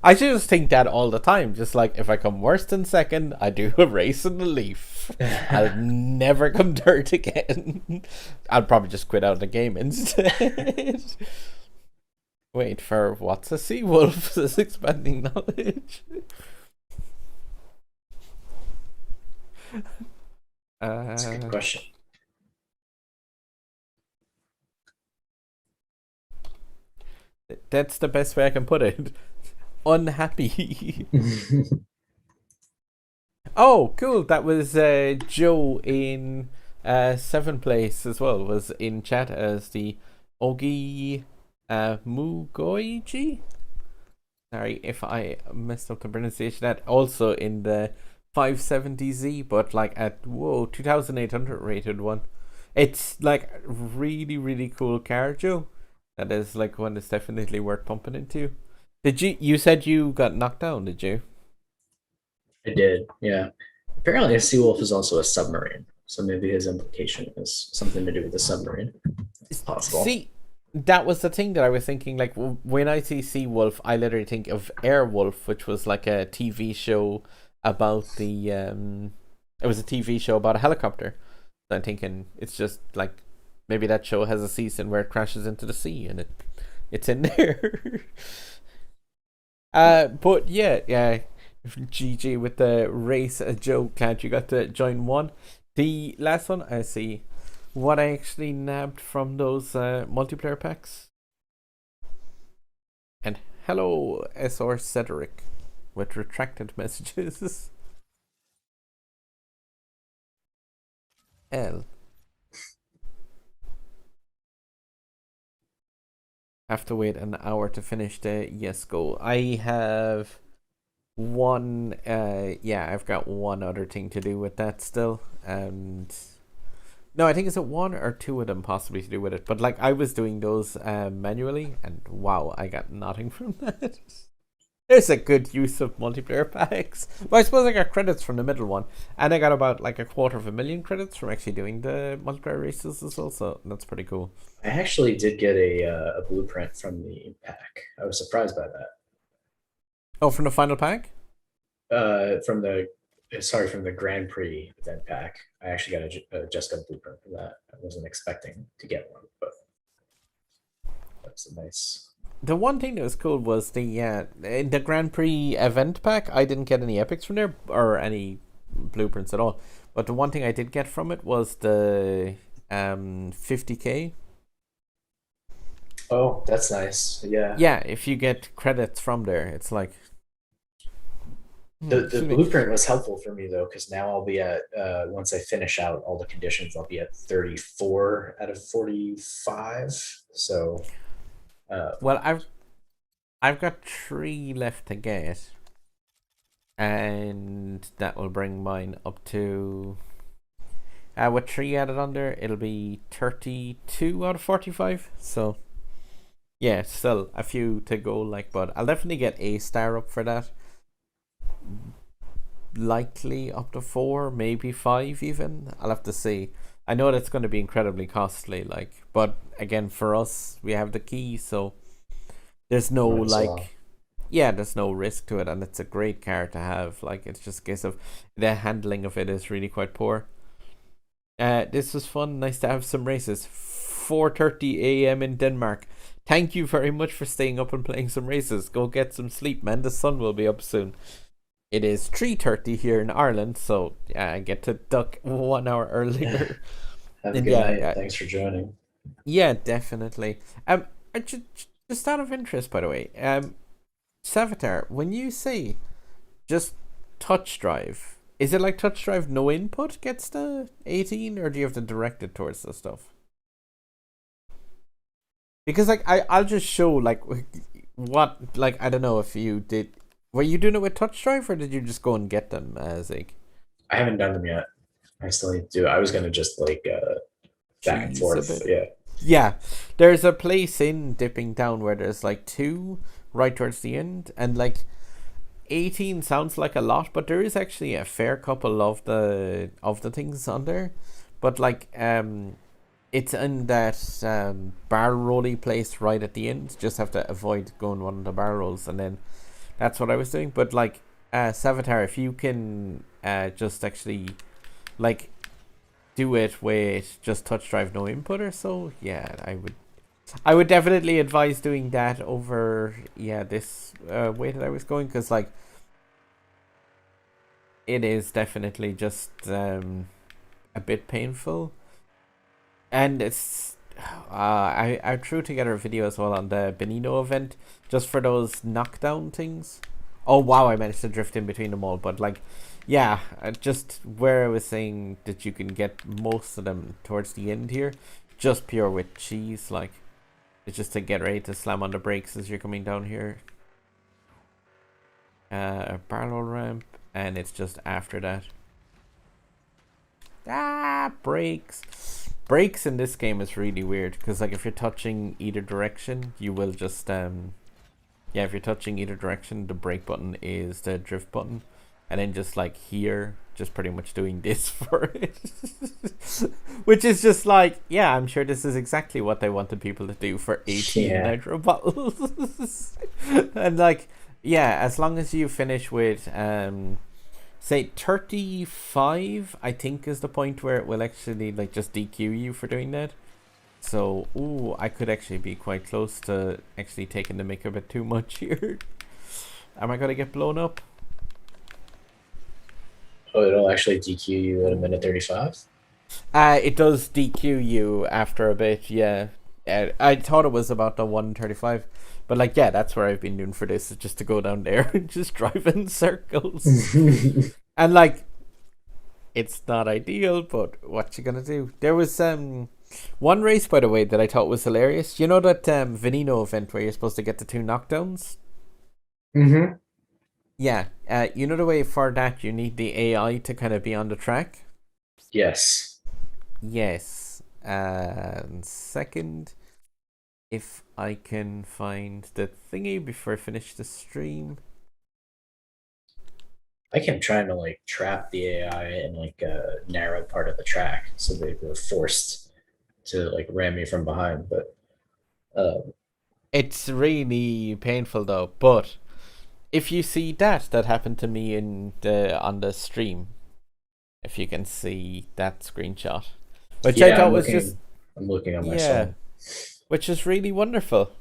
I should just think that all the time. Just like if I come worse than second, I do a race in the leaf. I'll never come third again. I'll probably just quit out of the game instead. Wait for what's a sea wolf? This expanding knowledge. That's a good question. That's the best way I can put it. Unhappy. Oh, cool. That was Joe in 7th place as well. Was in chat as the Ogi Mugoiji. Sorry if I messed up the pronunciation. That also in the 570Z, but like at 2,800 rated one. It's like really really cool car, Joe. That is like one that's definitely worth pumping into. Did you said you got knocked down? Did you? I did, yeah. Apparently, a seawolf is also a submarine, so maybe his implication is something to do with the submarine. It's possible. See, that was the thing that I was thinking. Like when I see Seawolf, I literally think of Airwolf, which was like a TV show about the. It was a TV show about a helicopter. So I'm thinking it's just like maybe that show has a season where it crashes into the sea and it's in there. But yeah. GG with the race, Joe. Glad you got to join one. The last one, I see what I actually nabbed from those multiplayer packs. And hello, SR Cedric, with retracted messages. L. Have to wait an hour to finish the Jesko. I have one. Yeah, I've got one other thing to do with that still, and no, I think it's a one or two of them possibly to do with it. But like I was doing those manually, and wow, I got nothing from that. There's a good use of multiplayer packs. Well, I suppose I got credits from the middle one, and I got about like 250,000 credits from actually doing the multiplayer races as well. So that's pretty cool. I actually did get a blueprint from the pack. I was surprised by that. Oh, from the final pack? From the sorry, from the Grand Prix event pack. I actually got a Jesko blueprint for that. I wasn't expecting to get one, but that's a nice. The one thing that was cool was the in the Grand Prix event pack. I didn't get any epics from there or any blueprints at all. But the one thing I did get from it was the 50k. Oh, that's nice. Yeah. Yeah, if you get credits from there, it's like The blueprint was helpful for me though, because now I'll be at once I finish out all the conditions, I'll be at 34 out of 45. So well, I've got 3 left to get, and that will bring mine up to. With 3 added on there, it'll be 32 out of 45. So, yeah, still a few to go. Like, but I'll definitely get a star up for that. Likely up to 4, maybe 5 even. I'll have to see. I know that's going to be incredibly costly, like, but again, for us, we have the key, so there's no yeah, there's no risk to it, and it's a great car to have. Like, it's just a case of the handling of it is really quite poor. This was fun. Nice to have some races. 4:30 a.m. in Denmark. Thank you very much for staying up and playing some races. Go get some sleep, man. The sun will be up soon. It is 3:30 here in Ireland, so yeah, I get to duck 1 hour earlier. have a good night. Thanks for joining. Yeah, definitely. Just out of interest, by the way, Savitar, when you say just touch drive, is it like touch drive no input gets the 18, or do you have to direct it towards the stuff? Because like I'll just show like what, like, I don't know if you did. Were you doing it with touch drive, or did you just go and get them, Zig? I haven't done them yet. I still need to do it. I was gonna just like back and forth. Yeah. Yeah. There's a place in Dipping Down where there's like 2 right towards the end, and like 18 sounds like a lot, but there is actually a fair couple of the things on there. But like it's in that bar rolly place right at the end. Just have to avoid going one of the bar rolls, and then that's what I was doing. But like Savitar, if you can just actually like do it with just touch drive no input or so, yeah, I would definitely advise doing that over this way that I was going, because like it is definitely just a bit painful. And it's I threw together a video as well on the Benino event just for those knockdown things. Oh wow, I managed to drift in between them all. But like, yeah, just where I was saying that you can get most of them towards the end here, just pure with cheese. Like, it's just to get ready to slam on the brakes as you're coming down here. A barrel ramp, and it's just after that. Brakes in this game is really weird, because like if you're touching either direction, you will just if you're touching either direction, the brake button is the drift button, and then just like here, just pretty much doing this for it. Which is just like, yeah, I'm sure this is exactly what they wanted people to do for 18 nitro bottles. And like, yeah, as long as you finish with say 35, I think is the point where it will actually like just DQ you for doing that. So, ooh, I could actually be quite close to actually taking the mick a bit too much here. Am I gonna get blown up? Oh, it'll actually DQ you at a minute 35? It does DQ you after a bit, yeah. I thought it was about the 135. But like, yeah, that's where I've been doing for this, is just to go down there and just drive in circles. And like, it's not ideal, but what you gonna do? There was one race, by the way, that I thought was hilarious. You know that Veneno event where you're supposed to get the 2 knockdowns? Mm-hmm. Yeah, you know the way for that you need the AI to kind of be on the track. Yes. Yes. And second, if I can find the thingy before I finish the stream. I kept trying to like trap the AI in like a narrow part of the track, so they were forced to like ram me from behind. But It's really painful though. But if you see that happened to me in the on the stream, if you can see that screenshot, which I yeah, thought was just I'm looking on my yeah, phone. which is really wonderful.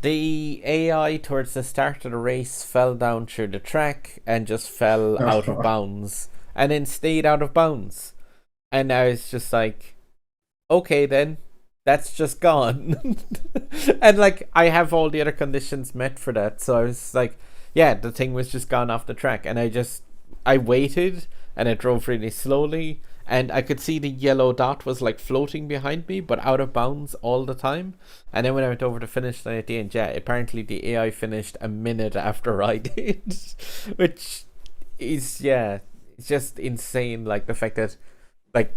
The AI towards the start of the race fell down through the track and just fell out of bounds and then stayed out of bounds. And I was just like, okay, then that's just gone. And like, I have all the other conditions met for that. So I was like, yeah, the thing was just gone off the track. And I waited and it drove really slowly. And I could see the yellow dot was like floating behind me, but out of bounds all the time. And then when I went over to finish line at the end, yeah, apparently the AI finished a minute after I did, which is, yeah, it's just insane. Like the fact that, like,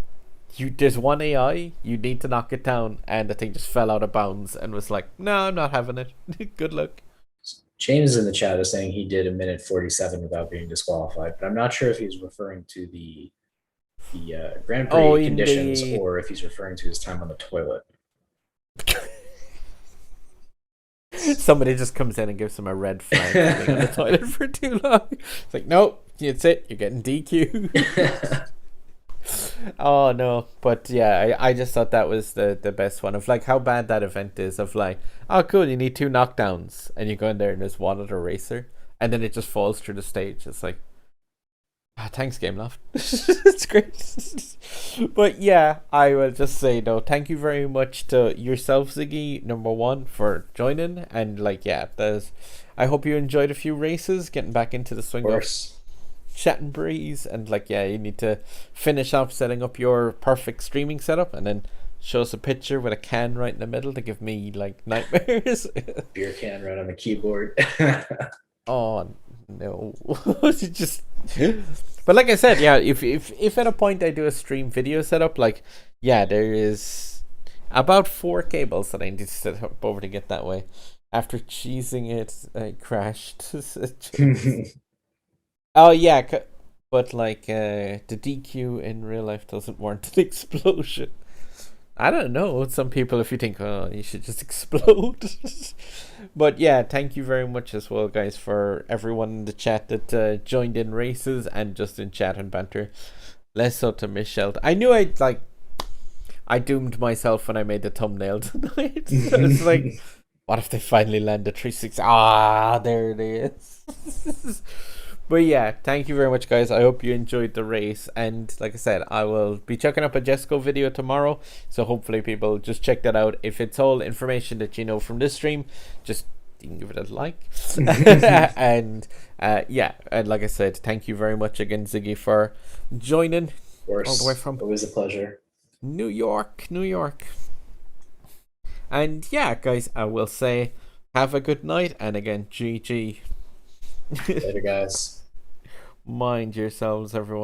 there's one AI, you need to knock it down, and the thing just fell out of bounds and was like, no, I'm not having it. Good luck. James in the chat is saying he did a minute 47 without being disqualified, but I'm not sure if he's referring to the Grand Prix Oh, in conditions the or if he's referring to his time on the toilet. somebody just comes in and gives him a red flag for being on the toilet for too long. It's like, nope, that's it. You're getting DQ. Oh no, but yeah, I just thought that was the best one of like how bad that event is. Of like, oh cool, you need 2 knockdowns, and you go in there and there's one other racer, and then it just falls through the stage. It's like, thanks, Game Loft. It's great. But yeah, I will just say though, thank you very much to yourself, Ziggy, number one, for joining. And like, yeah, I hope you enjoyed a few races, getting back into the swing of chat and breeze. And like, yeah, you need to finish off setting up your perfect streaming setup, and then show us a picture with a can right in the middle to give me like nightmares. Beer can right on the keyboard. Oh no. Just but like I said, yeah, if at a point I do a stream video setup, like, yeah, there is about 4 cables that I need to set up over to get that way. After cheesing it, I crashed. Oh yeah, but like the DQ in real life doesn't warrant an explosion. I don't know. Some people, if you think, oh, you should just explode. But yeah, thank you very much as well, guys, for everyone in the chat that joined in races and just in chat and banter. Less so to Michelle. I knew I doomed myself when I made the thumbnail tonight. It's like, what if they finally land the 360? Ah, there it is. But yeah, thank you very much, guys. I hope you enjoyed the race. And like I said, I will be checking up a Jesko video tomorrow. So hopefully people just check that out. If it's all information that you know from this stream, just give it a like. And yeah, and like I said, thank you very much again, Ziggy, for joining. Of course. All the way from always a pleasure. New York. And yeah, guys, I will say have a good night. And again, GG. Later, guys. Mind yourselves, everyone.